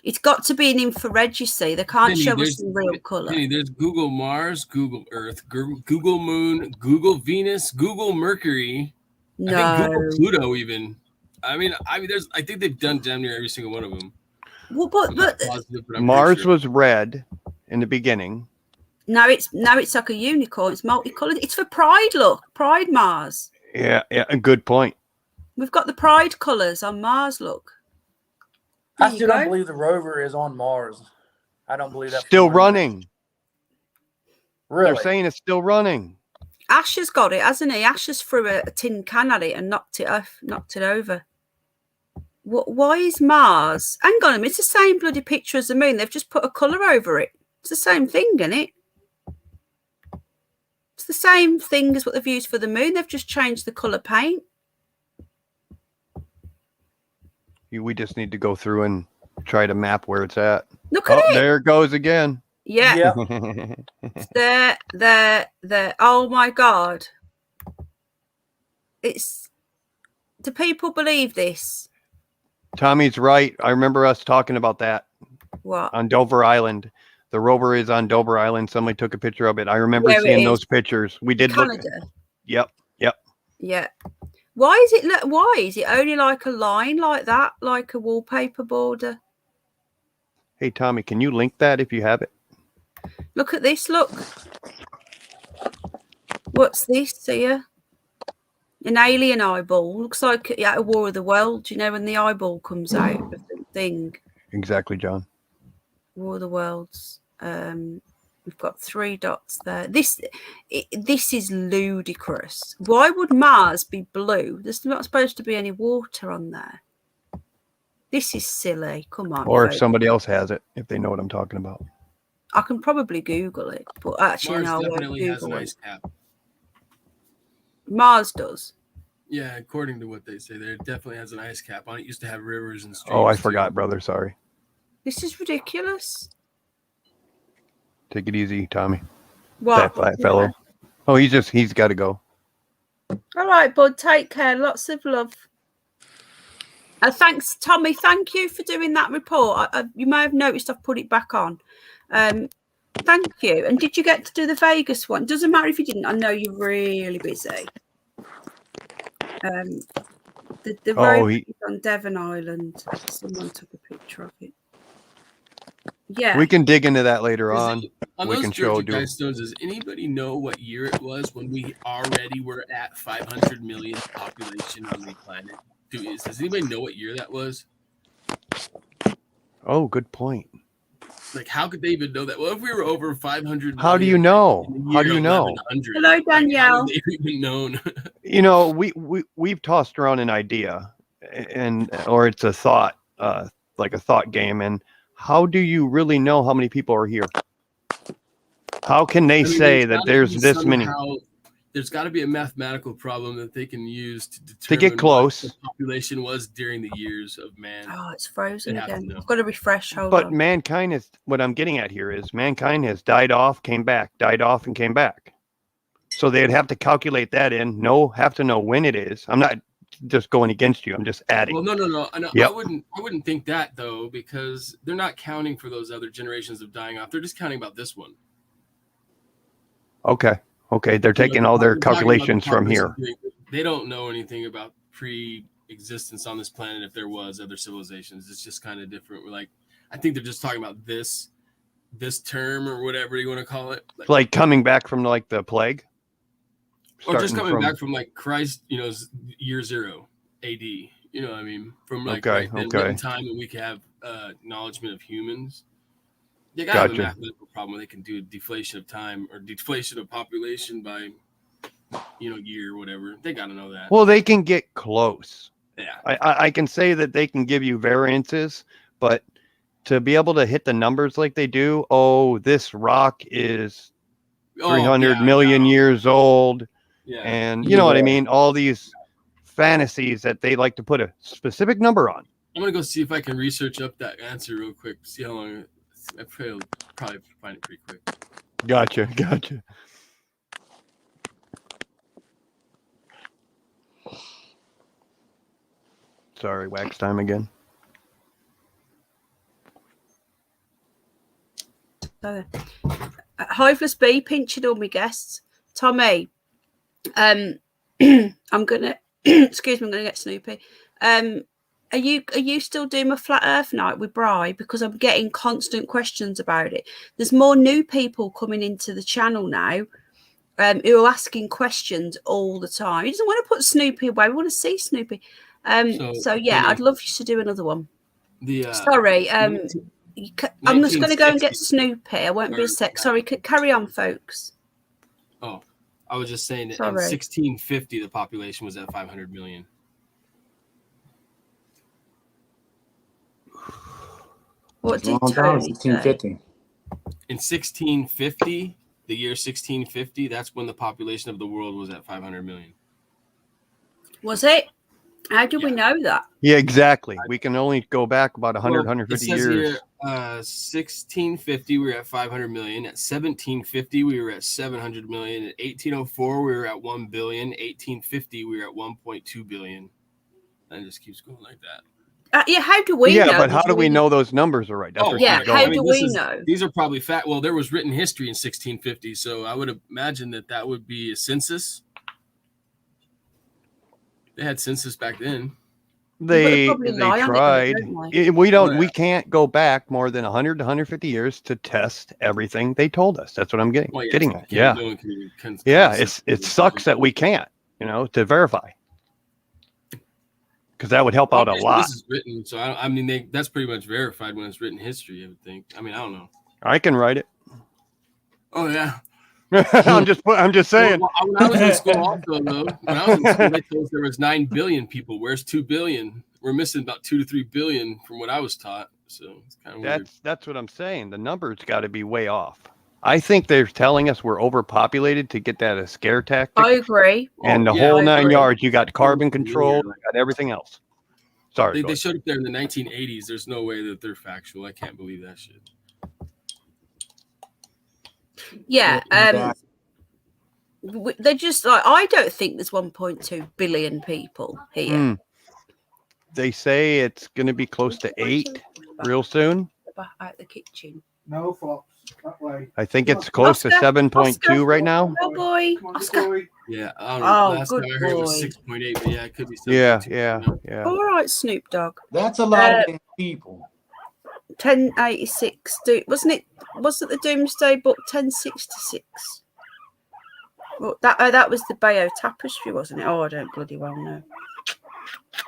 It's got to be an infrared, you see. They can't show us in real colour.
There's Google Mars, Google Earth, Google Moon, Google Venus, Google Mercury.
No.
I think Google Pluto even. I mean, I think they've done damn near every single one of them.
Well, but
I'm
Mars was red in the beginning.
now it's like a unicorn. It's multicolored. It's for Pride. Look, Pride Mars.
Yeah, a good point.
We've got the Pride colours on Mars. Look.
I still don't believe the rover is on Mars. I don't believe that.
Still running.
Really?
They're saying it's still running.
Ash has got it, hasn't he? Ash has threw a tin can at it and knocked it over. Why is Mars? Hang on a minute, it's the same bloody picture as the moon. They've just put a colour over it. It's the same thing, isn't it? It's the same thing as what they've used for the moon. They've just changed the colour paint.
We just need to go through and try to map where it's at.
Look at it.
There it goes again.
Yeah.
Yep.
There. Oh my God. Do people believe this?
Tommy's right. I remember us talking about that.
What?
On Dover Island. The rover is on Dover Island. Somebody took a picture of it. I remember seeing those pictures. We did
Canada.
look. Yep.
Yeah. Why is it only like a line like that, like a wallpaper border?
Hey, Tommy, can you link that if you have it?
Look at this, look. What's this here? An alien eyeball. Looks like a War of the Worlds, when the eyeball comes out of the thing.
Exactly, John. War
of the Worlds. We've got 3 dots there. This is ludicrous. Why would Mars be blue? There's not supposed to be any water on there. This is silly. Come on.
Or
folks.
if somebody else has it, if they know what I'm talking about.
I can probably Google it, but actually,
Mars
no, I won't
definitely has
Google
an
it.
ice cap.
Mars does.
Yeah, according to what they say, there definitely has an ice cap on it. Used to have rivers and streams.
Oh, I
too.
forgot, brother. Sorry.
This is ridiculous.
Take it easy, Tommy.
What?
That fellow. Oh, he's got to go.
All right, bud. Take care. Lots of love. Thanks, Tommy. Thank you for doing that report. You may have noticed I've put it back on. Thank you. And did you get to do the Vegas one? Doesn't matter if you didn't. I know you're really busy. The road is on Devon Island. Someone took a picture of it. Yeah.
We can dig into that later on.
On
We
those
can
Georgia
show.
Guidestones, does anybody know what year it was when we already were at 500 million population on the planet? Does anybody know what year that was?
Oh, good point.
Like, how could they even know that? Well, if we were over 500
How do you know? How do you know?
Hello, Danielle.
Like, how would they even known?
We've tossed around an idea, or it's a thought, like a thought game. And how do you really know how many people are here? How can they say that there's this many?
there's got to be a mathematical problem that they can use to determine
get close.
what the population was during the years of man.
Oh, it's frozen
They have to
again.
know.
I've got to refresh. Hold
But
on.
mankind is, what I'm getting at here is mankind has died off, came back, died off, and came back. So they'd have to calculate that in. Have to know when it is. I'm not just going against you. I'm just adding.
Well, no.
Yep.
I wouldn't think that though, because they're not counting for those other generations of dying off. They're just counting about this one.
Okay. They're taking all their calculations from here.
They don't know anything about pre-existence on this planet. If there was other civilizations, it's just kind of different. We're like, I think they're just talking about this term or whatever you want to call it,
like coming back from like the plague,
or just coming back from like Christ, year 0 AD. You know what I mean? From like the time that we can have acknowledgement of humans. They got to have a mathematical problem where they can do deflation of time or deflation of population by, year or whatever. They got to know that.
Well, they can get close.
Yeah.
I can say that they can give you variances, but to be able to hit the numbers like they do, this rock is 300 million years old.
Yeah.
And you know what I mean? All these fantasies that they like to put a specific number on.
I'm going to go see if I can research up that answer real quick. See how long I probably find it pretty quick.
Gotcha. Sorry, wax time again.
Hiveless Bee pinching all my guests. Tommy, I'm gonna excuse me, I'm gonna get Snoopy. Are you still doing my flat earth night with Bri? Because I'm getting constant questions about it. There's more new people coming into the channel now who are asking questions all the time. He doesn't want to put Snoopy away. We want to see Snoopy. So yeah, I'd love you to do another one. Sorry, I'm just going to go and get Snoopy. I won't be a sec. Sorry, carry on, folks.
Oh, I was just saying that in 1650, the population was at 500 million.
What did Tony say?
1650.
In 1650, the year 1650, that's when the population of the world was at 500 million.
Was it? How do we know that?
Yeah, exactly. We can only go back about 100, 150 years.
Here, 1650, we were at 500 million. At 1750, we were at 700 million. At 1804, we were at 1 billion. 1850, we were at 1.2 billion. And it just keeps going like that.
Yeah, how do we know?
Yeah, but how do we know those numbers are right? That's
how do we know?
These are probably fact. Well, there was written history in 1650, so I would imagine that would be a census. They had census back then.
They tried. We can't go back more than 100 to 150 years to test everything they told us. That's what I'm getting at. Yeah. It sucks that we can't, to verify. Because that would help out a lot.
This is written, so I mean, that's pretty much verified when it's written history, I would think. I mean, I don't know.
I can write it.
Oh, yeah.
I'm just saying.
Well, when I was in school also, though, when I was in school, they told us there was 9 billion people. Where's 2 billion? We're missing about 2 to 3 billion from what I was taught. So it's kind of weird.
That's what I'm saying. The numbers got to be way off. I think they're telling us we're overpopulated to get that a scare tactic.
I agree.
And the whole 9 yards, you got carbon control, you got everything else. Sorry.
They showed up there in the 1980s. There's no way that they're factual. I can't believe that shit.
Yeah. They're just like, I don't think there's 1.2 billion people here.
They say it's going to be close to 8 real soon.
Out the kitchen.
No, Fox. That way.
I think it's close to 7.2 right now.
Oh boy, Oscar.
Yeah, I don't know. Last time I heard it was 6.8, but yeah, it could be 7.2.
Yeah.
All right, Snoop Dogg.
That's a lot of people.
1086. Wasn't it the Doomsday Book 1066? Well, that was the Bayeux Tapestry, wasn't it? Oh, I don't bloody well know.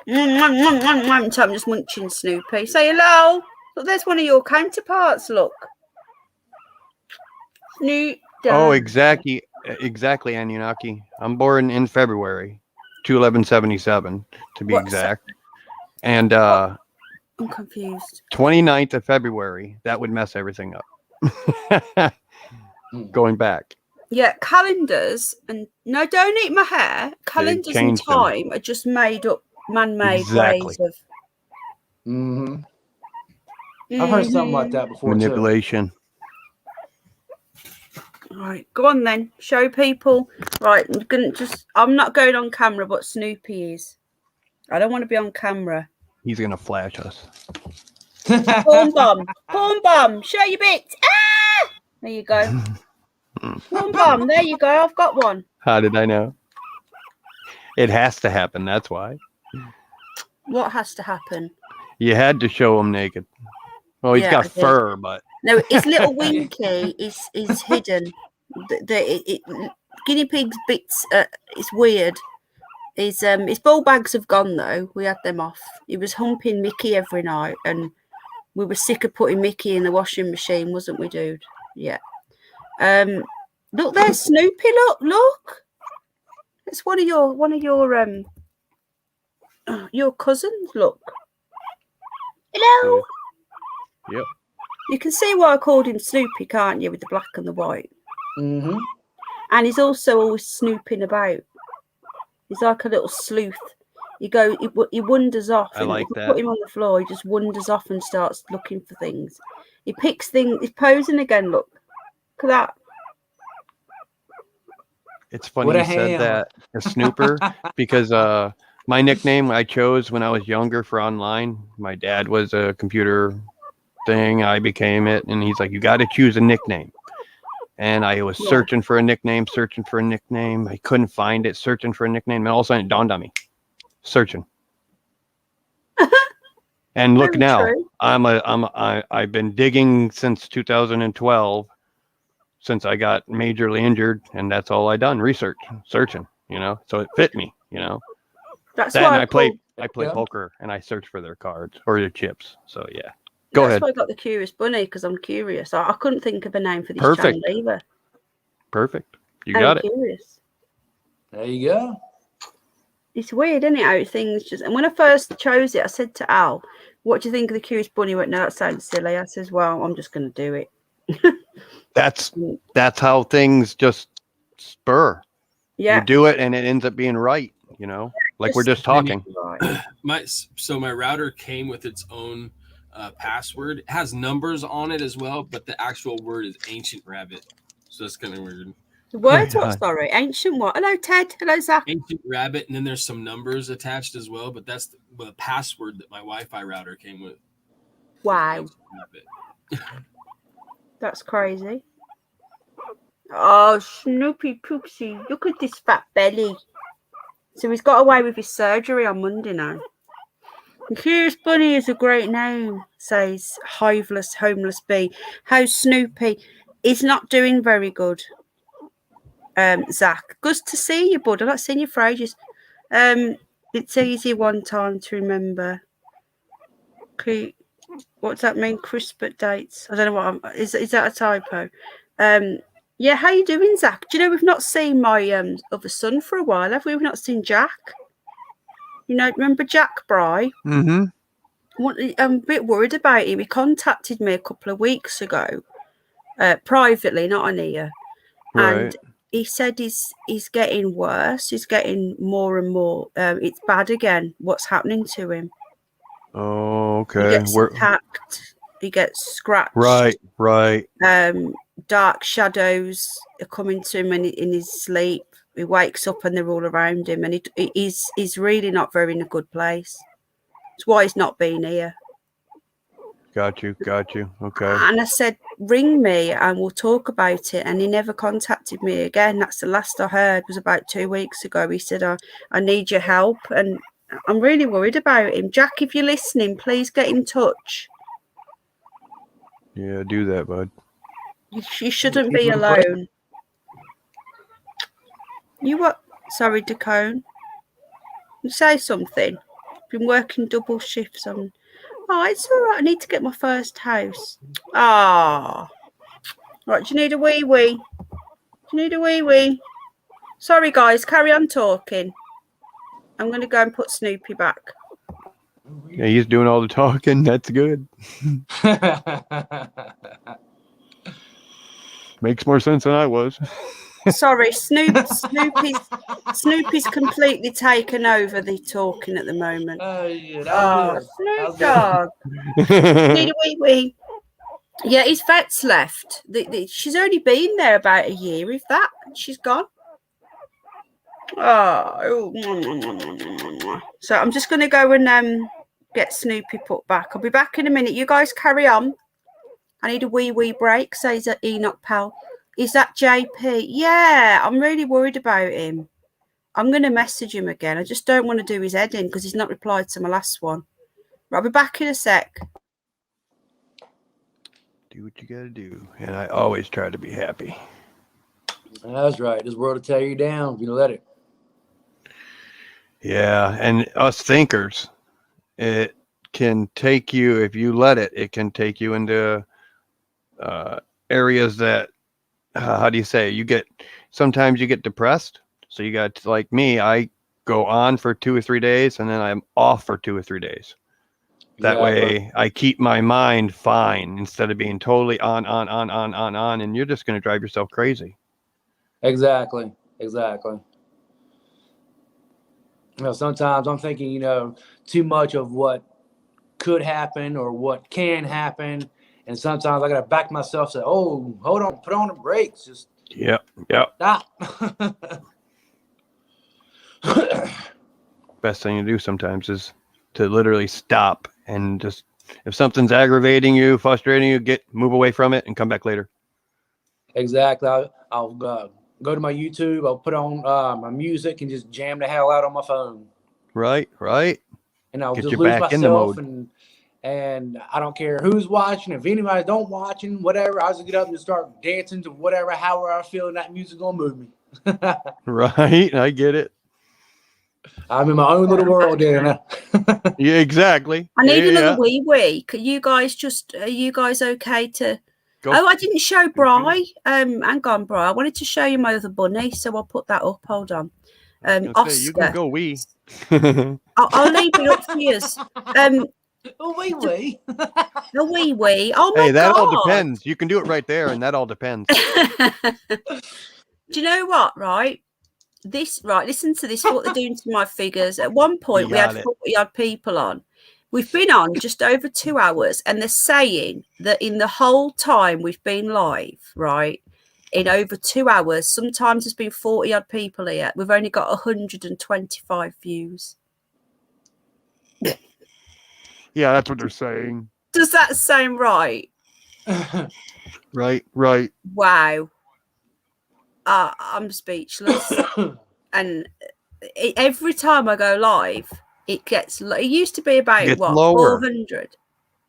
I'm just munching Snoopy. Say hello. Look, there's one of your counterparts. Look. Snoop Dogg.
Oh, exactly, Anunnaki. I'm born in February, 2/11/77 to be exact. And
I'm confused.
29th of February, that would mess everything up. Going back.
Yeah, calendars and no, don't eat my hair. Calendars and
changed them.
time are just made up, man-made
Exactly.
ways of.
I've heard something like that before
Manipulation.
Right, go on then. Show people. Right, I'm not going on camera, but Snoopy is. I don't want to be on camera.
He's gonna flash us.
Porn bomb. Show your bits. Ah! There you go. Porn bomb. There you go. I've got one.
How did I know? It has to happen. That's why.
What has to happen?
You had to show him naked. Well, he's
Yeah,
got
I did.
fur, but
No, his little winky is hidden. Guinea pig's bits. It's weird. His ball bags have gone though. We had them off. He was humping Mickey every night, and we were sick of putting Mickey in the washing machine, wasn't we, dude? Yeah. Look, there's Snoopy. Look. It's one of your cousins. Look. Hello.
Yep.
You can see why I called him Snoopy, can't you, with the black and the white?
Mm-hmm.
And he's also always snooping about. He's like a little sleuth. He wanders off.
I like
if you
that.
Put him on the floor. He just wanders off and starts looking for things. He picks things. He's posing again. Look at that.
it's funny you said that, a snooper, because my nickname I chose when I was younger for online. My dad was a computer thing. I became it, and he's like, "You got to choose a nickname." And I was searching for a nickname. I couldn't find it. Searching for a nickname, and all of a sudden it dawned on me. Searching. And look now,
true.
I've been digging since 2012, since I got majorly injured, and that's all I done, research, searching, so it fit me,
That's
Then
why
I play poker, and I search for their cards or their chips. So yeah, go
That's
ahead.
why I got the Curious Bunny, because I'm curious. I couldn't think of a name for this
Perfect.
channel either.
Perfect. You got it.
Curious.
There you go.
It's weird, isn't it? How things just. And when I first chose it, I said to Al, "What do you think of the Curious Bunny?" He went, "No, that sounds silly." I says, "Well, I'm just going to do it."
That's how things just spur.
Yeah.
You do it, and it ends up being right. Like we're just talking.
My router came with its own password. It has numbers on it as well, but the actual word is ancient rabbit. So that's kind of weird.
The words what? Sorry, ancient what? Hello, Ted. Hello, Zach.
Ancient rabbit, and then there's some numbers attached as well. But that's the password that my Wi-Fi router came with.
Wow, that's crazy. Oh, Snoopy Poopsie, look at this fat belly. So he's got away with his surgery on Monday now. The Curious Bunny is a great name, says Hiveless Homeless Bee. How's Snoopy? He's not doing very good. Zach, good to see you, bud. I've not seen you for ages. It's easy one time to remember. What does that mean? Crisp at dates. I don't know what. Is that a typo? Yeah, how you doing, Zach? Do you know we've not seen my other son for a while, have we? We've not seen Jack. Remember Jack Bry?
Mm-hmm.
I'm a bit worried about him. He contacted me a couple of weeks ago, privately, not on here,
Right.
and he said he's getting worse. He's getting more and more. It's bad again. What's happening to him?
Oh, okay.
He gets attacked. He gets scratched.
Right.
Dark shadows are coming to him in his sleep. He wakes up and they're all around him, and he's really not very in a good place. That's why he's not been here.
Got you. Okay.
And I said, ring me and we'll talk about it. And he never contacted me again. That's the last I heard, was about 2 weeks ago. He said, I need your help. And I'm really worried about him. Jack, if you're listening, please get in touch.
Yeah, do that, bud.
You shouldn't be alone. You what? Sorry, Dacone. You say something. Been working double shifts on. Oh, it's all right. I need to get my first house. Ah. Right, do you need a wee wee? Do you need a wee wee? Sorry, guys. Carry on talking. I'm going to go and put Snoopy back.
Yeah, he's doing all the talking. That's good. Makes more sense than I was.
Sorry, Snoopy's completely taken over the talking at the moment.
Oh, yeah, that was good. That was
Snoop
good.
Dogg. Need a wee wee. Yeah, his vet's left. She's only been there about a year, if that. She's gone. Oh. So I'm just going to go and get Snoopy put back. I'll be back in a minute. You guys carry on. I need a wee break, says Enoch Pal. Is that JP? Yeah, I'm really worried about him. I'm going to message him again. I just don't want to do his head in because he's not replied to my last one. Right, I'll be back in a sec.
Do what you gotta do. And I always try to be happy.
That's right. This world will tear you down if you let it.
Yeah, and us thinkers, it can take you, if you let it, it can take you into areas that, how do you say, sometimes you get depressed. So you got, like me, I go on for 2 or 3 days and then I'm off for 2 or 3 days. That way I keep my mind fine instead of being totally on, and you're just going to drive yourself crazy.
Exactly. You know, sometimes I'm thinking, you know, too much of what could happen or what can happen. And sometimes I got to back myself, say, oh, hold on, put on the brakes. Just
Yep.
stop.
Best thing to do sometimes is to literally stop and just, if something's aggravating you, frustrating you, move away from it and come back later.
Exactly. I'll go to my YouTube. I'll put on my music and just jam the hell out on my phone.
Right.
And I'll
Get
just
you
lose
back in the
myself.
mode.
And I don't care who's watching. If anybody don't watching, whatever, I'll just get up and start dancing to whatever, however I feel, and that music gonna move me.
Right. I get it.
I'm in my own little world, Dana.
Yeah, exactly.
I need another wee. Are you guys okay to
Go.
Oh, I didn't show Bri. Hang on, Bri. I wanted to show you my other bunny, so I'll put that up. Hold on. Oscar.
You can go wee.
I'll leave it up for you.
Oh, wee.
A wee. Oh my
Hey, that
God.
all depends. You can do it right there, and that all depends.
Do you know what? Listen to this. What they're doing to my figures. At one point, we had 40 odd people on. We've been on just over 2 hours, and they're saying that in the whole time we've been live, right, in over 2 hours, sometimes there's been 40 odd people here. We've only got 125 views.
Yeah, that's what they're saying.
Does that sound right?
Right.
Wow. I'm speechless. And every time I go live, it used to be about what,
lower.
400.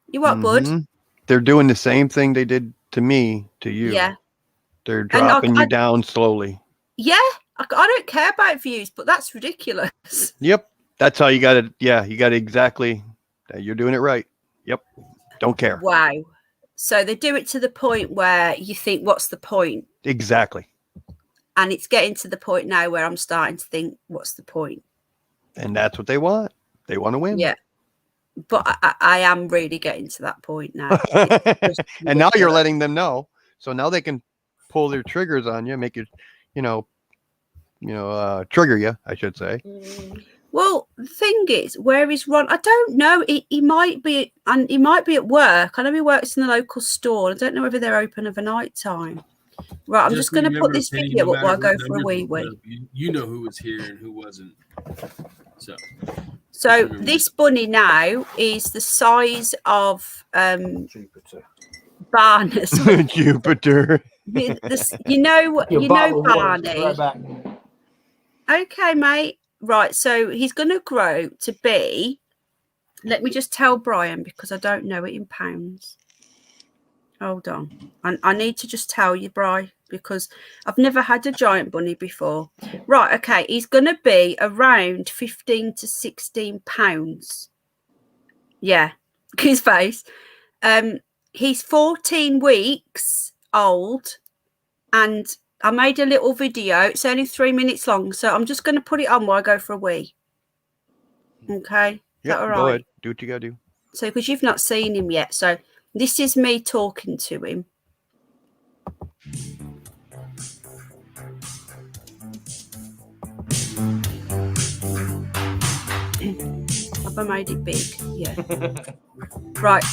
You what, bud?
They're doing the same thing they did to me, to you.
Yeah.
They're dropping you down slowly.
Yeah. I don't care about views, but that's ridiculous.
Yep. That's how you got it. Yeah, you got it exactly. You're doing it right. Yep. Don't care.
Wow. So they do it to the point where you think, what's the point?
Exactly.
And it's getting to the point now where I'm starting to think, what's the point?
And that's what they want. They want to win.
Yeah. But I am really getting to that point now.
And now you're letting them know. So now they can pull their triggers on you, make you, trigger you, I should say.
Well, the thing is, where is Ron? I don't know. He might be, and he might be at work. I know he works in the local store. I don't know whether they're open overnight time. Right, I'm just going to put this video up while I go for a wee.
You know who was here and who wasn't.
So this bunny now is the size of
Jupiter.
Barnes.
Jupiter.
You know Barney. Okay, mate. Right, so he's going to grow to be. Let me just tell Brian because I don't know it in pounds. Hold on. I need to just tell you, Bri, because I've never had a giant bunny before. Right, okay. He's going to be around 15 to 16 pounds. Yeah, his face. He's 14 weeks old, and I made a little video. It's only 3 minutes long, so I'm just going to put it on while I go for a wee. Okay?
Yeah,
all right?
go ahead. Do what you got to do.
So, because you've not seen him yet, so this is me talking to him. Have I made it big? Yeah. Right.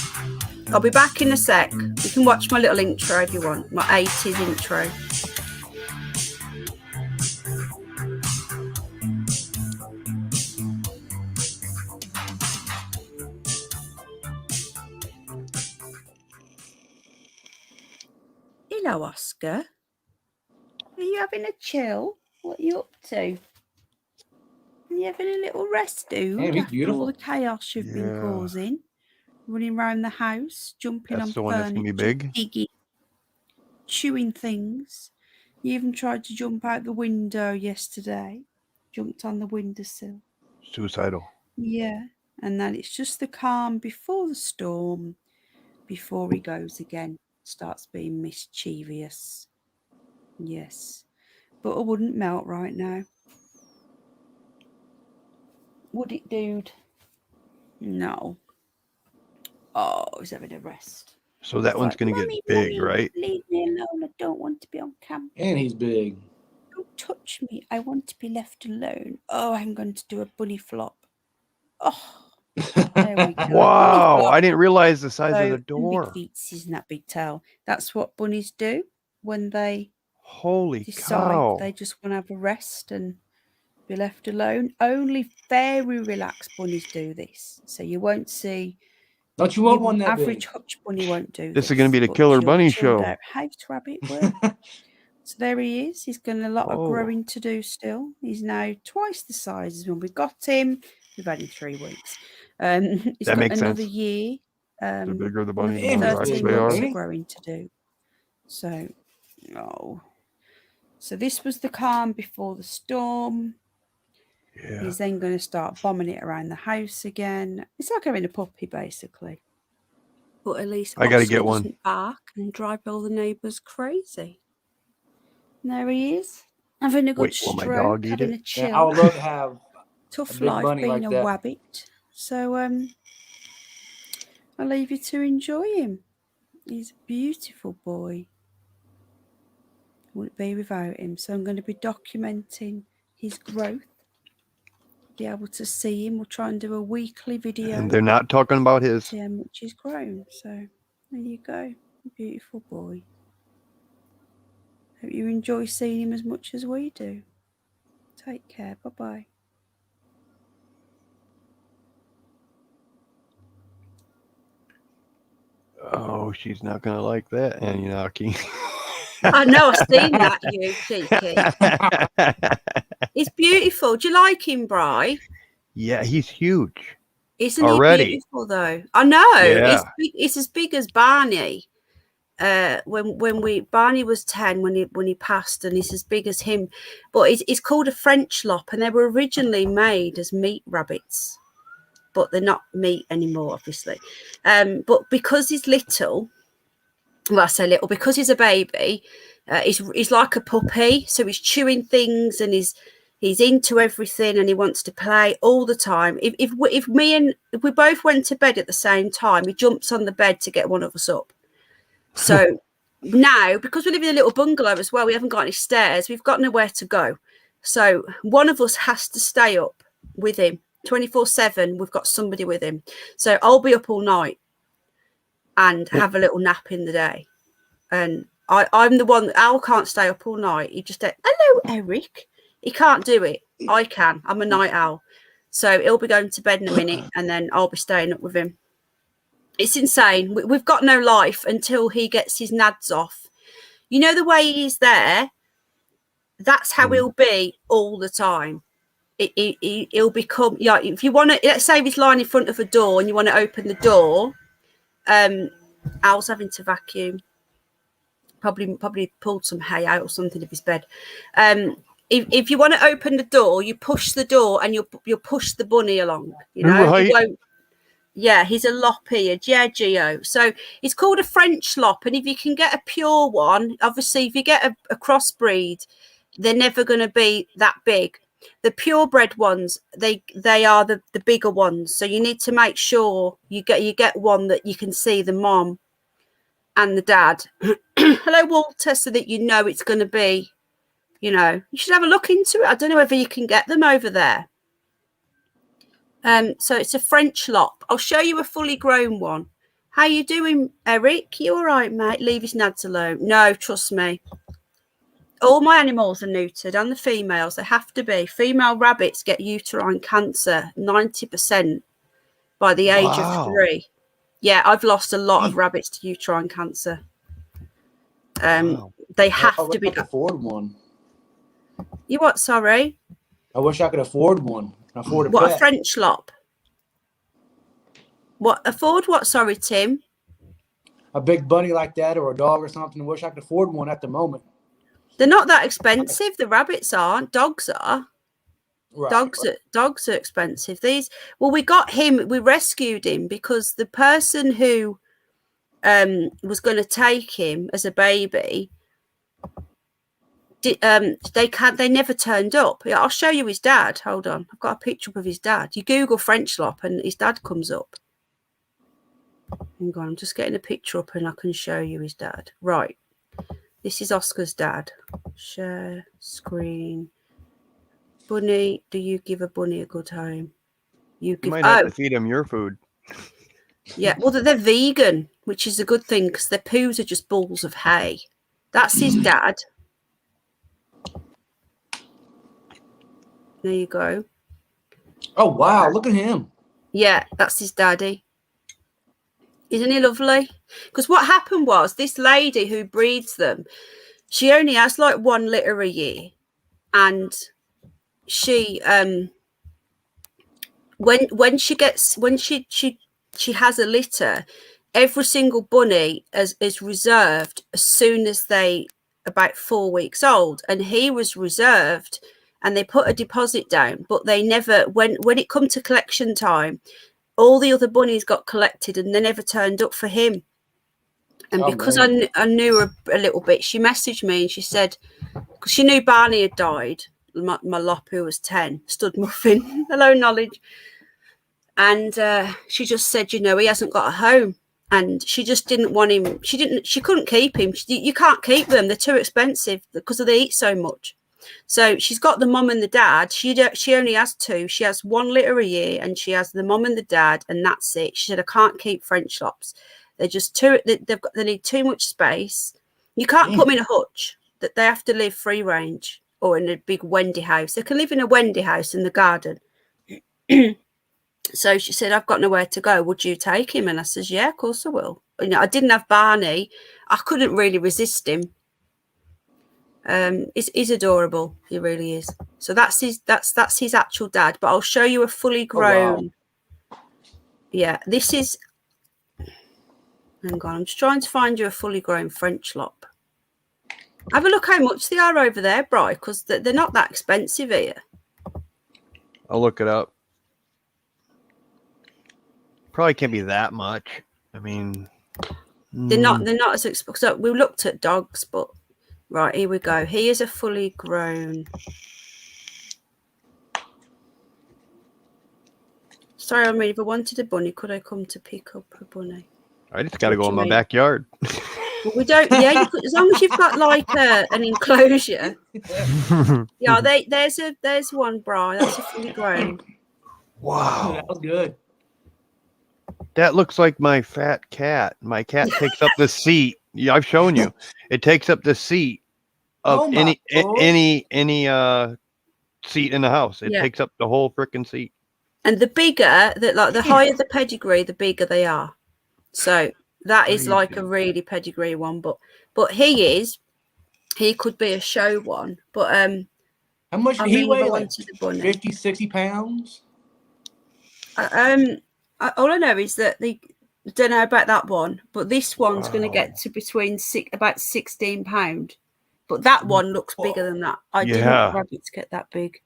I'll be back in a sec. You can watch my little intro if you want. My 80s intro. Hello, Oscar. Are you having a chill? What are you up to? Are you having a little rest, dude?
Damn, he's
after
beautiful.
all the chaos you've been
Yeah.
causing? Running around the house, jumping
That's
on
the one that's gonna be
furniture,
big.
digging, chewing things. You even tried to jump out the window yesterday. Jumped on the windowsill.
Suicidal.
Yeah. And then it's just the calm before the storm, before he goes again, starts being mischievous. Yes. But I wouldn't melt right now. Would it, dude? No. Oh, he's having a rest.
So that
It's
one's
like,
gonna get
"Mummy,
big,
Mummy,
right?
leave me alone. I don't want to be on camera.
And he's big.
Don't touch me. I want to be left alone. Oh, I'm going to do a bunny flop. Oh, there we go.
Wow,
Bunny flop.
I didn't realize the size of
So,
the
and
door.
big feet isn't that big tail. That's what bunnies do when they
Holy
decide
cow.
they just want to have a rest and be left alone. Only very relaxed bunnies do this. So you won't see.
Don't you want
Your
one that
average
big?
hutch bunny won't do
This is gonna be the
but
Killer
your
Bunny
chilled
show.
out house rabbit will. So there he is. He's got a lot of
Oh.
growing to do still. He's now twice the size as when we got him. We've had him 3 weeks. He's
That
got
makes
another
sense.
year.
The bigger the bunny, the
Damn,
more
he's
13
big,
relaxed they
months
are.
ain't
of
he?
growing to do. So, oh. So this was the calm before the storm.
Yeah.
He's then going to start bombing it around the house again. It's like having a puppy, basically. But at least
I gotta
Oscar
get one.
doesn't bark and drive all the neighbours crazy. And there he is, having a good
Wait, will my
stroke,
dog eat
having
it?
a chill.
I would love to have a
Tough
big
life
bunny
being
like
a
that.
wabbit. So I'll leave you to enjoy him. He's a beautiful boy. Wouldn't be without him. So I'm going to be documenting his growth. Be able to see him. We'll try and do a weekly video.
And they're not talking about his.
See how much he's grown. So there you go. Beautiful boy. Hope you enjoy seeing him as much as we do. Take care. Bye-bye.
Oh, she's not gonna like that, Anunnaki.
I know, I've seen that, you cheeky. He's beautiful. Do you like him, Bri?
Yeah, he's huge.
Isn't
Already.
he beautiful, though? I know.
Yeah.
It's as big as Barney. When Barney was 10 when he passed, and he's as big as him. But it's called a French lop, and they were originally made as meat rabbits. But they're not meat anymore, obviously. But because he's little, well, I say little, because he's a baby, he's like a puppy. So he's chewing things and he's into everything and he wants to play all the time. If we both went to bed at the same time, he jumps on the bed to get one of us up. So now, because we live in a little bungalow as well, we haven't got any stairs. We've got nowhere to go. So one of us has to stay up with him 24/7. We've got somebody with him. So I'll be up all night and have a little nap in the day. And I'm the one. Al can't stay up all night. He just hello, Eric. He can't do it. I can. I'm a night owl. So he'll be going to bed in a minute and then I'll be staying up with him. It's insane. We've got no life until he gets his nads off. You know the way he's there? That's how he'll be all the time. He'll become, yeah, if you want to, let's say he's lying in front of a door and you want to open the door, Al's having to vacuum. Probably pulled some hay out or something of his bed. If you want to open the door, you push the door and you'll push the bunny along. You know,
Right.
you won't. Yeah, he's a lop-eared. Yeah, Geo. So it's called a French lop, and if you can get a pure one, obviously, if you get a crossbreed, they're never going to be that big. The purebred ones, they are the bigger ones. So you need to make sure you get one that you can see the mom and the dad. Hello, Walter, so that you know it's going to be, you should have a look into it. I don't know whether you can get them over there. So it's a French lop. I'll show you a fully grown one. How you doing, Eric? You all right, mate? Leave his nads alone. No, trust me. All my animals are neutered, and the females. They have to be. Female rabbits get uterine cancer 90% by the age of 3. Yeah, I've lost a lot of rabbits to uterine cancer. They have to be.
I could afford one.
You what? Sorry.
I wish I could afford one. Afford a
What,
pet.
a French lop? What, afford what? Sorry, Tim.
A big bunny like that, or a dog or something. I wish I could afford one at the moment.
They're not that expensive. The rabbits aren't. Dogs are.
Right.
Dogs are expensive. We got him. We rescued him because the person who was going to take him as a baby, they never turned up. Yeah, I'll show you his dad. Hold on, I've got a picture of his dad. You Google French lop and his dad comes up. Hang on, I'm just getting a picture up and I can show you his dad. Right, this is Oscar's dad. Share screen. Bunny, do you give a bunny a good home? You
might have to feed him your food.
Yeah, well, they're vegan, which is a good thing because their poos are just balls of hay. That's his dad. There you go.
Oh, wow. Look at him.
Yeah, that's his daddy. Isn't he lovely? Because what happened was this lady who breeds them, she only has like 1 litter a year. And she, when she has a litter, every single bunny is reserved as soon as they about 4 weeks old, and he was reserved, and they put a deposit down, but they never, when it come to collection time, all the other bunnies got collected and they never turned up for him. And because I knew her a little bit, she messaged me and she said, because she knew Barney had died, my lop who was 10, stud muffin, hello knowledge. And she just said, he hasn't got a home. And she just didn't want him. She couldn't keep him. You can't keep them. They're too expensive because they eat so much. So she's got the mum and the dad. She only has 2. She has 1 litter a year and she has the mum and the dad, and that's it. She said, I can't keep French lops. They're just too, they need too much space. You can't put them in a hutch. That they have to live free range or in a big Wendy house. They can live in a Wendy house in the garden. So she said, I've got nowhere to go. Would you take him? And I says, yeah, of course I will. I didn't have Barney. I couldn't really resist him. He's adorable. He really is. So that's his actual dad. But I'll show you a fully grown. Oh, wow. Yeah, this is. Hang on, I'm just trying to find you a fully grown French lop. Have a look how much they are over there, Bri, because they're not that expensive here.
I'll look it up. Probably can't be that much. I mean,
they're not as expensive. So we looked at dogs, but right, here we go. He is a fully grown. Sorry, I mean, if I wanted a bunny, could I come to pick up a bunny?
I just got to go in my backyard.
Well, we don't. Yeah, as long as you've got like an enclosure. Yeah, there's one, Bri. That's a fully grown.
Wow,
that was good.
That looks like my fat cat. My cat takes up the seat. Yeah, I've shown you. It takes up the seat of any seat in the house. It takes up the whole freaking seat.
And the bigger, the higher the pedigree, the bigger they are. So that is like a really pedigree one. But he could be a show one. But
how much did he weigh? Like 50, 60 pounds?
All I know is that I don't know about that one, but this one's going to get to about 16 pounds. But that one looks bigger than that. I didn't want rabbits get that big.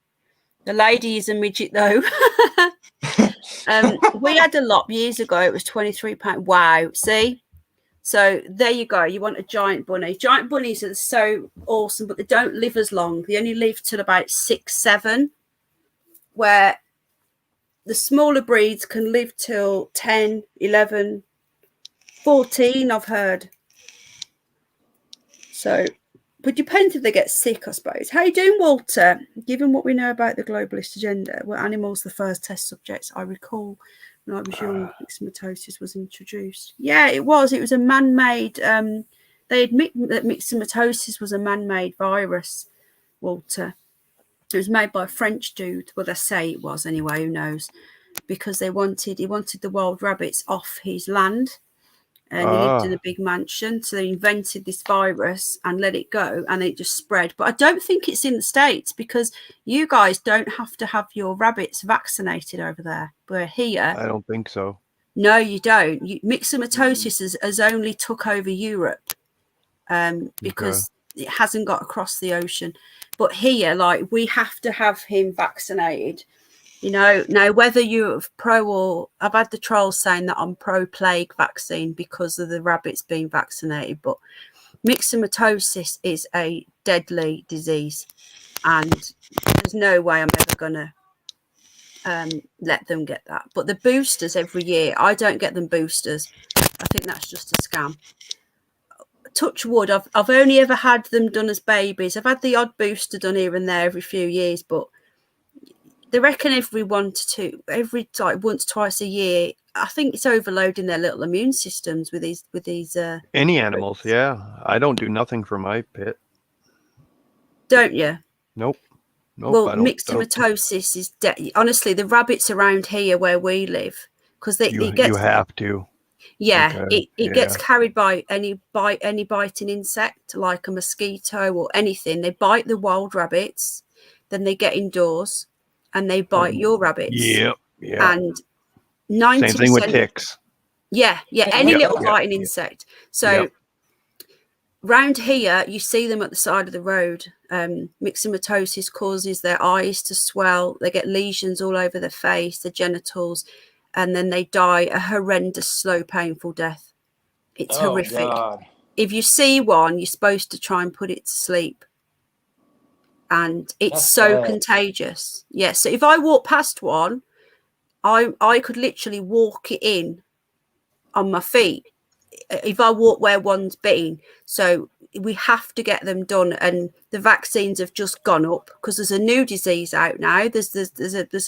The lady is a midget though. We had a lot years ago. It was 23 pounds. Wow. See? So there you go. You want a giant bunny. Giant bunnies are so awesome, but they don't live as long. They only live till about 6, 7, where the smaller breeds can live till 10, 11, 14, I've heard. So But depends if they get sick, I suppose. How you doing, Walter? Given what we know about the globalist agenda, were animals the first test subjects? I recall when I was young, myxomatosis was introduced. Yeah, it was. It was a man-made. They admit that myxomatosis was a man-made virus, Walter. It was made by a French dude. Well, they say it was anyway. Who knows? Because he wanted the wild rabbits off his land. And he lived in a big mansion, so they invented this virus and let it go, and it just spread. But I don't think it's in the States, because you guys don't have to have your rabbits vaccinated over there. We're here.
I don't think so.
No, you don't. Myxomatosis has only took over Europe, because it hasn't got across the ocean. But here, like, we have to have him vaccinated. You know, now whether you're pro or I've had the trolls saying that I'm pro plague vaccine because of the rabbits being vaccinated, but myxomatosis is a deadly disease, and there's no way I'm ever gonna let them get that. But the boosters every year, I don't get them boosters. I think that's just a scam. Touch wood, I've only ever had them done as babies. I've had the odd booster done here and there every few years, but they reckon every once, twice a year. I think it's overloading their little immune systems with these.
Any animals, yeah. I don't do nothing for my pit.
Don't you?
Nope.
Well, myxomatosis is honestly the rabbits around here where we live, because
you have to.
Yeah, okay. It gets carried by any biting insect, like a mosquito or anything. They bite the wild rabbits, then they get indoors and they bite your rabbits.
Yeah.
And 90%.
Same thing with ticks.
Yeah. Any little biting insect. So round here, you see them at the side of the road. Myxomatosis causes their eyes to swell. They get lesions all over their face, their genitals, and then they die a horrendous, slow, painful death. It's horrific. God. If you see one, you're supposed to try and put it to sleep. And it's so contagious. Yeah, so if I walk past one, I could literally walk it in on my feet if I walk where one's been. So we have to get them done, and the vaccines have just gone up because there's a new disease out now. There's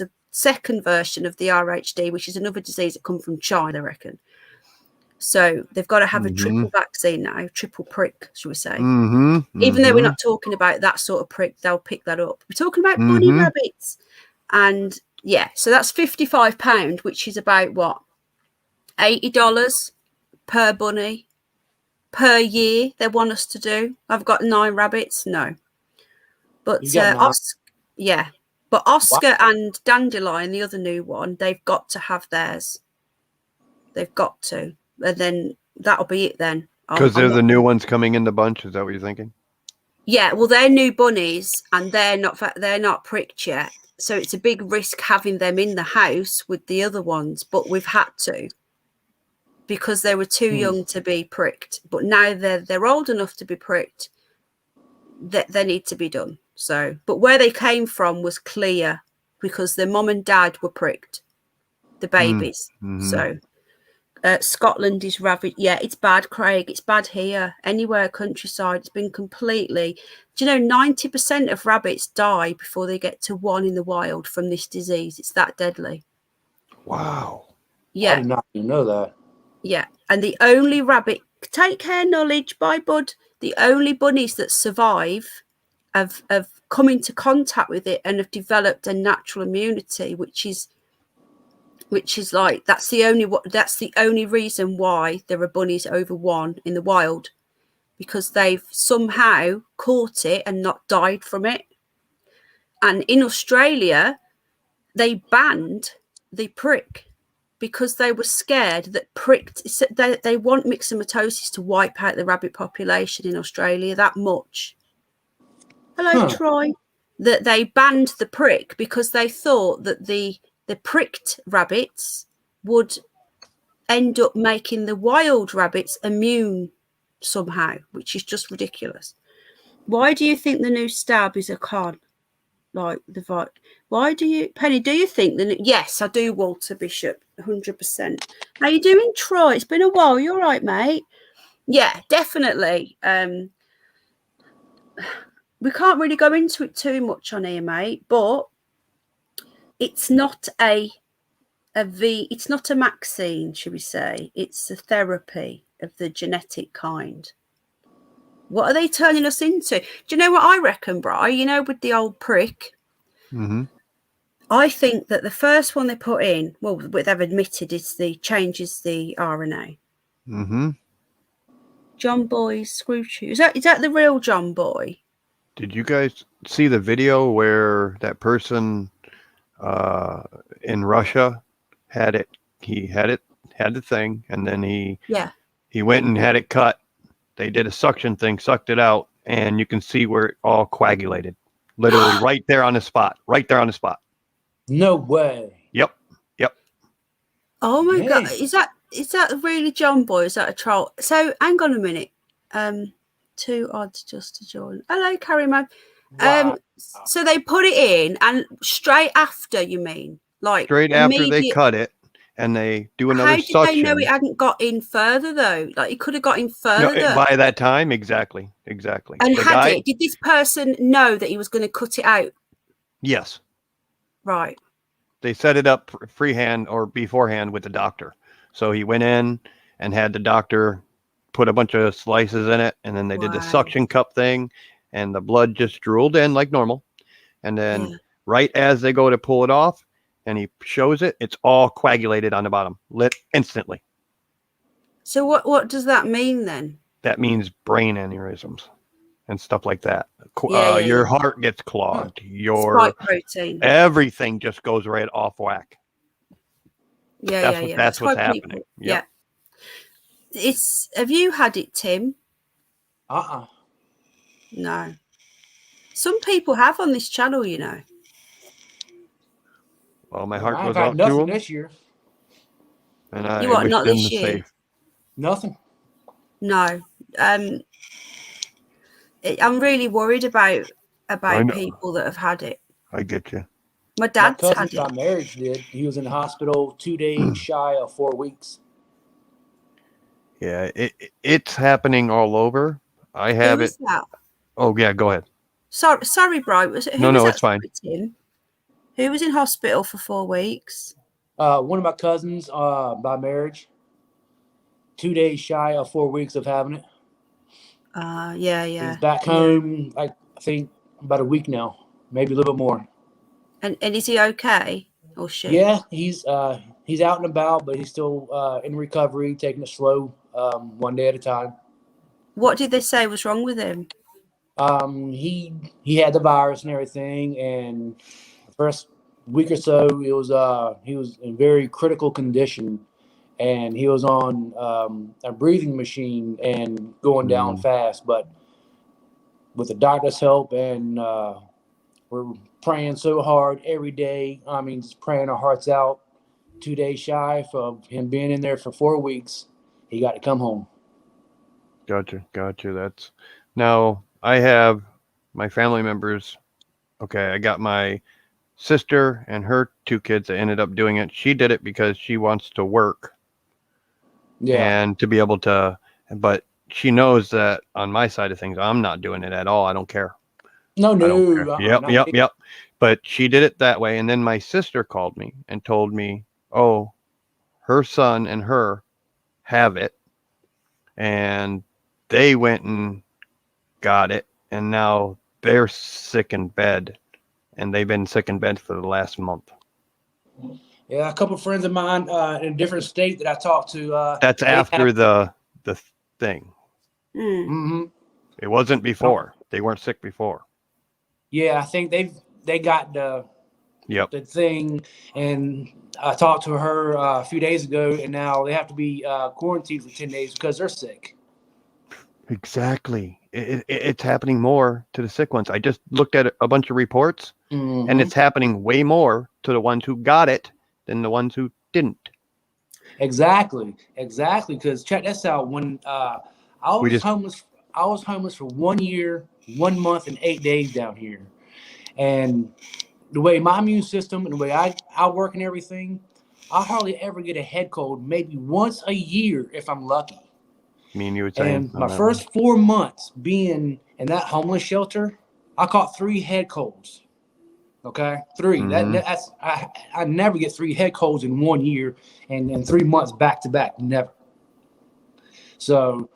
a second version of the RHD, which is another disease that comes from China, I reckon. So they've got to have a triple vaccine now, triple prick, shall we say. Even though we're not talking about that sort of prick, they'll pick that up. We're talking about bunny rabbits. And yeah, so that's £55, which is about what? $80 per bunny per year they want us to do. I've got 9 rabbits. No. But Oscar and Dandelion, the other new one, they've got to have theirs. They've got to. And then that'll be it then.
Because they're the new ones coming in the bunch. Is that what you're thinking?
Yeah, well, they're new bunnies and they're not pricked yet. So it's a big risk having them in the house with the other ones. But we've had to, because they were too young to be pricked. But now they're old enough to be pricked. They need to be done. So, but where they came from was clear, because their mum and dad were pricked, the babies. So Scotland is ravaged. Yeah, it's bad, Craig. It's bad here. Anywhere countryside, it's been completely. Do you know 90% of rabbits die before they get to 1 in the wild from this disease? It's that deadly.
Wow.
Yeah.
I did not even know that.
Yeah, and the only rabbit. Take care, knowledge. Bye, bud. The only bunnies that survive have come into contact with it and have developed a natural immunity, which is like that's the only reason why there are bunnies over 1 in the wild, because they've somehow caught it and not died from it. And in Australia, they banned the prick because they were scared that they want myxomatosis to wipe out the rabbit population in Australia that much. Hello, Troy. That they banned the prick because they thought that the pricked rabbits would end up making the wild rabbits immune somehow, which is just ridiculous. Why do you think the new stab is a con? Like why do you, Penny, do you think that? Yes, I do, Walter Bishop, 100%. How you doing, Troy? It's been a while. You all right, mate? Yeah, definitely. we can't really go into it too much on here, mate, but it's not it's not a vaccine, should we say. It's a therapy of the genetic kind. What are they turning us into? Do you know what I reckon, Bri? You know, with the old prick,
Mm-hmm.
I think that the first one they put in, well, what they've admitted is changes the RNA.
Mm-hmm.
John Boy's screw chew. Is that the real John Boy?
Did you guys see the video where that person in Russia had it? He had the thing, and then he went and had it cut. They did a suction thing, sucked it out, and you can see where it all coagulated. Literally right there on the spot. Right there on the spot.
No way.
Yep.
Oh my
Dang.
God. Is that really John Boy? Is that a troll? So hang on a minute. Too odd just to join. Hello, Carrie Man.
Wow.
So they put it in and straight after, you mean? Like
Straight after they cut it and they do another
How did
suction.
they know it hadn't got in further though? Like it could have got in
No,
further.
by that time, exactly.
And did this person know that he was going to cut it out?
Yes.
Right.
They set it up freehand or beforehand with the doctor. So he went in and had the doctor put a bunch of slices in it, and then they did the suction cup thing, and the blood just drooled in like normal. And then right as they go to pull it off, and he shows it, it's all coagulated on the bottom, lit instantly.
So what does that mean then?
That means brain aneurysms and stuff like that. Your heart gets clogged. Your
spike protein.
Everything just goes right off whack. That's what's happening.
Yeah. Have you had it, Tim? No. Some people have on this channel, you know.
Well, my heart
I've
goes
had
out to
nothing
them.
this year.
And I
You what,
wish
not
them
this
the
year?
safe.
Nothing.
No. I'm really worried about people that have had it.
I get you.
My dad's
My
had
cousin by
it.
marriage did. He was in the hospital 2 days shy of 4 weeks.
Yeah, it's happening all over. I have
Who
it.
was that?
Oh yeah, go ahead.
Sorry, Brian. Was it? Who
No,
was that?
it's fine.
Tim? Who was in hospital for 4 weeks?
One of my cousins by marriage, 2 days shy of 4 weeks of having it.
Yeah.
He's back home, I think, about a week now, maybe a little bit more.
And is he okay? Or she?
Yeah, he's out and about, but he's still in recovery, taking it slow, one day at a time.
What did they say was wrong with him?
He had the virus and everything, and the first week or so, he was in very critical condition, and he was on a breathing machine and going down fast. But with the doctor's help, and we're praying so hard every day. I mean, just praying our hearts out. 2 days shy of him being in there for 4 weeks, he got to come home.
Gotcha. That's now I have my family members. Okay, I got my sister and her 2 kids that ended up doing it. She did it because she wants to work.
Yeah.
And to be able to, but she knows that on my side of things, I'm not doing it at all. I don't care.
No.
Yep. But she did it that way. And then my sister called me and told me, oh, her son and her have it. And they went and got it. And now they're sick in bed. And they've been sick in bed for the last month.
Yeah, a couple of friends of mine in a different state that I talked to.
That's after the thing.
Mm-hmm.
It wasn't before. They weren't sick before.
Yeah, I think they got the thing, and I talked to her a few days ago, and now they have to be quarantined for 10 days because they're sick.
Exactly. It's happening more to the sick ones. I just looked at a bunch of reports, and it's happening way more to the ones who got it than the ones who didn't.
Exactly. Because check this out. When I was homeless for 1 year, 1 month, and 8 days down here, and the way my immune system and the way I work and everything, I hardly ever get a head cold. Maybe once a year if I'm lucky.
Me and you were saying.
And my first 4 months being in that homeless shelter, I caught 3 head colds. Okay, 3. That's I never get 3 head colds in 1 year and 3 months back to back. Never. So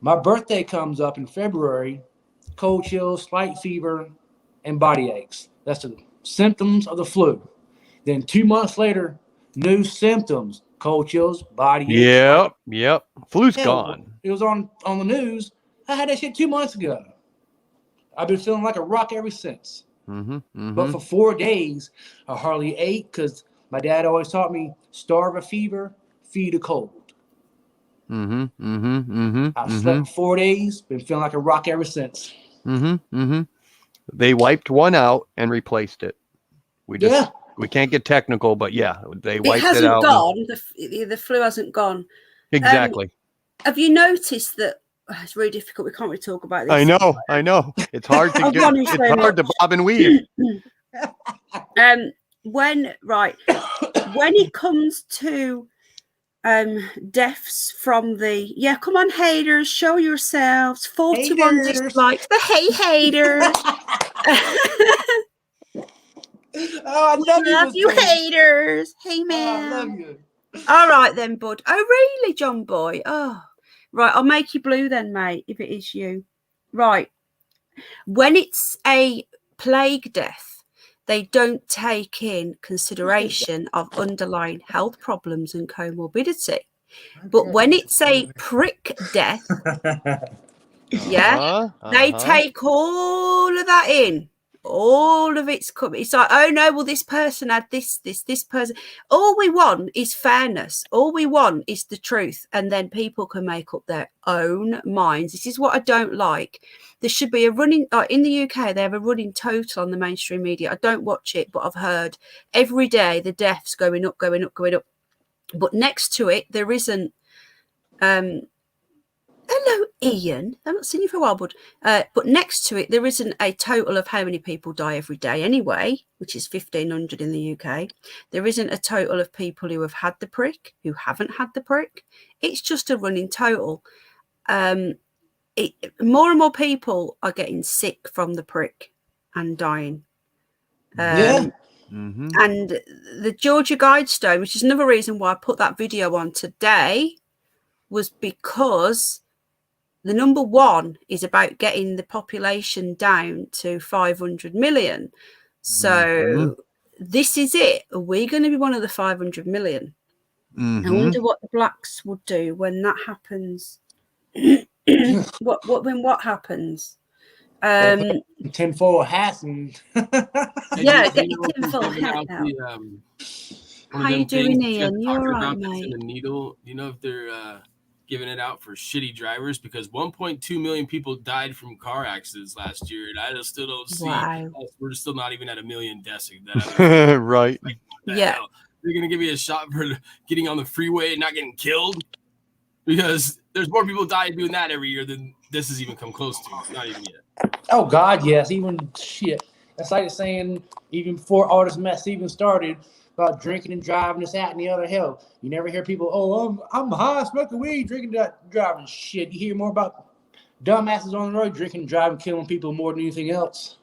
my birthday comes up in February, cold chills, slight fever, and body aches. That's the symptoms of the flu. Then 2 months later, new symptoms, cold chills, body aches.
Yep. Flu's
Hell,
gone.
it was on the news. I had that shit 2 months ago. I've been feeling like a rock ever since. But for 4 days, I hardly ate because my dad always taught me, starve a fever, feed a cold. I slept 4 days, been feeling like a rock ever since.
They wiped one out and replaced it. We can't get technical, but yeah, they wiped it out.
It hasn't gone. The flu hasn't gone.
Exactly.
Have you noticed that? It's really difficult. We can't really talk about this.
I know. It's hard to get. It's hard to bob and weave.
When it comes to deaths from the come on, haters, show yourselves. 41 dislikes. The haters.
I love
you haters. Hey man.
I love you.
All right then, bud. Oh really, John boy? Oh. Right, I'll make you blue then, mate, if it is you. Right. When it's a plague death, they don't take in consideration of underlying health problems and comorbidity. But when it's a prick death, they take all of that in. All of it's coming. It's like, oh no, well, this person had this person. All we want is fairness. All we want is the truth. And then people can make up their own minds. This is what I don't like. There should be a running, in the UK, they have a running total on the mainstream media. I don't watch it, but I've heard every day the deaths going up. But next to it, there isn't, hello, Ian. I've not seen you for a while, bud. But next to it, there isn't a total of how many people die every day anyway, which is 1,500 in the UK. There isn't a total of people who have had the prick, who haven't had the prick. It's just a running total. More and more people are getting sick from the prick and dying. And the Georgia Guidestone, which is another reason why I put that video on today, was because the number one is about getting the population down to 500 million. So this is it. Are we going to be one of the 500 million? I wonder what the blacks would do when that happens. What happens?
Tinfoil hats and
get your tinfoil hat out. How you doing, Ian? You all right, mate?
A needle. Do you know if they're giving it out for shitty drivers? Because 1.2 million people died from car accidents last year, and I still don't see.
Wow.
We're still not even at 1 million deaths.
Right.
Hell? They're gonna give me a shot for getting on the freeway and not getting killed, because there's more people dying doing that every year than this has even come close to. Not even yet.
Oh God, yes. Even shit. That's like saying even before all this mess even started about drinking and driving, this, that, and the other. Hell, you never hear people, oh, I'm high, smoking weed, drinking, driving. Shit, you hear more about dumbasses on the road drinking, driving, killing people more than anything else.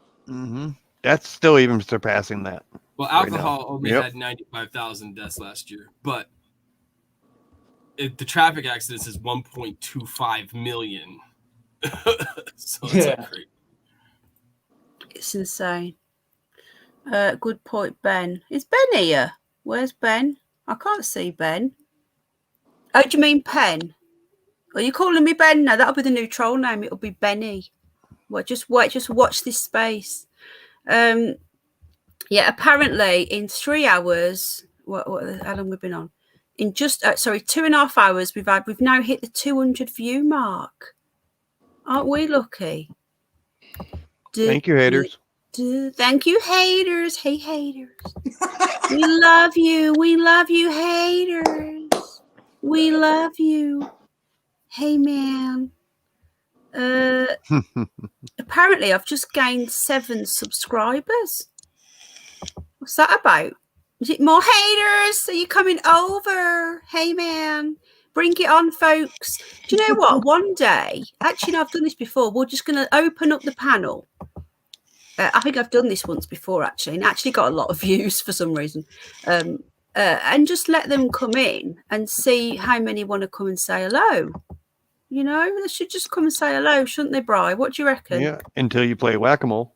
That's still even surpassing that.
Well, alcohol only had 95,000 deaths last year, but the traffic accidents is 1.25 million. So it's crazy.
It's insane. Good point, Ben. Is Ben here? Where's Ben? I can't see Ben. Oh, do you mean Pen? Are you calling me Ben now? That'll be the new troll name. It'll be Benny. Well, just wait. Just watch this space. Yeah, apparently in 3 hours, how long we've been on? In just 2.5 hours, we've now hit the 200 view mark. Aren't we lucky?
Thank you, haters.
Thank you, haters. Hey, haters. We love you. We love you, haters. We love you. Hey, man. Apparently, I've just gained 7 subscribers. What's that about? Is it more haters? Are you coming over? Hey, man. Bring it on, folks. Do you know what? One day, actually, no, I've done this before. We're just going to open up the panel. I think I've done this once before, actually, and actually got a lot of views for some reason. And just let them come in and see how many want to come and say hello. You know, they should just come and say hello, shouldn't they, Bri? What do you reckon?
Yeah, until you play whack-a-mole.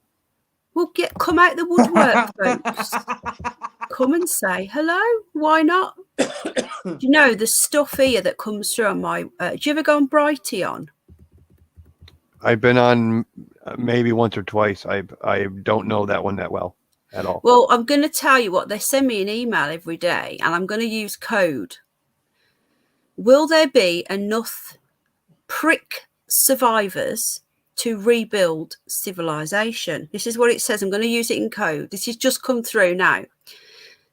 Well, come out the woodwork, folks. Come and say hello. Why not? Do you know the stuff here that comes through on my... do you ever go on Brighteon?
I've been on maybe once or twice. I don't know that one that well at all.
Well, I'm going to tell you what. They send me an email every day, and I'm going to use code. Will there be enough prick survivors to rebuild civilization? This is what it says. I'm going to use it in code. This has just come through now.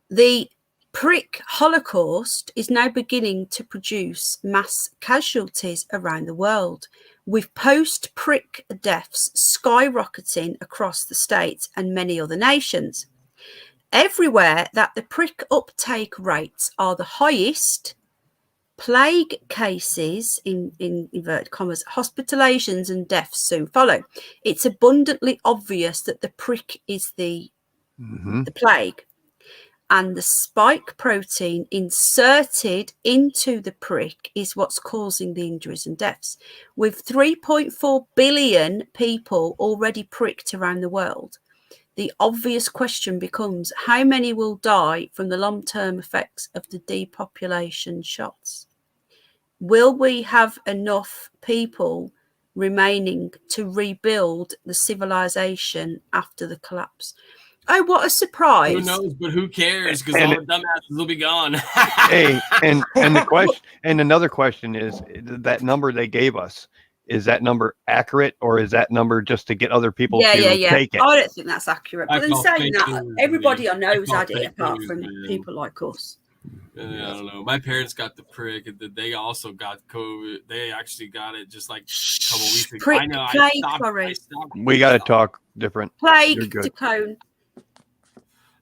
The prick Holocaust is now beginning to produce mass casualties around the world, with post-prick deaths skyrocketing across the States and many other nations. Everywhere that the prick uptake rates are the highest, plague cases, in inverted commas, hospitalizations and deaths soon follow. It's abundantly obvious that the prick is the plague. And the spike protein inserted into the prick is what's causing the injuries and deaths. With 3.4 billion people already pricked around the world, the obvious question becomes, how many will die from the long-term effects of the depopulation shots? Will we have enough people remaining to rebuild the civilization after the collapse? Oh, what a surprise.
Who knows, but who cares? Because all the dumbasses will be gone.
Hey, and the question, and another question is, that number they gave us, is that number accurate, or is that number just to get other people to take it?
I don't think that's accurate. But in saying that, everybody I know has had it apart from people like us.
I don't know. My parents got the prick. They also got COVID. They actually got it just like a couple weeks ago.
Prick,
I know.
plague,
We got to talk different.
Plague to cone.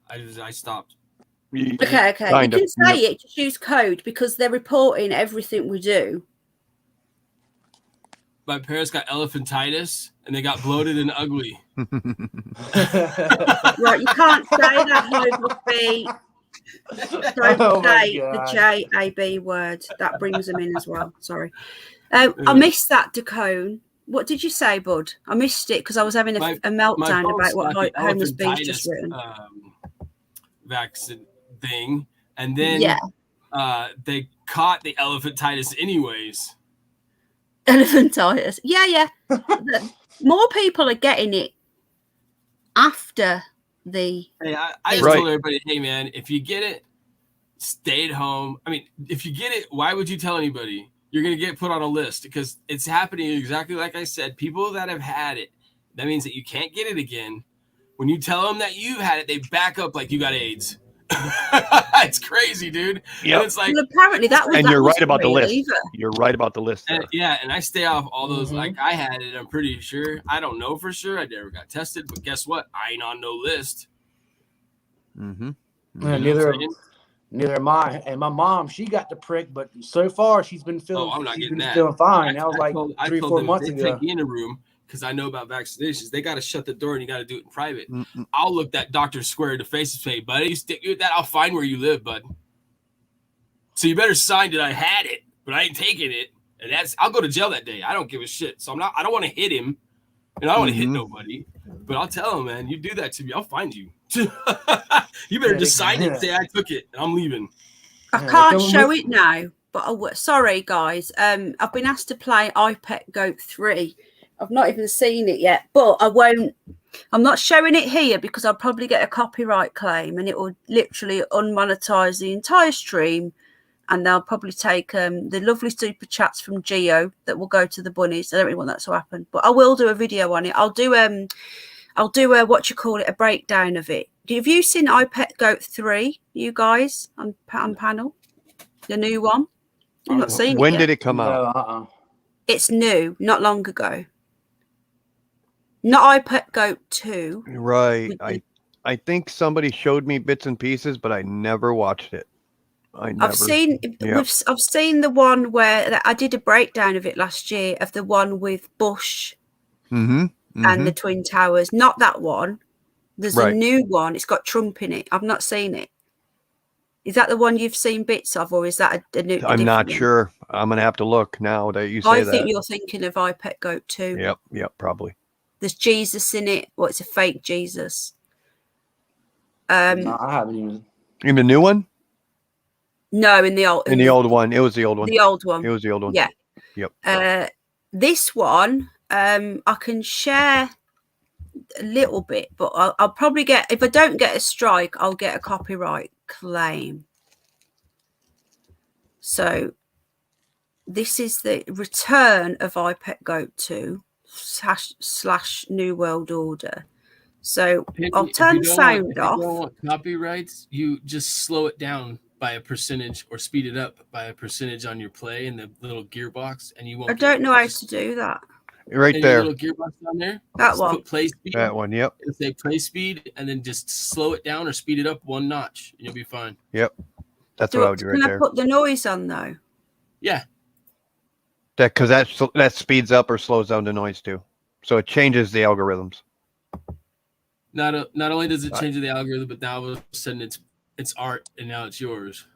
I stopped.
Okay. You can say it, just use code, because they're reporting everything we do.
My parents got elephantitis, and they got bloated and ugly.
Right, you can't say that, Buffy. Don't say the J-A-B word. That brings them in as well. Sorry. I missed that, Dacone. What did you say, bud? I missed it because I was having a meltdown about what Homer's B's just written.
Vaccine thing, and then they caught the elephantitis anyways.
Elephantitis. Yeah. More people are getting it after the...
Hey, I just told everybody, hey man, if you get it, stay at home. I mean, if you get it, why would you tell anybody? You're going to get put on a list, because it's happening exactly like I said. People that have had it, that means that you can't get it again. When you tell them that you've had it, they back up like you got AIDS. It's crazy, dude.
Yeah,
it's like,
well, apparently that was.
And you're right about the list. You're right about the list.
And I stay off all those. Like, I had it. I'm pretty sure. I don't know for sure. I never got tested, but guess what? I ain't on no list.
Neither am I. And my mom, she got the prick, but so far she's been feeling.
I'm not getting that.
Feeling fine. That was like 3-4 months ago.
Take me in a room, because I know about vaccinations. They got to shut the door, and you got to do it in private. I'll look that doctor square in the face and say, buddy, you stick with that, I'll find where you live, bud. So you better sign that I had it, but I ain't taking it. And I'll go to jail that day. I don't give a shit. So I don't want to hit him, and I don't want to hit nobody. But I'll tell him, man, you do that to me, I'll find you. You better just sign it and say I took it, and I'm leaving.
I can't show it now, but sorry, guys. I've been asked to play iPet Goat 3. I've not even seen it yet, but I won't. I'm not showing it here because I'll probably get a copyright claim, and it will literally unmonetize the entire stream. And they'll probably take the lovely super chats from Geo that will go to the bunnies. I don't really want that to happen, but I will do a video on it. I'll do a a breakdown of it. Have you seen iPet Goat 3, you guys, on panel? The new one? I've not seen it.
When did it come out?
It's new, not long ago. Not iPet Goat 2.
Right. I think somebody showed me bits and pieces, but I never watched it.
I've seen the one where I did a breakdown of it last year, of the one with Bush and the Twin Towers. Not that one. There's a new one. It's got Trump in it. I've not seen it. Is that the one you've seen bits of, or is that a new?
I'm not sure. I'm gonna have to look now that you say
I
that.
think you're thinking of I Pet Goat 2.
Yep, probably.
There's Jesus in it. Well, it's a fake Jesus.
No, I haven't even.
In the new one?
No, in the old.
In the old one. It was the old one.
The old one.
It was the old one.
Yeah.
Yep.
This one, I can share a little bit, but I'll probably get, if I don't get a strike, I'll get a copyright claim. So this is the return of I Pet Goat 2 / New World Order. So I'll turn the sound off.
If you don't want copyrights, you just slow it down by a percentage or speed it up by a percentage on your play in the little gearbox, and you won't.
I don't know how to do that.
Right there.
Little gearbox down there.
That one.
Put play speed.
That one. Yep.
It'll say play speed, and then just slow it down or speed it up one notch, and you'll be fine.
Yep. That's what I would do right there.
Can I put the noise on though?
Yeah.
Because that speeds up or slows down the noise too, so it changes the algorithms.
Not only does it change the algorithm, but now all of a sudden it's art, and now it's yours.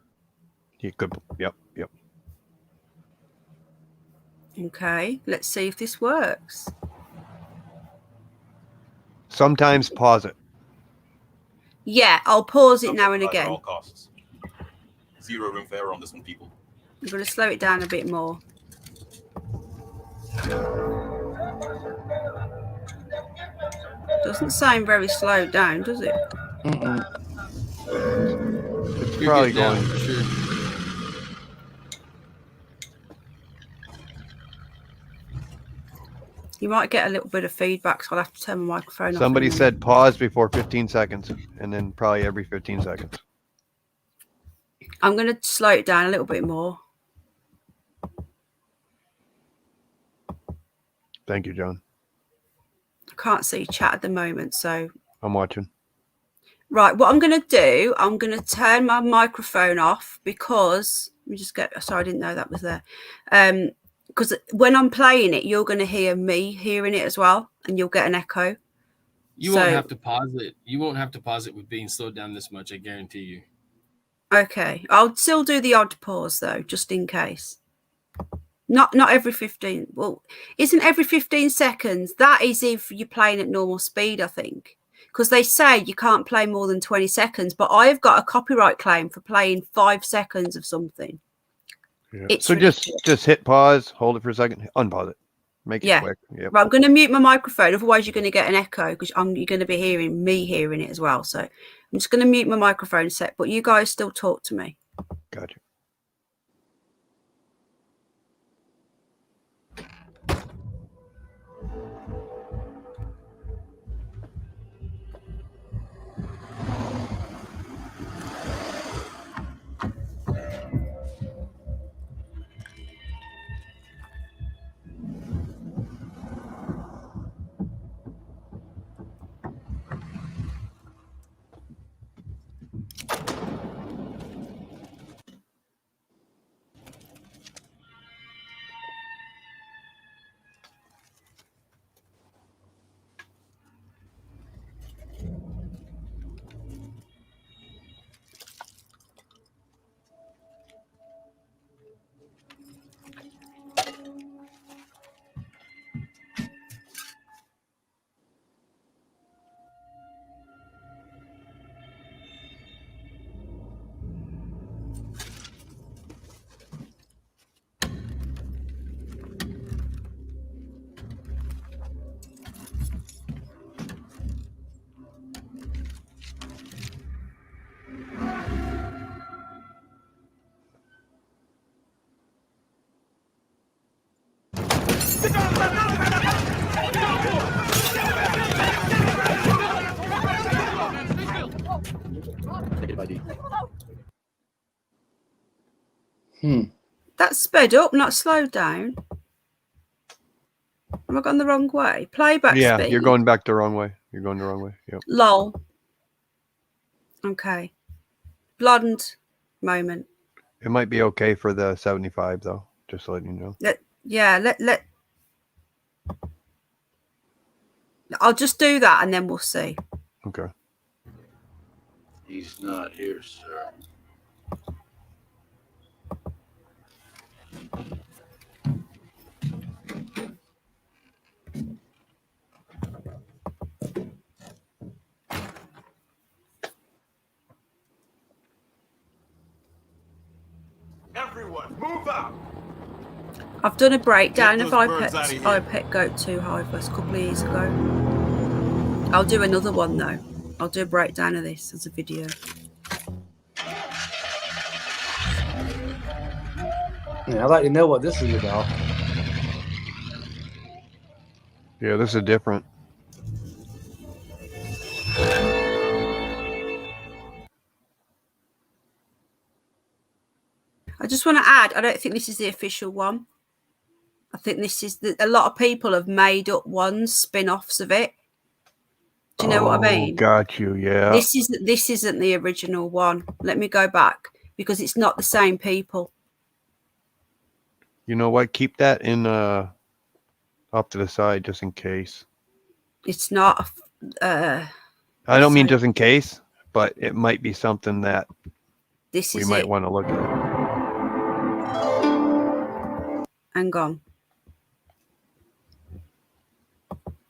You could. Yep.
Okay, let's see if this works.
Sometimes pause it.
Yeah, I'll pause it now and again.
All costs. Zero room for error on this one, people.
I'm going to slow it down a bit more. Doesn't sound very slowed down, does it?
It's probably going.
For sure.
You might get a little bit of feedback, so I'll have to turn my microphone off.
Somebody said pause before 15 seconds, and then probably every 15 seconds.
I'm going to slow it down a little bit more.
Thank you, John.
I can't see chat at the moment, so.
I'm watching.
Right, what I'm going to do, I'm going to turn my microphone off because, let me just get, sorry, I didn't know that was there. Because when I'm playing it, you're going to hear me hearing it as well, and you'll get an echo.
You won't have to pause it. You won't have to pause it with being slowed down this much, I guarantee you.
Okay, I'll still do the odd pause though, just in case. Not every 15. Well, isn't every 15 seconds? That is if you're playing at normal speed, I think. Because they say you can't play more than 20 seconds, but I've got a copyright claim for playing 5 seconds of something.
Yeah. So just hit pause, hold it for a second, unpause it. Make it quick. Yep.
Right, I'm going to mute my microphone, otherwise you're going to get an echo because you're going to be hearing me hearing it as well. So I'm just going to mute my microphone a sec, but you guys still talk to me.
Gotcha.
That's sped up, not slowed down. Am I going the wrong way? Playback speed.
Yeah, you're going back the wrong way. You're going the wrong way. Yep.
Lol. Okay. Blonde moment.
It might be okay for the 75 though. Just letting you know.
I'll just do that and then we'll see.
Okay.
He's not here, sir.
Everyone, move out!
I've done a breakdown of
those birds outta here.
iPet Goat 2 Hivers a couple of years ago. I'll do another one though. I'll do a breakdown of this as a video.
Yeah, I'd like to know what this is about.
Yeah, this is different.
I just want to add, I don't think this is the official one. I think this is a lot of people have made up ones, spin-offs of it. Do you know what I mean?
Got you. Yeah.
This isn't the original one. Let me go back because it's not the same people.
You know what? Keep that in off to the side just in case.
It's not.
I don't mean just in case, but it might be something that
this
we
is
might
it.
want to look at.
Hang on.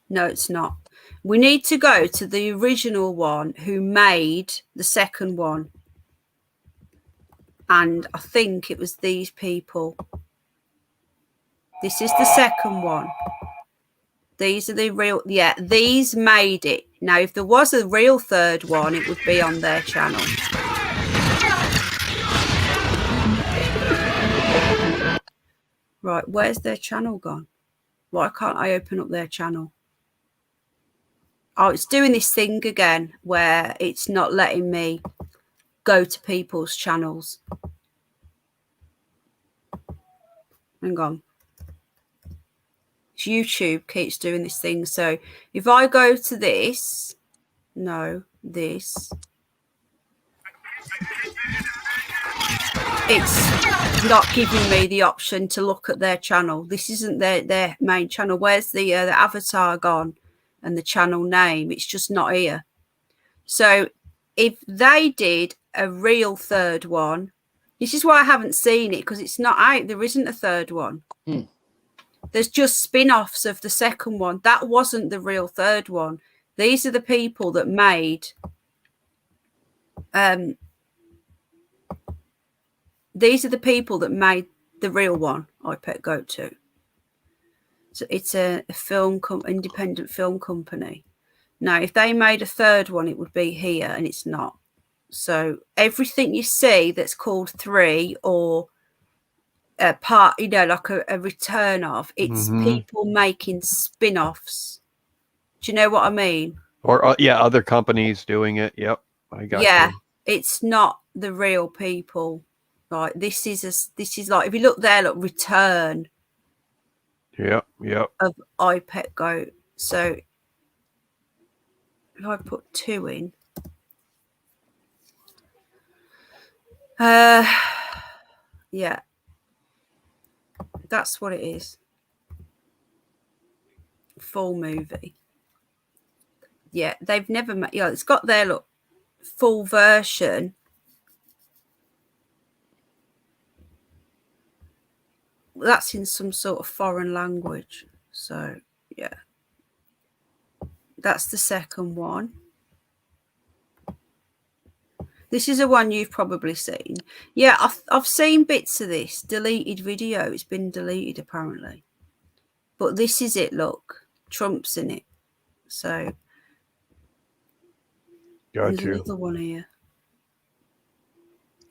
No, it's not. We need to go to the original one who made the second one. And I think it was these people. This is the second one. These are the real, yeah, these made it. Now, if there was a real third one, it would be on their channel. Right, where's their channel gone? Why can't I open up their channel? Oh, it's doing this thing again where it's not letting me go to people's channels. Hang on. YouTube keeps doing this thing. So if I go to this, no, this, it's not giving me the option to look at their channel. This isn't their main channel. Where's the avatar gone and the channel name? It's just not here. So if they did a real third one, this is why I haven't seen it, because it's not out. There isn't a third one. There's just spin-offs of the second one. That wasn't the real third one. These are the people that made these are the people that made the real one, iPet Goat 2. So it's a independent film company. Now, if they made a third one, it would be here, and it's not. So everything you see that's called 3 or a part, you know, like a return of, it's people making spin-offs. Do you know what I mean?
Or yeah, other companies doing it. Yep, I got you.
It's not the real people. Right, this is like, if you look there, look, return.
Yep.
Of iPet Goat. So if I put 2 in, yeah, that's what it is. Full movie. Yeah, they've never made. Yeah, it's got their look full version. That's in some sort of foreign language. So yeah, that's the second one. This is a one you've probably seen. Yeah, I've seen bits of this deleted video. It's been deleted apparently, but this is it. Look, Trump's in it. So there's another one here.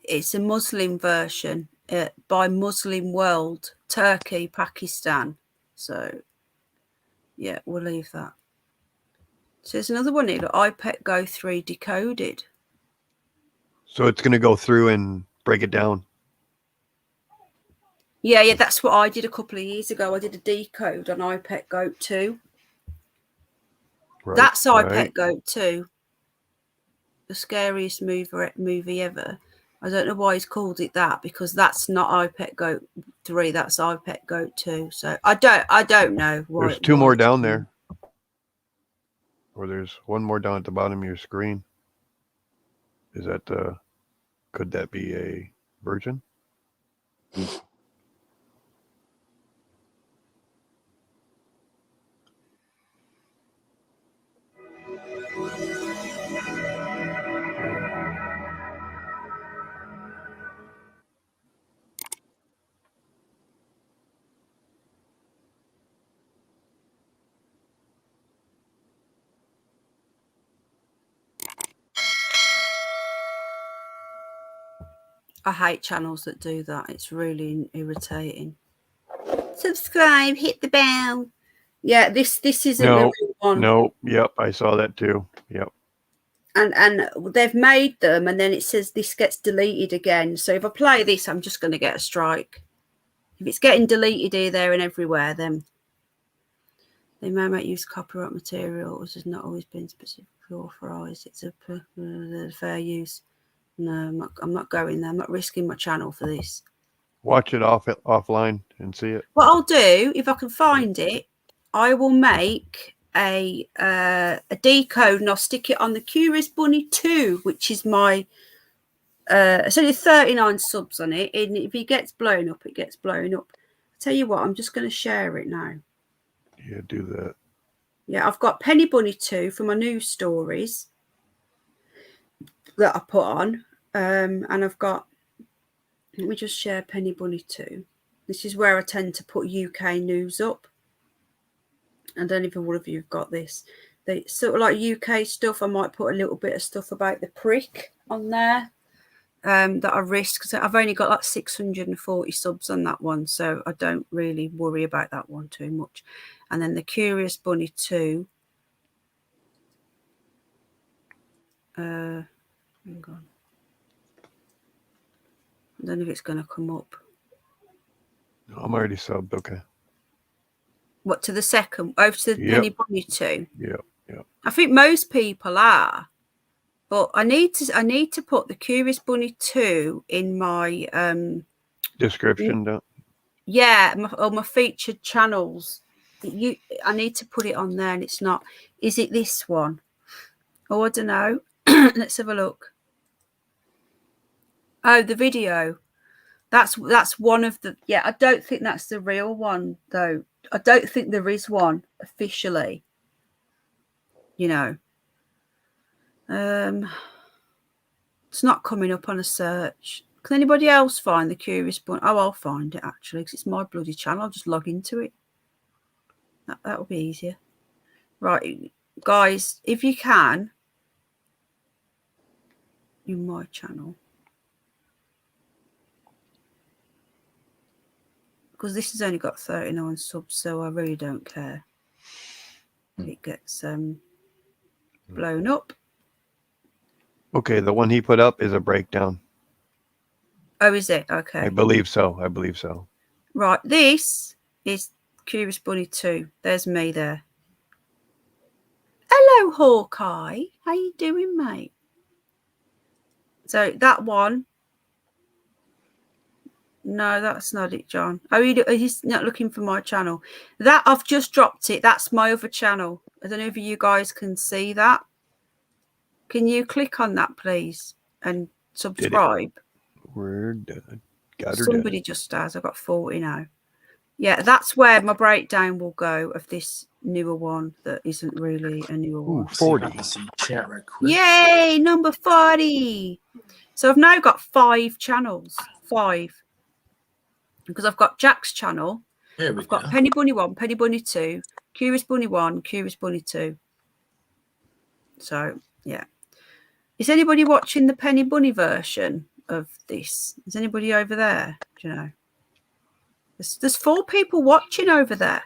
It's a Muslim version by Muslim World, Turkey, Pakistan. So yeah, we'll leave that. So there's another one here. Look, iPet Go 3 decoded.
So it's going to go through and break it down.
Yeah, that's what I did a couple of years ago. I did a decode on iPet Goat 2. Right, that's iPet Goat 2. The scariest movie ever. I don't know why he's called it that, because that's not iPet Goat 3, that's iPet Goat 2. So I don't know why.
There's two more down there. Or there's one more down at the bottom of your screen. Is that could that be a virgin?
I hate channels that do that. It's really irritating. Subscribe, hit the bell. Yeah, this isn't the real one.
No, yep, I saw that too. Yep.
And they've made them, and then it says this gets deleted again. So if I play this, I'm just going to get a strike. If it's getting deleted here, there, and everywhere, then they may make use of copyright material, which has not always been specifically authorised. It's a fair use. No, I'm not going there. I'm not risking my channel for this.
Watch it offline and see it.
What I'll do, if I can find it, I will make a decode and I'll stick it on the Curious Bunny 2, which is my it's only 39 subs on it, and if it gets blown up, it gets blown up. I'll tell you what, I'm just going to share it now.
Yeah, do that.
Yeah, I've got Penny Bunny 2 for my news stories that I put on, and I've got, let me just share Penny Bunny 2. This is where I tend to put UK news up. I don't know if all of you have got this. They sort of like UK stuff. I might put a little bit of stuff about the prick on there that I risk. So I've only got like 640 subs on that one, so I don't really worry about that one too much. And then the Curious Bunny 2. Hang on. I don't know if it's going to come up.
No, I'm already subbed. Okay.
What, to the second? Over to the Penny Bunny 2?
Yeah.
I think most people are, but I need to put the Curious Bunny 2 in my
description.
Yeah, my featured channels. I need to put it on there, and it's not. Is it this one? Oh, I don't know. Let's have a look. Oh, the video. That's one of the. Yeah, I don't think that's the real one though. I don't think there is one officially. You know. It's not coming up on a search. Can anybody else find the Curious Bunny? Oh, I'll find it actually, because it's my bloody channel. I'll just log into it. That will be easier. Right, guys, if you can, in my channel, because this has only got 39 subs, so I really don't care if it gets blown up.
Okay, the one he put up is a breakdown.
Oh, is it? Okay.
I believe so.
Right, this is Curious Bunny 2. There's me there. Hello, Hawkeye. How you doing, mate? So that one. No, that's not it, John. Oh, he's not looking for my channel. That I've just dropped it. That's my other channel. I don't know if you guys can see that. Can you click on that, please, and subscribe?
We're done. Got her
Somebody
done.
just has. I've got 40 now. Yeah, that's where my breakdown will go of this newer one that isn't really a newer one.
40.
Chat right quick.
Yay, number 40. So I've now got 5 channels. 5. Because I've got Jack's channel. I've got Penny Bunny 1, Penny Bunny 2, Curious Bunny 1, Curious Bunny 2. So, yeah. Is anybody watching the Penny Bunny version of this? Is anybody over there? Do you know? There's 4 people watching over there.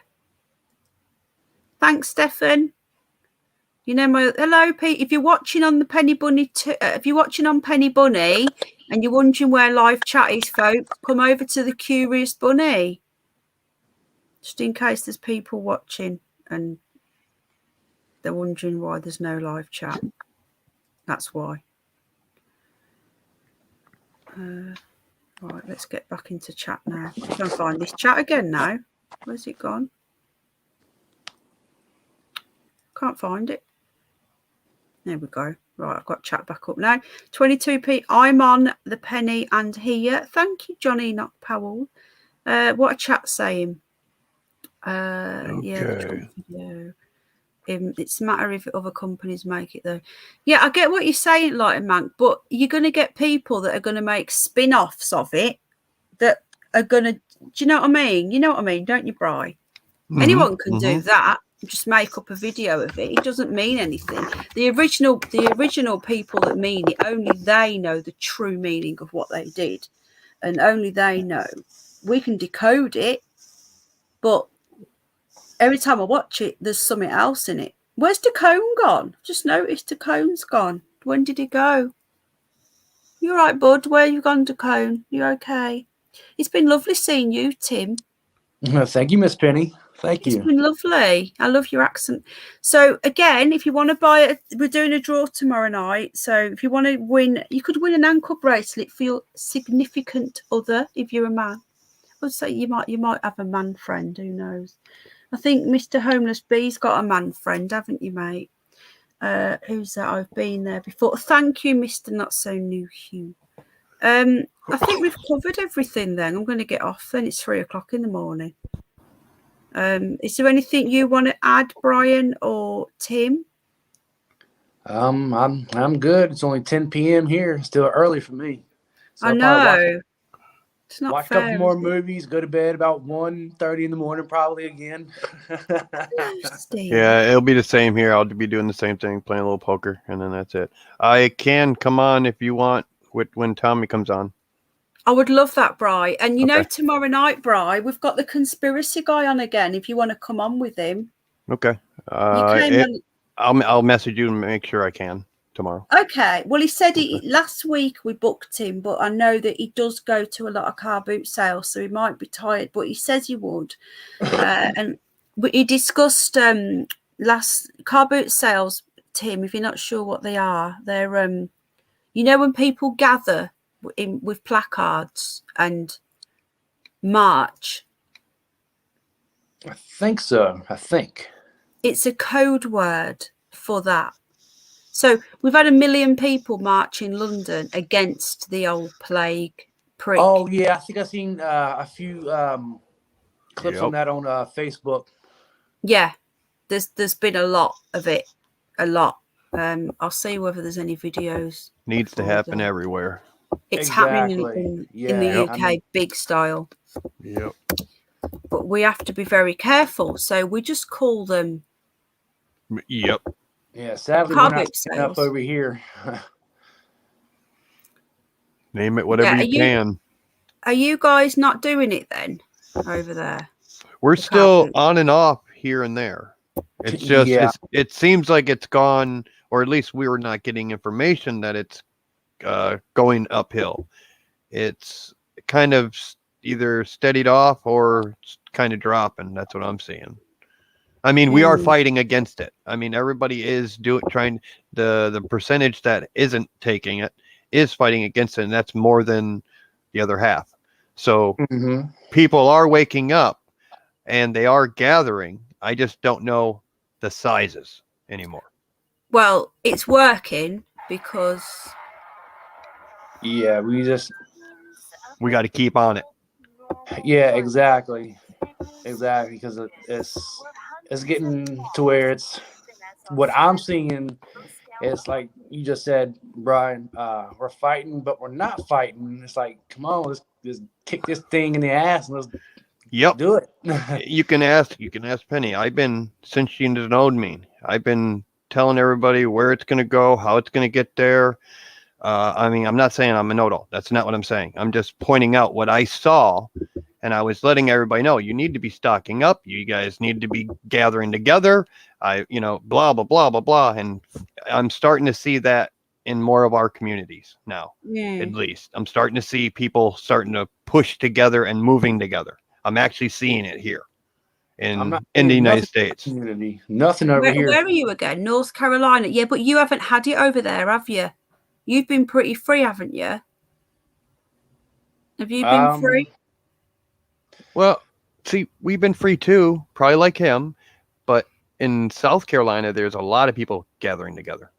Thanks, Stefan. You know, hello, Pete. If you're watching on the Penny Bunny, if you're watching on Penny Bunny and you're wondering where live chat is, folks, come over to the Curious Bunny. Just in case there's people watching and they're wondering why there's no live chat. That's why. Right, let's get back into chat now. I'm trying to find this chat again now. Where's it gone? Can't find it. There we go. Right, I've got chat back up now. 22p. I'm on the penny and here. Thank you, Johnny, not Powell. What a chat saying. Yeah, the Trump video. It's a matter if other companies make it though. Yeah, I get what you're saying, like Mank, but you're going to get people that are going to make spin-offs of it that are going to, do you know what I mean? You know what I mean, don't you, Bri? Anyone can do that. Just make up a video of it. It doesn't mean anything. The original people that mean it, only they know the true meaning of what they did, and only they know. We can decode it, but every time I watch it, there's something else in it. Where's Tacone gone? Just noticed Tacone's gone. When did he go? You all right, bud? Where you gone, Tacone? You okay? It's been lovely seeing you, Tim.
Thank you, Miss Penny. Thank you.
It's been lovely. I love your accent. So again, if you want to buy it, we're doing a draw tomorrow night. So if you want to win, you could win an ankle bracelet for your significant other if you're a man. I would say you might have a man friend. Who knows? I think Mr. Homeless B's got a man friend, haven't you, mate? Who's that? I've been there before. Thank you, Mr. Not So New Hugh. I think we've covered everything then. I'm going to get off then. It's 3 o'clock in the morning. Is there anything you want to add, Brian or Tim?
I'm good. It's only 10 p.m. here. Still early for me. So
I know. It's not
watch
fair.
a couple more movies. Go to bed about 1:30 in the morning, probably again.
Yeah, it'll be the same here. I'll be doing the same thing, playing a little poker, and then that's it. I can come on if you want when Tommy comes on.
I would love that, Bri. And you know, tomorrow night, Bri, we've got the conspiracy guy on again. If you want to come on with him,
okay. I'll message you and make sure I can tomorrow.
Okay. Well, he said last week we booked him, but I know that he does go to a lot of car boot sales, so he might be tired. But he says he would. And he discussed last car boot sales, Tim. If you're not sure what they are, they're you know, when people gather with placards and march.
I think so. I think
it's a code word for that. So we've had 1 million people march in London against the old plague prick.
Oh yeah, I think I've seen a few clips on that on Facebook.
Yeah, there's been a lot of it, a lot. I'll see whether there's any videos.
Needs to happen everywhere.
It's happening in the UK, big style.
Yep.
But we have to be very careful. So we just call them.
Yep.
Yeah, sadly, we're not up over here.
Name it whatever you can.
Are you guys not doing it then over there?
We're still on and off here and there. It's just it seems like it's gone, or at least we were not getting information that it's going uphill. It's kind of either steadied off or kind of dropping. That's what I'm seeing. I mean, we are fighting against it. I mean, everybody is trying. The percentage that isn't taking it is fighting against it, and that's more than the other half. So people are waking up, and they are gathering. I just don't know the sizes anymore.
Well, it's working because.
Yeah,
we got to keep on it.
Yeah, exactly, because it's getting to where it's what I'm seeing. It's like you just said, Brian. We're fighting, but we're not fighting. It's like, come on, let's just kick this thing in the ass and let's do it.
You can ask Penny. Since she known me, I've been telling everybody where it's going to go, how it's going to get there. I mean, I'm not saying I'm a know-it-all. That's not what I'm saying. I'm just pointing out what I saw, and I was letting everybody know you need to be stocking up. You guys need to be gathering together. Blah, blah, blah, blah, blah. And I'm starting to see that in more of our communities now, at least. I'm starting to see people starting to push together and moving together. I'm actually seeing it here in the United States.
Community. Nothing over here.
Where are you again? North Carolina. Yeah, but you haven't had it over there, have you? You've been pretty free, haven't you? Have you been free?
Well, see, we've been free too, probably like him, but in South Carolina, there's a lot of people gathering together.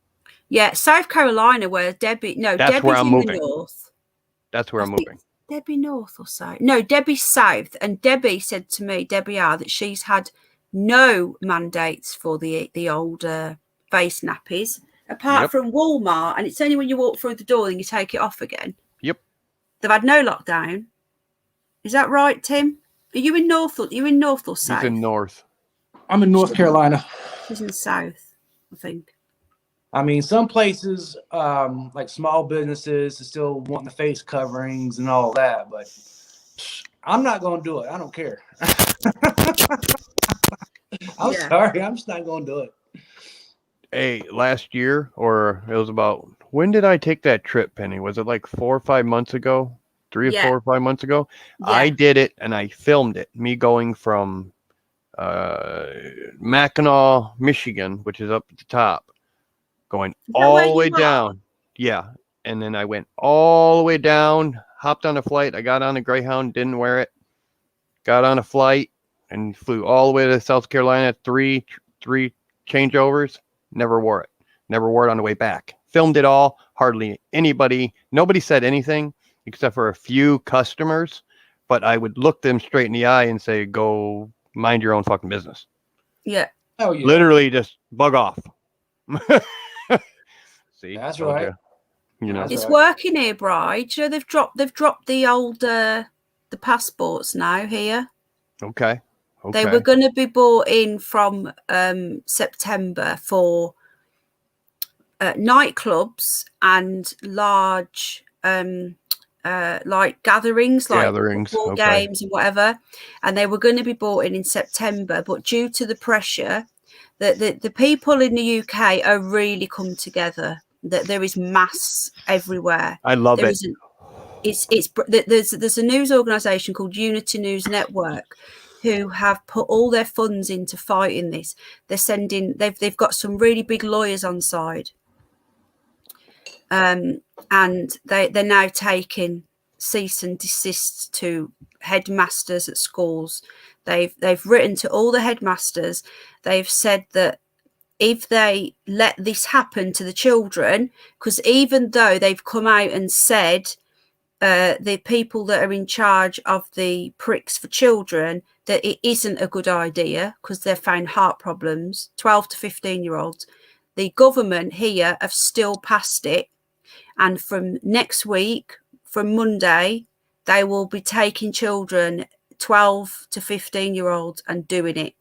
Yeah, South Carolina, where
That's
Debbie's
where I'm
in
moving.
the north.
That's where I'm moving.
Debbie north or south? No, Debbie's south. And Debbie said to me, Debbie R, that she's had no mandates for the old face nappies, apart from Walmart. And it's only when you walk through the door and you take it off again.
Yep.
They've had no lockdown. Is that right, Tim? Are you in north or south?
He's in north.
I'm in North Carolina.
She's in south, I think.
I mean, some places, like small businesses, are still wanting the face coverings and all that, but I'm not going to do it. I don't care. I'm sorry. I'm just not going to do it.
Hey, last year, or it was about, when did I take that trip, Penny? Was it like 4 or 5 months ago? 3 or 4 or 5 months ago? Yeah. I did it and I filmed it. Me going from Mackinac, Michigan, which is up at the top, going all the way down. Yeah. And then I went all the way down, hopped on a flight. I got on a Greyhound, didn't wear it. Got on a flight and flew all the way to South Carolina, three changeovers. Never wore it. Never wore it on the way back. Filmed it all. Hardly anybody. Nobody said anything except for a few customers. But I would look them straight in the eye and say, go mind your own fucking business.
Yeah.
Oh, yeah.
Literally just bug off. See,
that's right.
You know,
it's working here, Bride. You know, they've dropped the old the passports now here.
Okay.
They were going to be bought in from September for nightclubs and large like gatherings, like football games and whatever, and they were going to be bought in September. But due to the pressure, the people in the UK are really come together. That there is mass everywhere.
I love it.
There's a news organisation called Unity News Network who have put all their funds into fighting this. They've got some really big lawyers on side. And they're now taking cease and desist to headmasters at schools. They've written to all the headmasters. They've said that if they let this happen to the children, because even though they've come out and said the people that are in charge of the pricks for children that it isn't a good idea because they've found heart problems, 12 to 15-year-olds, the government here have still passed it. And from next week, from Monday, they will be taking children 12 to 15-year-olds and doing it.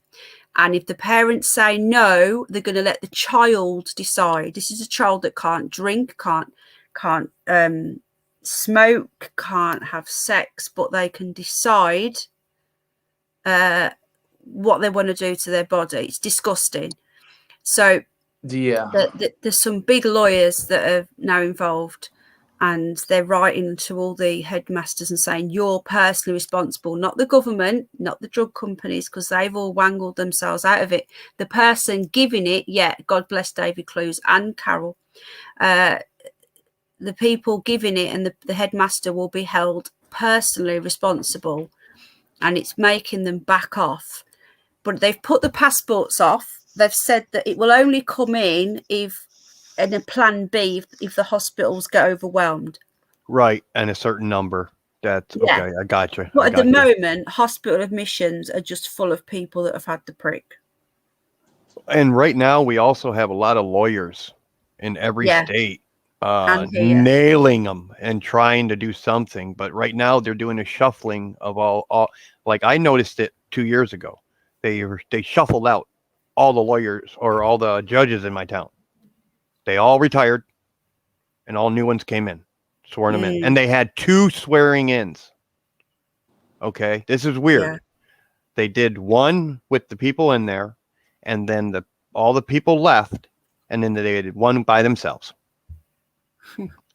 And if the parents say no, they're going to let the child decide. This is a child that can't drink, can't smoke, can't have sex, but they can decide what they want to do to their body. It's disgusting. So
yeah,
there's some big lawyers that are now involved, and they're writing to all the headmasters and saying you're personally responsible, not the government, not the drug companies, because they've all wangled themselves out of it. The person giving it, God bless David Clues and Carol, the people giving it and the headmaster will be held personally responsible, and it's making them back off. But they've put the passports off. They've said that it will only come in if in a plan B if the hospitals get overwhelmed.
Right, and a certain number. That's okay. I got you.
But at the moment, hospital admissions are just full of people that have had the prick.
And right now, we also have a lot of lawyers in every state nailing them and trying to do something. But right now, they're doing a shuffling of all. Like I noticed it 2 years ago. They shuffled out all the lawyers or all the judges in my town. They all retired and all new ones came in, sworn them in. And they had 2 swearing ins. Okay. This is weird. Yeah. They did one with the people in there and then all the people left. And then they did one by themselves.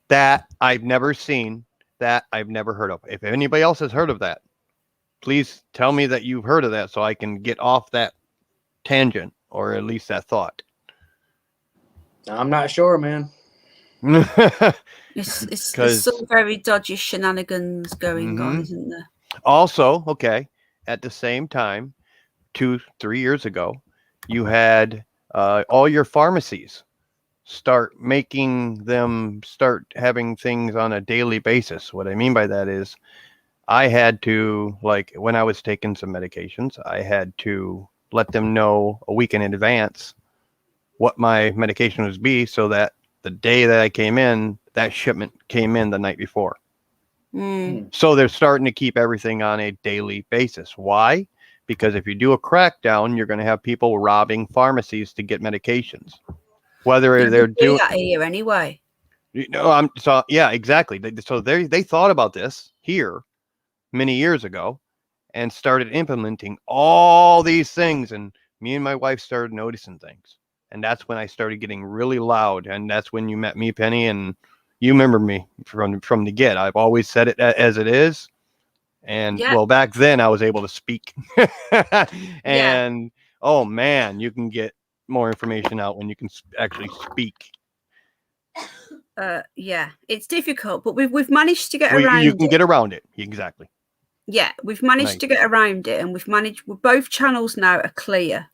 That I've never seen, that I've never heard of. If anybody else has heard of that, please tell me that you've heard of that so I can get off that tangent or at least that thought.
I'm not sure, man.
There's some very dodgy shenanigans going on,
Mhm.
isn't there?
Also, okay, at the same time, 2-3 years ago, you had all your pharmacies start having things on a daily basis. What I mean by that is I had to, like, when I was taking some medications, I had to let them know a week in advance what my medication was be, so that the day that I came in, that shipment came in the night before.
Mm.
So they're starting to keep everything on a daily basis. Why? Because if you do a crackdown, you're going to have people robbing pharmacies to get medications. Whether
Yeah,
they're
we do
doing,
that here anyway.
yeah, exactly. They thought about this here many years ago and started implementing all these things. And me and my wife started noticing things. And that's when I started getting really loud. And that's when you met me, Penny, and you remember me from the get. I've always said it as it is. And
Yeah,
well, back then I was able to speak.
yeah,
And oh man, you can get more information out when you can actually speak.
yeah. It's difficult, but we've managed to get
Well, you
around
can
it.
get around it. Exactly.
Yeah, we've managed
Nice.
to get around it, and both channels now are clear.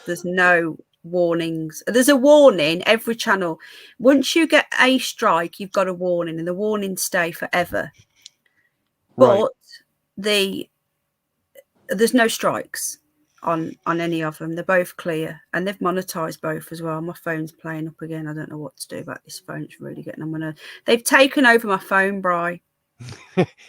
There's no warnings. There's a warning every channel. Once you get a strike, you've got a warning, and the warnings stay forever.
Right.
But there's no strikes on any of them. They're both clear, and they've monetized both as well. My phone's playing up again. I don't know what to do about this phone. It's really getting on my nerves. They've taken over my phone, Bri.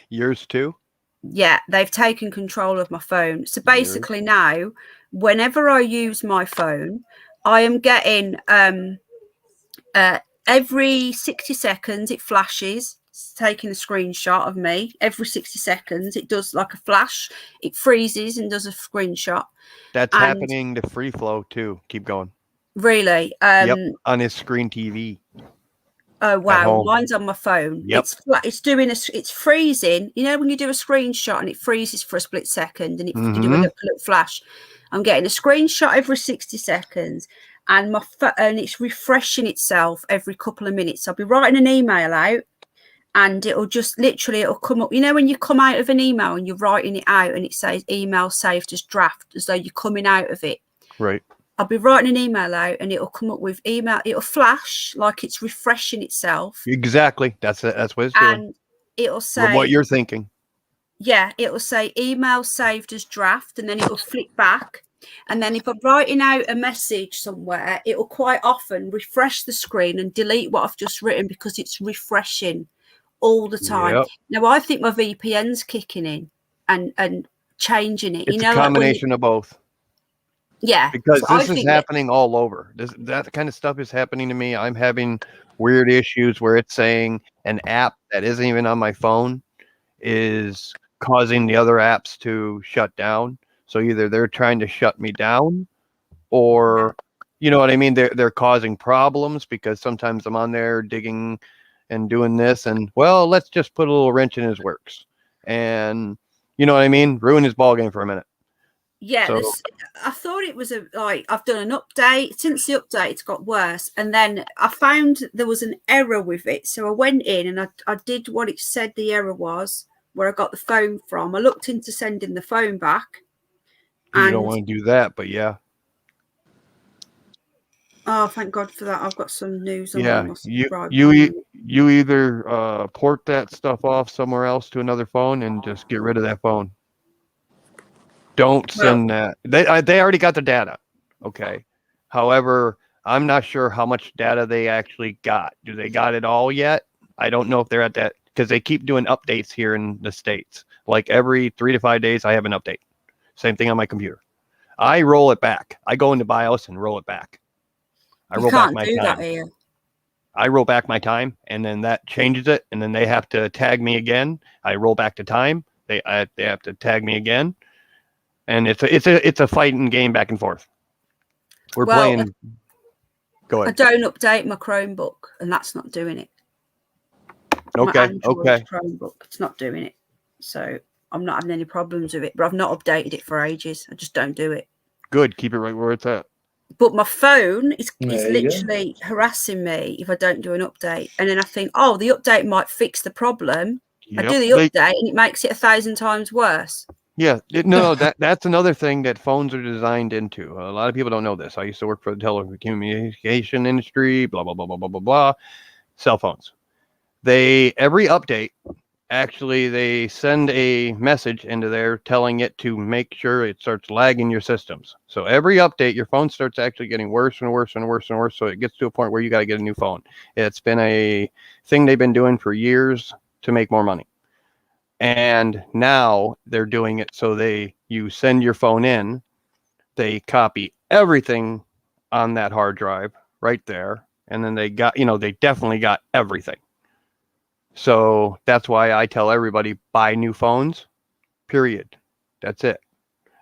Yours too?
Yeah, they've taken control of my phone. So
Yours.
basically now, whenever I use my phone, I am getting every 60 seconds it flashes. It's taking a screenshot of me. Every 60 seconds it does like a flash. It freezes and does a screenshot.
That's
And
happening to Free Flow too. Keep going.
really,
Yep, on his screen TV.
Oh wow,
home.
mine's on my phone.
Yep.
It's freezing. You know when you do a screenshot and it freezes for a split second and you do a
Mhm.
little flash. I'm getting a screenshot every 60 seconds, and and it's refreshing itself every couple of minutes. I'll be writing an email out, and it'll come up. You know when you come out of an email and you're writing it out and it says email saved as draft, as though you're coming out of it.
Right.
I'll be writing an email out and it'll come up with email. It'll flash like it's refreshing itself.
Exactly. That's what it's doing.
And it'll
From what
say,
you're thinking.
yeah, it'll say email saved as draft, and then it'll flick back. And then if I'm writing out a message somewhere, it'll quite often refresh the screen and delete what I've just written because it's refreshing all the time.
Yep.
Now, I think my VPN's kicking in and changing it.
It's a combination of both.
Yeah.
Because
so
this is happening all over. That kind of stuff is happening to me. I'm having weird issues where it's saying an app that isn't even on my phone is causing the other apps to shut down. So either they're trying to shut me down, or you know what I mean, they're causing problems because sometimes I'm on there digging and doing this, and well, let's just put a little wrench in his works, and you know what I mean, ruin his ball game for a minute.
Yeah,
So,
I thought it was I've done an update. Since the update, it's got worse. And then I found there was an error with it. So I went in and I did what it said the error was, where I got the phone from. I looked into sending the phone back.
you don't want to do that, but yeah.
Oh, thank God for that. I've got some news on
Yeah,
my
you either port that stuff off somewhere else to another phone and just get rid of that phone. Don't send that. They already got the data. Okay. However, I'm not sure how much data they actually got. Do they got it all yet? I don't know if they're at that, because they keep doing updates here in the States. Like every 3 to 5 days, I have an update. Same thing on my computer. I roll it back. I go into BIOS and roll it back. I roll back my time.
That here.
I roll back my time, and then that changes it, and then they have to tag me again. I roll back to time. They have to tag me again, and it's a fighting game back and forth. We're playing. Go ahead.
I don't update my Chromebook, and that's not doing it.
Okay.
My Android
Okay.
Chromebook, it's not doing it. So I'm not having any problems with it, but I've not updated it for ages. I just don't do it.
Good. Keep it right where it's at.
But my phone is
There you go.
literally harassing me if I don't do an update. And then I think, oh, the update might fix the problem. I do the update and it makes it 1,000 times worse.
Yeah, no, that's another thing that phones are designed into. A lot of people don't know this. I used to work for the telecommunication industry, blah, blah, blah, blah, blah, blah, blah. Cell phones. Every update, actually, they send a message into there telling it to make sure it starts lagging your systems. So every update, your phone starts actually getting worse and worse and worse and worse. So it gets to a point where you got to get a new phone. It's been a thing they've been doing for years to make more money. And now they're doing it so you send your phone in, they copy everything on that hard drive right there, and then they definitely got everything. So that's why I tell everybody, buy new phones, period. That's it.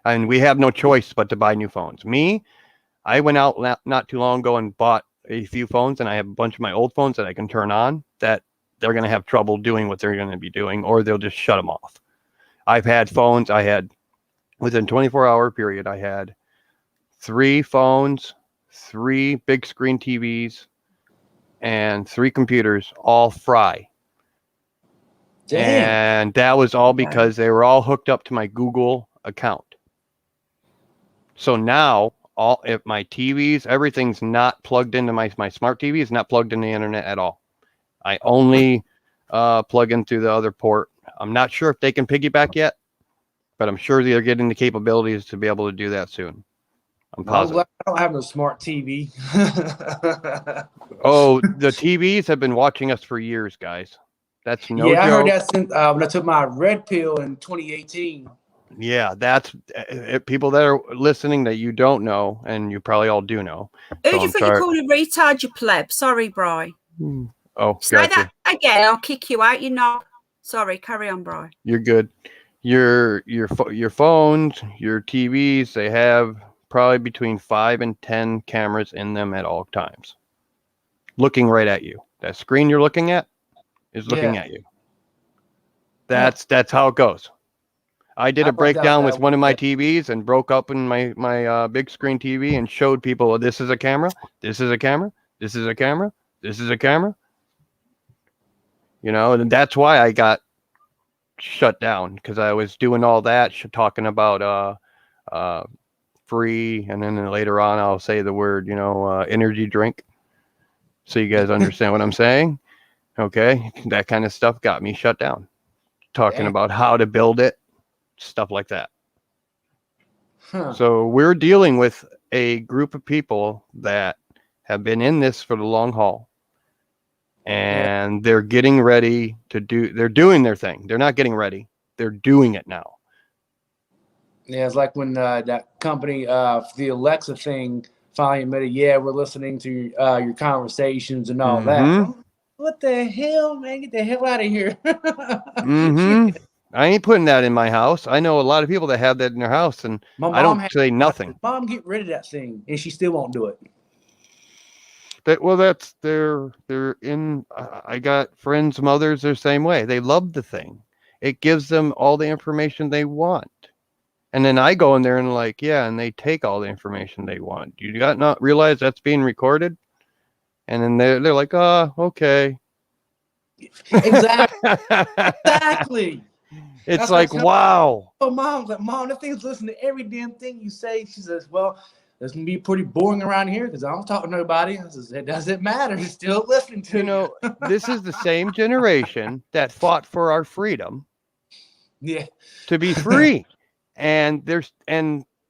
And we have no choice but to buy new phones. I went out not too long ago and bought a few phones, and I have a bunch of my old phones that I can turn on that they're going to have trouble doing what they're going to be doing, or they'll just shut them off. I've had phones, within 24-hour period, I had 3 phones, 3 big screen TVs, and 3 computers all fry.
Damn.
And that was all because they were all hooked up to my Google account. So now if my TVs, everything's not plugged into my smart TV is not plugged in the internet at all. I only plug in through the other port. I'm not sure if they can piggyback yet, but I'm sure they're getting the capabilities to be able to do that soon. I'm positive.
I don't have no smart TV.
Oh, the TVs have been watching us for years, guys. That's no joke.
I heard that since when I took my red pill in 2018.
Yeah, that's people that are listening that you don't know, and you probably all do know.
Who do you think you're calling a retard, you pleb? Sorry, Bri.
Oh,
say
gotcha.
that again. I'll kick you out. You knob. Sorry, carry on, Bri.
You're good. Your phones, your TVs, they have probably between 5 and 10 cameras in them at all times, looking right at you. That screen you're looking at is looking at you. That's how it goes. I did a breakdown with one of my TVs and broke up in my big screen TV and showed people, this is a camera, this is a camera, this is a camera, this is a camera. And that's why I got shut down, because I was doing all that, talking about free, and then later on I'll say the word, energy drink, so you guys understand what I'm saying. Okay, that kind of stuff got me shut down. Talking about how to build it, stuff like that. So we're dealing with a group of people that have been in this for the long haul, and they're getting ready they're doing their thing. They're not getting ready. They're doing it now. Yeah,
it's like when that company, the Alexa thing, finally admitted, we're listening to your conversations and all that. What the hell, man? Get the hell out of here.
I ain't putting that in my house. I know a lot of people that have that in their house, and I don't say nothing.
Mom, get rid of that thing, and she still won't do it.
They're in. I got friends, mothers, they're the same way. They love the thing. It gives them all the information they want. And then I go in there and and they take all the information they want. You got not realize that's being recorded? And then they're like, oh, okay.
Exactly.
It's that's like, wow.
Oh, Mom's like, Mom, that thing's listening to every damn thing you say. She says, well, it's going to be pretty boring around here because I don't talk to nobody. I says, it doesn't matter. It's still listening to you.
This is the same generation that fought for our freedom.
Yeah.
To be free. And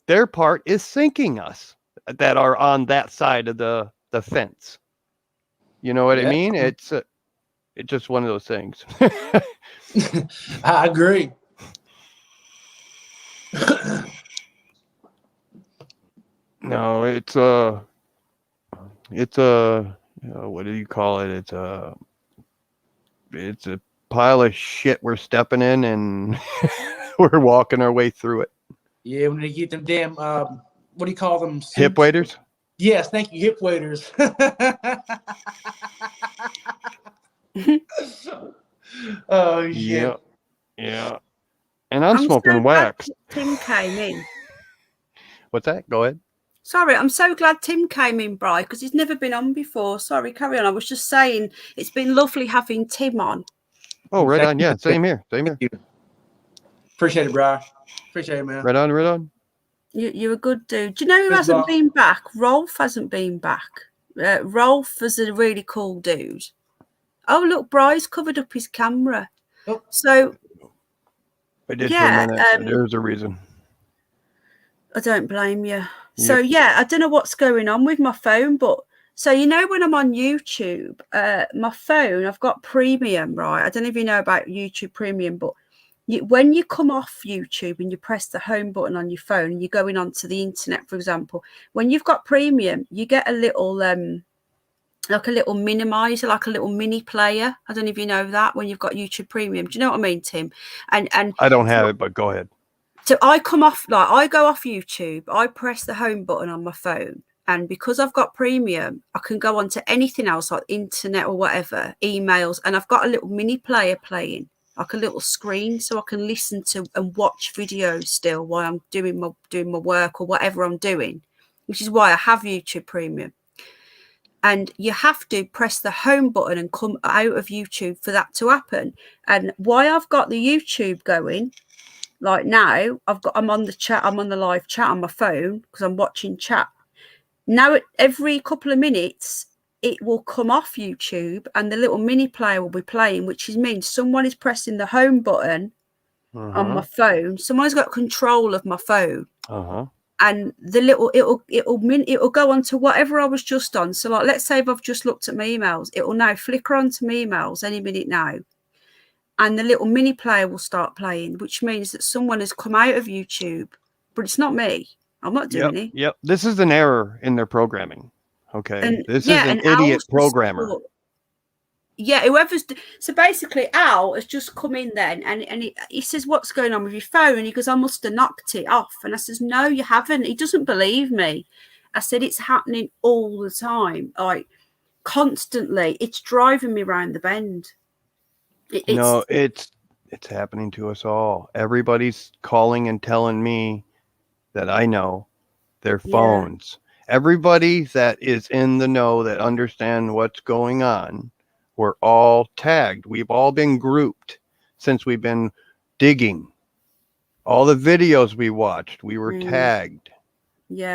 their part is sinking us that are on that side of the fence. You know what I mean? It's just one of those things.
I agree.
No, it's what do you call it? It's a pile of shit we're stepping in, and we're walking our way through it.
Yeah, when they get them damn what do you call them? Suits?
Hip waders?
Yes, thank you, hip waders. Oh shit.
Yeah. And I'm smoking wax.
Tim came in.
What's that? Go ahead.
Sorry, I'm so glad Tim came in, Bri, because he's never been on before. Sorry, carry on. I was just saying it's been lovely having Tim on.
Oh, right on. Yeah, same here. Same here.
Thank you. Appreciate it, bro. Appreciate it, man.
Right on, right on.
You're a good dude. Do you know who
Fist
hasn't
bump.
been back? Rolf hasn't been back. Rolf is a really cool dude. Oh, look, Bri's covered up his camera.
Oh.
So,
I did
yeah,
for a minute. There's a reason.
I don't blame you. So, yeah, I don't know what's going on with my phone, but so, you know, when I'm on YouTube, my phone, I've got premium, right? I don't know if you know about YouTube premium, but when you come off YouTube and you press the home button on your phone and you're going onto the internet, for example, when you've got premium, you get a little, like a little minimizer, like a little mini player. I don't know if you know that when you've got YouTube premium. Do you know what I mean, Tim? And
I don't have it, but go ahead.
So I come off, like I go off YouTube, I press the home button on my phone, and because I've got premium, I can go on to anything else like internet or whatever, emails, and I've got a little mini player playing, like a little screen, so I can listen to and watch videos still while I'm doing my work or whatever I'm doing, which is why I have YouTube premium. And you have to press the home button and come out of YouTube for that to happen. And why I've got the YouTube going, like now, I'm on the chat, I'm on the live chat on my phone because I'm watching chat. Now, every couple of minutes, it will come off YouTube and the little mini player will be playing, which means someone is pressing the home button on my phone. Someone's got control of my phone. And the little it'll go on to whatever I was just on. So, like, let's say if I've just looked at my emails, it will now flicker onto my emails any minute now. And the little mini player will start playing, which means that someone has come out of YouTube, but it's not me. I'm not doing it.
Yep. This is an error in their programming. Okay.
And,
this is an idiot programmer.
Yeah, whoever's so basically Al has just come in then and he says, what's going on with your phone? And he goes, I must have knocked it off. And I says, no, you haven't. He doesn't believe me. I said, it's happening all the time, like constantly. It's driving me around the bend.
It's happening to us all. Everybody's calling and telling me that I know their phones. Everybody that is in the know that understand what's going on, we're all tagged. We've all been grouped since we've been digging. All the videos we watched, we were tagged.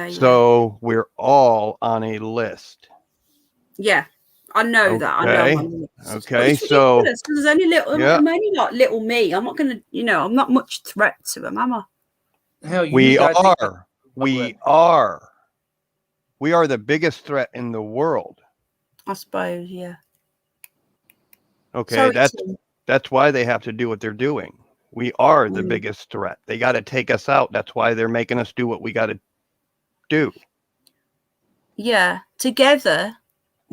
So we're all on a list.
Yeah. I know that. I know. I'm on the list.
Okay. So
there's only little. I'm only like little me. I'm not gonna. I'm not much threat to him, am I?
Hell,
we are the biggest threat in the world.
I suppose. Yeah.
Okay.
Sorry,
that's why they have to do what they're doing. We are the biggest threat. They got to take us out. That's why they're making us do what we got to do.
Yeah. Together.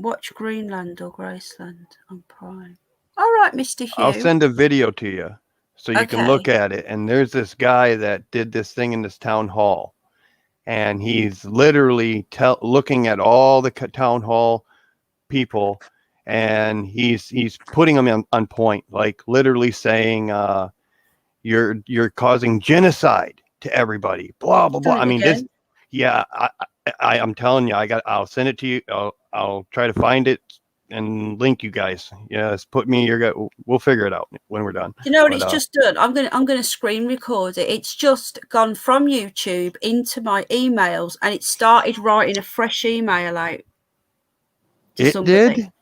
Watch Greenland or Graceland on Prime. All right, Mr. Hugh.
I'll send a video to you so you can look at it. And there's this guy that did this thing in this town hall. And he's literally looking at all the town hall people. And he's putting them on point, like literally saying, you're causing genocide to everybody. Blah, blah, blah. I mean, this, I'm telling you, I'll send it to you. I'll try to find it and link you guys. Yes, put me we'll figure it out when we're done.
You know what it's just done? I'm gonna screen record it. It's just gone from YouTube into my emails and it started writing a fresh email out to somebody.
Did?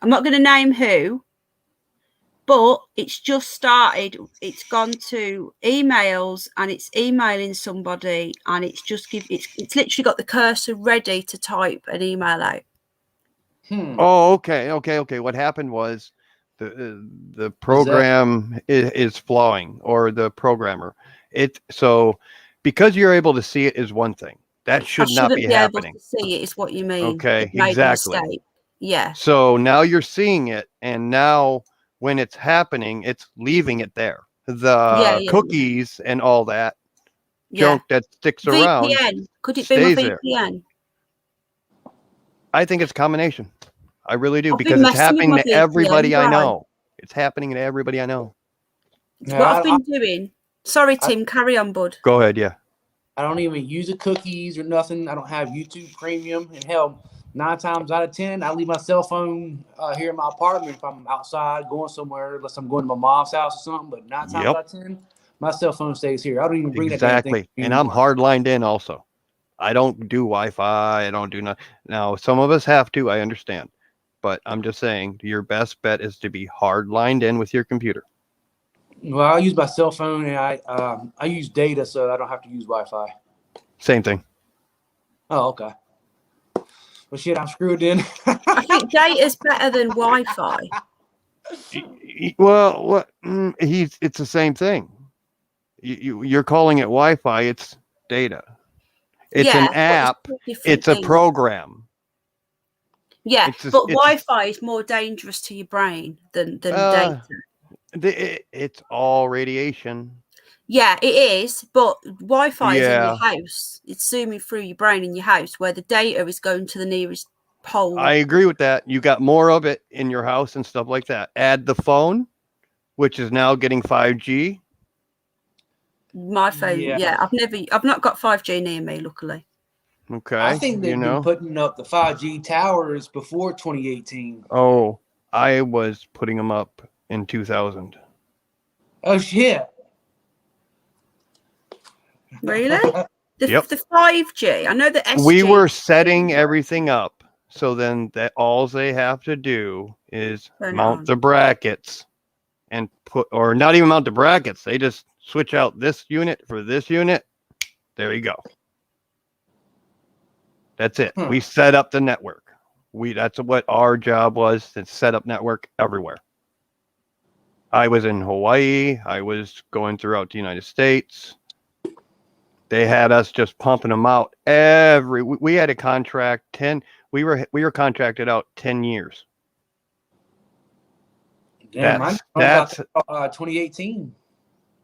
I'm not gonna name who, but it's just started. It's gone to emails and it's emailing somebody and it's just it's literally got the cursor ready to type an email out.
Oh, okay. What happened was the program is flawing, or the programmer. So because you're able to see it is one thing. That should not be happening.
Able to see it is what you mean.
Okay, exactly.
Yeah.
So now you're seeing it, and now when it's happening, it's leaving it there. The cookies and all that junk that sticks around.
VPN. Could it be my VPN?
There. I think it's a combination. I really do, because it's happening to everybody I know. It's happening to everybody I know.
What I've been doing. Sorry, Tim, carry on, bud.
Go ahead, yeah.
I don't even use the cookies or nothing. I don't have YouTube Premium. And hell, 9 times out of 10, I leave my cell phone here in my apartment if I'm outside going somewhere, unless I'm going to my mom's house or something. But 9 times
Yep.
out of 10, my cell phone stays here. I don't even bring that damn thing.
Exactly. And I'm hard lined in also. I don't do Wi-Fi. I don't do nothing. Now, some of us have to. I understand. But I'm just saying your best bet is to be hard lined in with your computer.
Well, I use my cell phone and I use data, so I don't have to use Wi-Fi.
Same thing.
Oh, okay. Well, shit, I'm screwed in.
I think data's better than Wi-Fi.
Well, what? It's the same thing. You're calling it Wi-Fi. It's data. It's an app. It's a program.
Yeah, but Wi-Fi is more dangerous to your brain than data.
It's all radiation.
Yeah, it is, but Wi-Fi is in
Yeah.
your house. It's zooming through your brain in your house, where the data is going to the nearest pole.
I agree with that. You got more of it in your house and stuff like that. Add the phone, which is now getting 5G.
My phone, yeah. I've not got 5G near me, luckily.
Okay.
I think they've been putting up the 5G towers before 2018.
Oh, I was putting them up in 2000.
Oh shit!
Really?
Yep.
The 5G. I know that SG.
We were setting everything up, so then that all they have to do is mount the brackets and or not even mount the brackets. They just switch out this unit for this unit. There you go. That's it. We set up the network. That's what our job was, to set up network everywhere. I was in Hawaii. I was going throughout the United States. They had us just pumping them out we had a contract 10. We were contracted out 10 years.
Damn, that's 2018.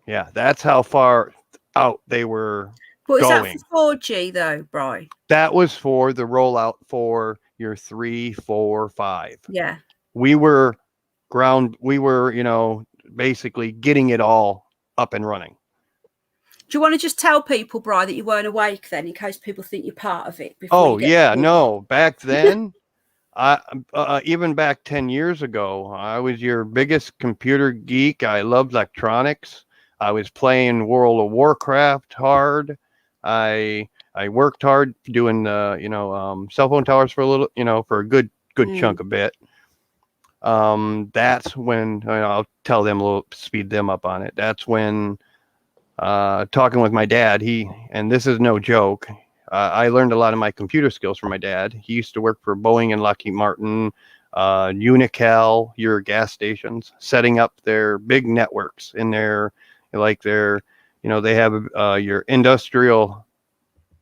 Yeah, that's how far out they were.
But is that for 4G though, Bri?
That was for the rollout for your 3, 4, 5.
Yeah.
We were, basically getting it all up and running.
Do you want to just tell people, Bri, that you weren't awake then, in case people think you're part of it?
No. Back then, even back 10 years ago, I was your biggest computer geek. I loved electronics. I was playing World of Warcraft hard. I worked hard doing cell phone towers for a little, for a good chunk of bit. That's when I'll tell them speed them up on it. That's when talking with my dad, and this is no joke. I learned a lot of my computer skills from my dad. He used to work for Boeing and Lockheed Martin, Unical, your gas stations, setting up their big networks in their, they have your industrial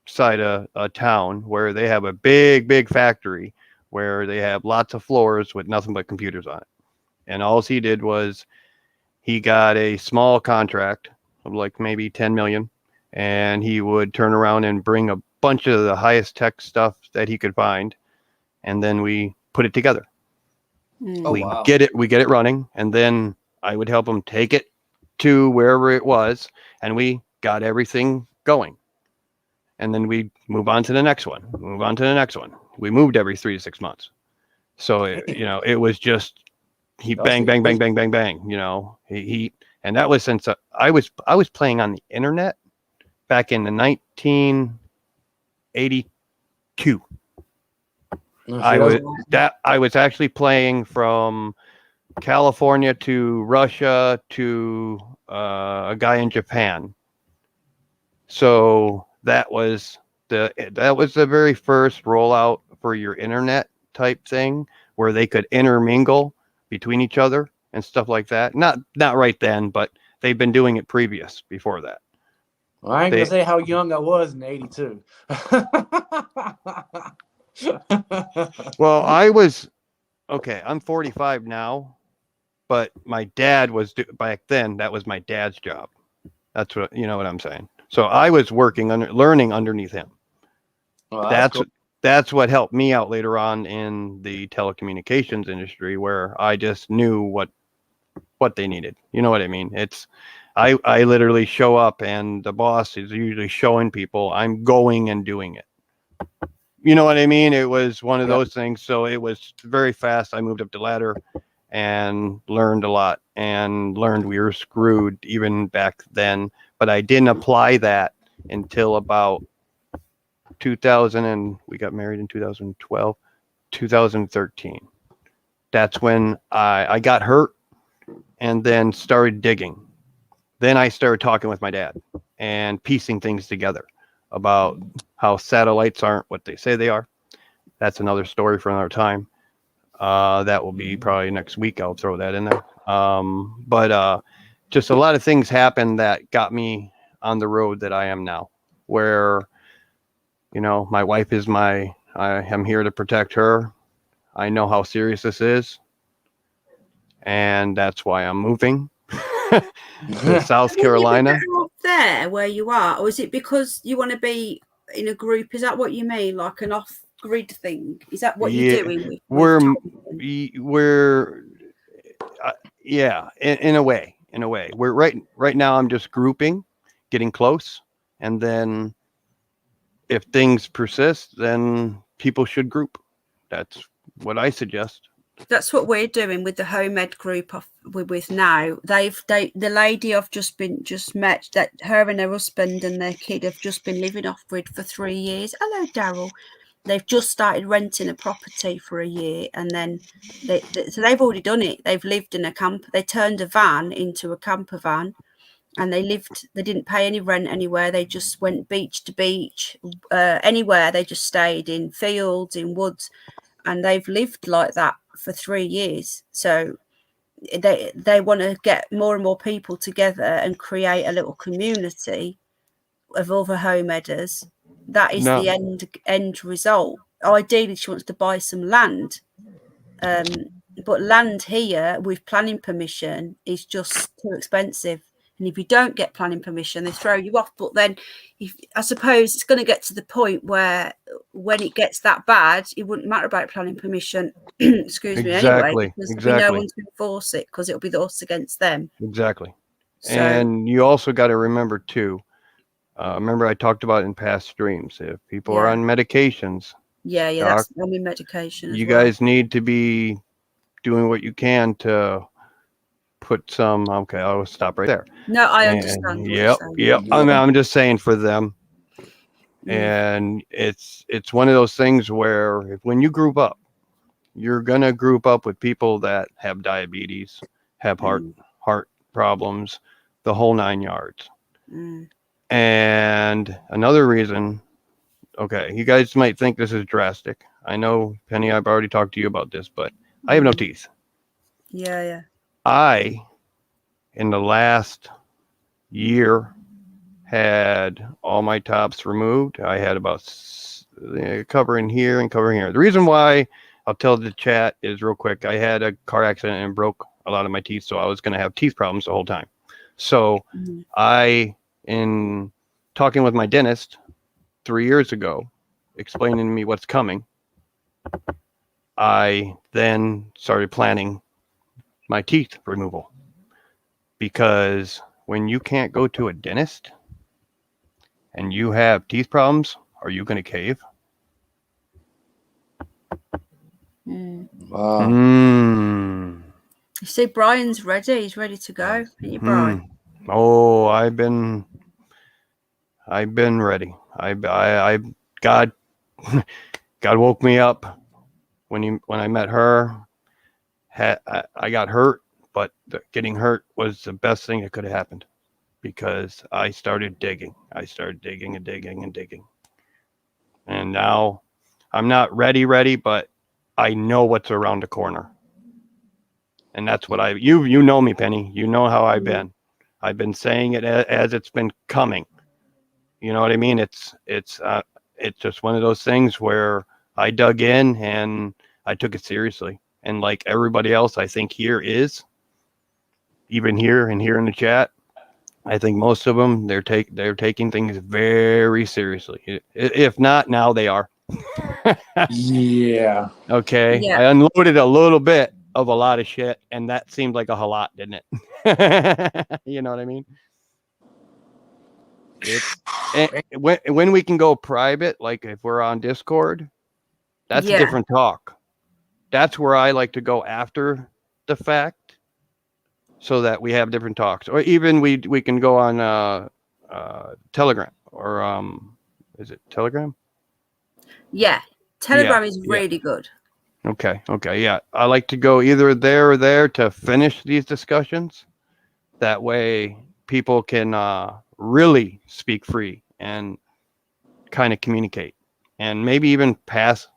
side of town where they have a big factory where they have lots of floors with nothing but computers on it. And all he did was he got a small contract of like maybe 10 million, and he would turn around and bring a bunch of the highest tech stuff that he could find, and then we put it together. We get it running, and then I would help him take it to wherever it was, and we got everything going. And then we move on to the next one, We moved every 3 to 6 months. So it was just bang, and that was since I was playing on the internet back in the 1982. I was actually playing from California to Russia to a guy in Japan. So that was the very first rollout for your internet type thing, where they could intermingle between each other and stuff like that. Not right then, but they've been doing it before that.
Well, I ain't gonna say how young I was in '82.
Well, I'm 45 now, but my dad was back then. That was my dad's job. That's what what I'm saying. So I was learning underneath him. Well, that's what helped me out later on in the telecommunications industry, where I just knew what they needed. You know what I mean? I literally show up, and the boss is usually showing people I'm going and doing it. You know what I mean? It was one of those things. So it was very fast. I moved up the ladder and learned a lot, and learned we were screwed even back then. But I didn't apply that until about 2000, and we got married in 2012, 2013. That's when I got hurt and then started digging. Then I started talking with my dad and piecing things together about how satellites aren't what they say they are. That's another story for another time. That will be probably next week. I'll throw that in there. But just a lot of things happened that got me on the road that I am now, where, you know, my wife is I am here to protect her. I know how serious this is, and that's why I'm moving to South Carolina.
Up there where you are, or is it because you want to be in a group? Is that what you mean, like an off-grid thing? Is that what you're doing?
Yeah, in a way. We're right now. I'm just grouping, getting close, and then if things persist, then people should group. That's what I suggest.
That's what we're doing with the home ed group we're with now. The lady I've just met, that her and her husband and their kid have just been living off grid for 3 years. Hello, Daryl. They've just started renting a property for a year, and then so they've already done it. They've lived in a camper. They turned a van into a camper van, and they didn't pay any rent anywhere. They just went beach to beach, anywhere. They just stayed in fields, in woods, and they've lived like that for 3 years. So they want to get more and more people together and create a little community of other home edders. That is the end result. Ideally, she wants to buy some land, but land here with planning permission is just too expensive. And if you don't get planning permission, they throw you off. But then I suppose it's going to get to the point where when it gets that bad, it wouldn't matter about planning permission. Excuse me, anyway, because there'll be no one to enforce it, because it'll be us against them.
Exactly. So, and you also got to remember too, remember I talked about in past streams, if people are on medications.
Yeah, that's only medication.
You guys need to be doing what you can to put some. Okay, I'll stop right there.
No, I understand.
Yep. I'm just saying for them. And it's one of those things where when you group up, you're gonna group up with people that have diabetes, have heart problems, the whole 9 yards. And another reason, okay, you guys might think this is drastic. I know, Penny, I've already talked to you about this, but I have no teeth.
Yeah.
I, in the last year, had all my tops removed. I had about covering here and covering here. The reason why, I'll tell the chat, is real quick. I had a car accident and broke a lot of my teeth, so I was going to have teeth problems the whole time. So in talking with my dentist 3 years ago, explaining to me what's coming, I then started planning my teeth removal, because when you can't go to a dentist and you have teeth problems, are you going to cave?
Wow.
You see, Brian's ready. He's ready to go. Ain't you, Brian?
Oh, I've been ready. God woke me up when I met her. I got hurt, but getting hurt was the best thing that could have happened, because I started digging. I started digging and digging and digging. And now I'm not ready, but I know what's around the corner. And that's what you know me, Penny. You know how I've been. I've been saying it as it's been coming. You know what I mean? It's just one of those things where I dug in and I took it seriously. And like everybody else, I think even here and here in the chat, I think most of them, they're taking things very seriously. If not, now they are.
Yeah.
Okay.
Yeah.
I unloaded a little bit of a lot of shit, and that seemed like a lot, didn't it? You know what I mean? when we can go private, like if we're on Discord, that's a different talk. That's where I like to go after the fact, so that we have different talks. Or even we can go on Telegram, or is it Telegram?
Yeah, Telegram is really good.
Okay, yeah. I like to go either there or there to finish these discussions. That way people can really speak free and kind of communicate, and maybe even pass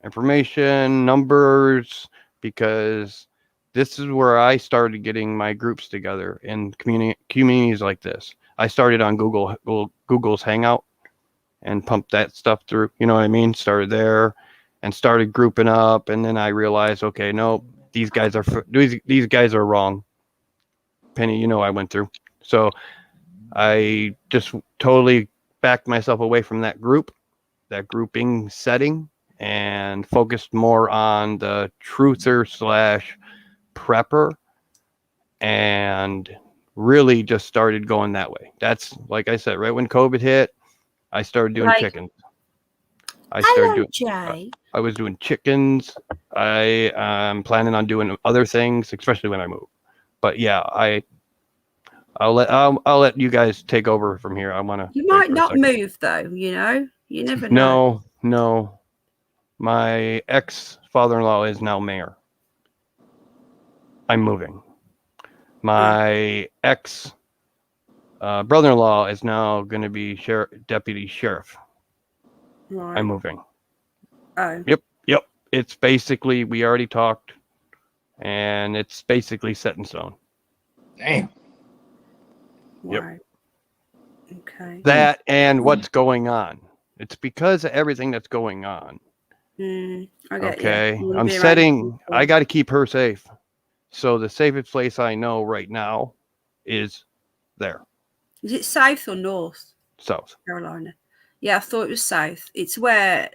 information, numbers, because this is where I started getting my groups together in communities like this. I started on Google's Hangout and pumped that stuff through. You know what I mean? Started there and started grouping up, and then I realized, okay, no, these guys are wrong. Penny, you know I went through. So I just totally backed myself away from that grouping setting, and focused more on the truther / prepper, and really just started going that way. That's, like I said, right when COVID hit, I started doing chickens.
Hello, Jay.
I was doing chickens. I am planning on doing other things, especially when I move. But yeah, I'll let you guys take over from here. I want to.
You might not move though. You know, you never know.
No. My ex-father-in-law is now mayor. I'm moving. My ex brother-in-law is now going to be deputy sheriff.
Right.
I'm moving.
Oh.
Yep. It's basically, we already talked, and it's basically set in stone.
Damn.
Wow.
Yep.
Okay.
That and what's going on. It's because of everything that's going on.
Okay.
I got to keep her safe. So the safest place I know right now is there.
Is it south or north?
South
Carolina. Yeah, I thought it was south. That's where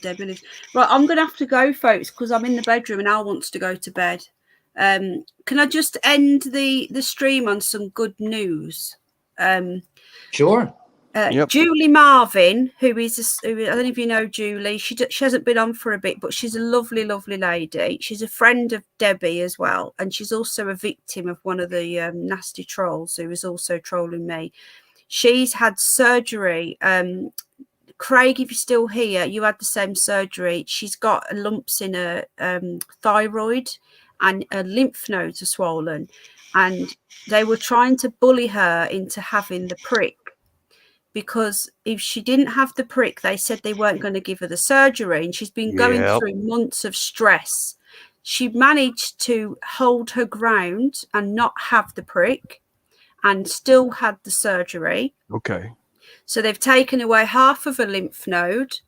Debbie lives. Right, I'm gonna have to go, folks, because I'm in the bedroom and Al wants to go to bed. Can I just end the stream on some good news?
Sure.
Julie Marvin, who I don't know if you know Julie. She hasn't been on for a bit, but she's a lovely, lovely lady. She's a friend of Debbie as well, and she's also a victim of one of the nasty trolls who was also trolling me. She's had surgery. Craig, if you're still here, you had the same surgery. She's got lumps in her thyroid, and her lymph nodes are swollen, and they were trying to bully her into having the prick, because if she didn't have the prick, they said they weren't going to give her the surgery, and she's been going through months of stress. She managed to hold her ground and not have the prick, and still had the surgery.
Okay.
So they've taken away half of her lymph node.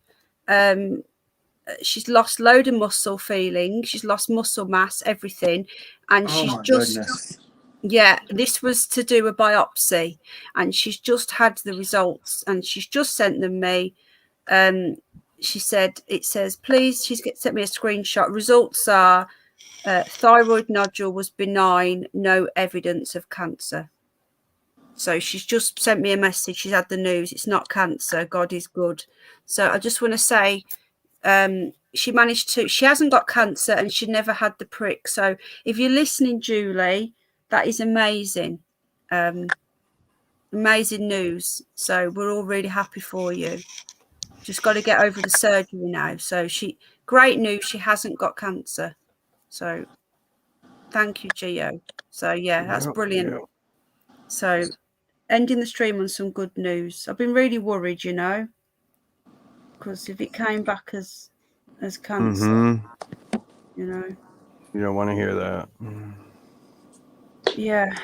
She's lost load of muscle feeling. She's lost muscle mass, everything. And she's just... Goodness. Yeah, this was to do a biopsy, and she's just had the results, and she's just sent them me. She said, it says, please, she's sent me a screenshot. Results are thyroid nodule was benign, no evidence of cancer. So she's just sent me a message. She's had the news. It's not cancer. God is good. So I just want to say, she hasn't got cancer, and she never had the prick. So if you're listening, Julie, that is amazing. Amazing news. So we're all really happy for you. Just got to get over the surgery now. So great news. She hasn't got cancer. So thank you, Gio. So yeah, that's brilliant. So ending the stream on some good news. I've been really worried, because if it came back as cancer, you don't
want to hear that.
Yeah.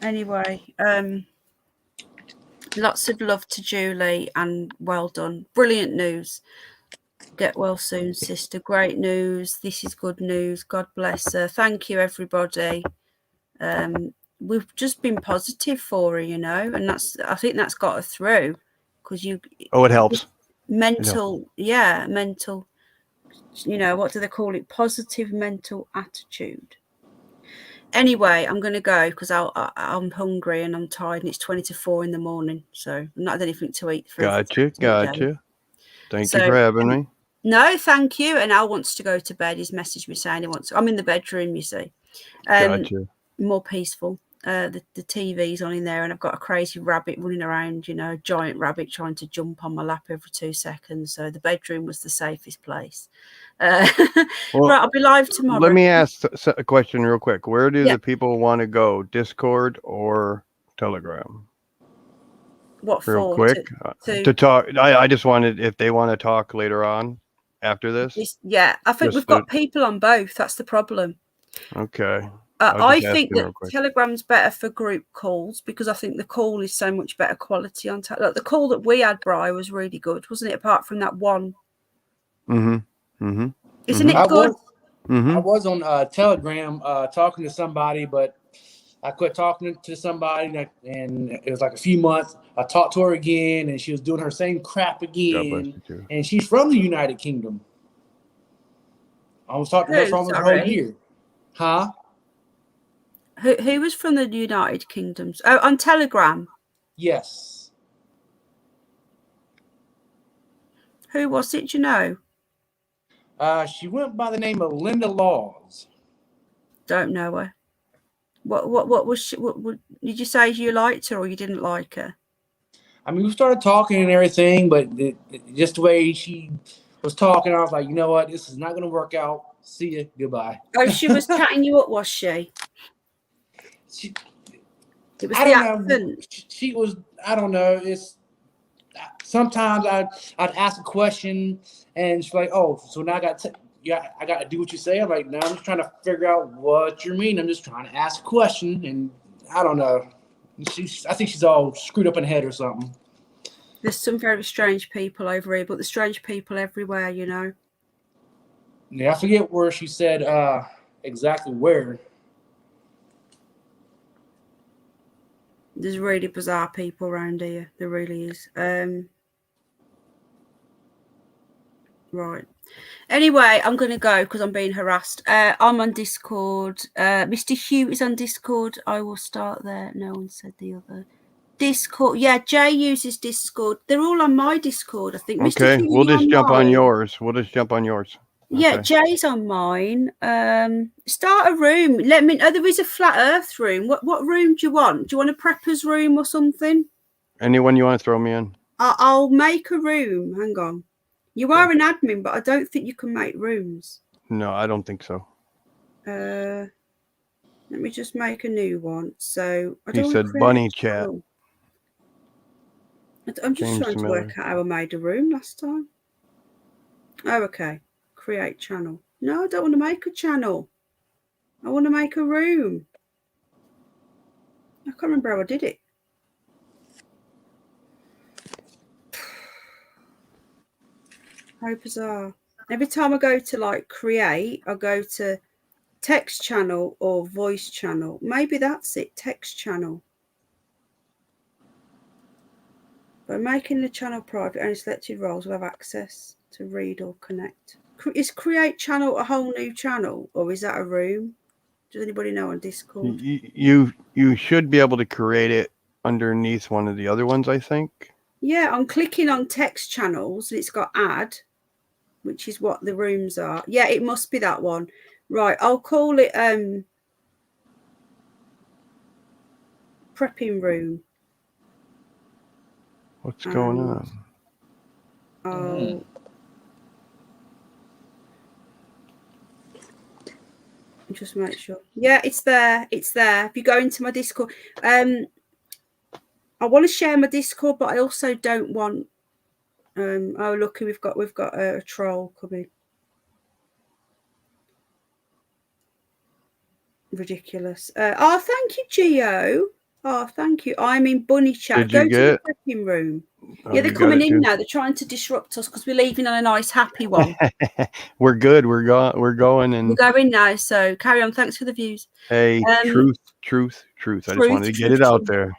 Anyway, lots of love to Julie, and well done. Brilliant news. Get well soon, sister. Great news. This is good news. God bless her. Thank you, everybody. We've just been positive for her, and I think that's got her through, because
it helps.
Mental, mental, what do they call it? Positive mental attitude. Anyway, I'm going to go because I'm hungry and I'm tired, and it's 20 to 4 in the morning, so I've not had anything to eat for
Gotcha.
today.
Thank you for having me.
No, thank you. And Al wants to go to bed. He's messaged me saying he wants. I'm in the bedroom, you see.
Gotcha.
More peaceful. The TV's on in there, and I've got a crazy rabbit running around, a giant rabbit trying to jump on my lap every 2 seconds. So the bedroom was the safest place.
Well,
right, I'll be live tomorrow.
Let me ask a question real quick. Where do the people want to go? Discord or Telegram?
What
Real
for?
quick to talk. I just wanted if they want to talk later on after this.
Yeah, I think we've got people on both. That's the problem.
Okay.
I think that Telegram's better for group calls because I think the call is so much better quality on Telegram. Like the call that we had, Bri, was really good, wasn't it? Apart from that one. Isn't it good?
I was on Telegram talking to somebody, but I quit talking to somebody, and it was like a few months. I talked to her again, and she was doing her same crap again. And she's from the United Kingdom. I was talking to her for almost a whole year. Huh?
Who was from the United Kingdom? Oh, on Telegram?
Yes.
Who was it, do you know?
She went by the name of Linda Laws.
Don't know her. What was she? What did you say you liked her or you didn't like her?
I mean, we started talking and everything, but just the way she was talking, I was like, you know what? This is not going to work out. See you. Goodbye.
Oh, she was chatting you up, was she? It was the accent.
She was. I don't know. It's sometimes I'd ask a question and she's like, "Oh, so now I got to do what you say." I'm like, "No, I'm just trying to figure out what you mean. I'm just trying to ask a question." And I don't know. I think she's all screwed up in the head or something.
There's some very strange people over here, but there's strange people everywhere,
Yeah, I forget where she said exactly where.
There's really bizarre people around here. There really is. Right. Anyway, I'm going to go because I'm being harassed. I'm on Discord. Mr. Hugh is on Discord. I will start there. No one said the other. Discord. Yeah, Jay uses Discord. They're all on my Discord, I think.
Okay,
Mr. Hugh,
we'll just jump on yours.
Yeah, Jay's on mine. Start a room. Let me know. There is a flat earth room. What room do you want? Do you want a prepper's room or something?
Anyone you want to throw me in?
I'll make a room. Hang on. You are an admin, but I don't think you can make rooms.
No, I don't think so.
Let me just make a new one. So I
don't. He said bunny chat.
I'm just trying to work out how I made a room last time. Oh, okay. Create channel. No, I don't want to make a channel. I want to make a room. I can't remember how I did it. How bizarre. Every time I go to create, I go to text channel or voice channel. Maybe that's it, text channel. By making the channel private, only selected roles will have access to read or connect. Is create channel a whole new channel or is that a room? Does anybody know on Discord?
You should be able to create it underneath one of the other ones, I think.
Yeah, I'm clicking on text channels and it's got add, which is what the rooms are. Yeah, it must be that one. Right, I'll call it prepping room.
What's going on?
Oh. Just make sure. Yeah, it's there. It's there. If you go into my Discord, I want to share my Discord, but I also don't want. Oh, look, we've got a troll coming. Ridiculous. Oh, thank you, Gio. Oh, thank you. I'm in bunny chat. Go to the prepping room. Yeah, they're coming in now. They're trying to disrupt us because we're leaving on a nice, happy one.
We're good. We're going, and
we're going now. So carry on. Thanks for the views.
Hey, truth. I just wanted to get it out there.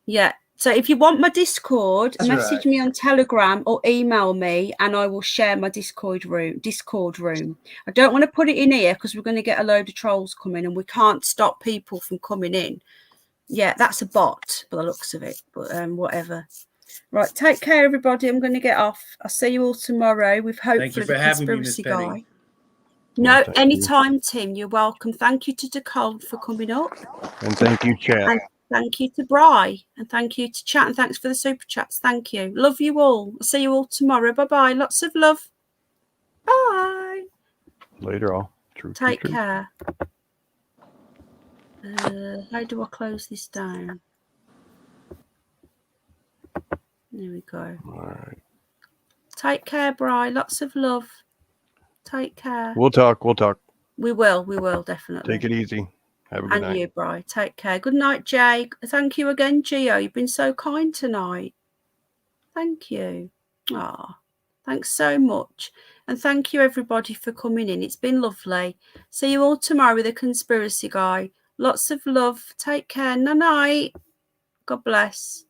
Yeah, So if you want my Discord,
That's
message
right.
me on Telegram or email me, and I will share my Discord room. I don't want to put it in here because we're going to get a load of trolls coming, and we can't stop people from coming in. Yeah, that's a bot by the looks of it, but whatever. Right, take care, everybody. I'm going to get off. I'll see you all tomorrow with hopefully
for
the
having me, Miss
conspiracy
Penny.
guy. No,
thank you.
anytime, Tim. You're welcome. Thank you to Nicole for coming up.
And thank you, chat.
And thank you to Bri. And thank you to chat. And thanks for the super chats. Thank you. Love you all. I'll see you all tomorrow. Bye-bye. Lots of love. Bye.
Later all. True.
Take care. How do I close this down? There we go.
All right.
Take care, Bri. Lots of love. Take care.
We'll talk.
We will definitely.
Take it easy. Have a good night.
And you, Bri. Take care. Good night, Jay. Thank you again, Gio. You've been so kind tonight. Thank you. Thanks so much. And thank you, everybody, for coming in. It's been lovely. See you all tomorrow with a conspiracy guy. Lots of love. Take care. Night. God bless.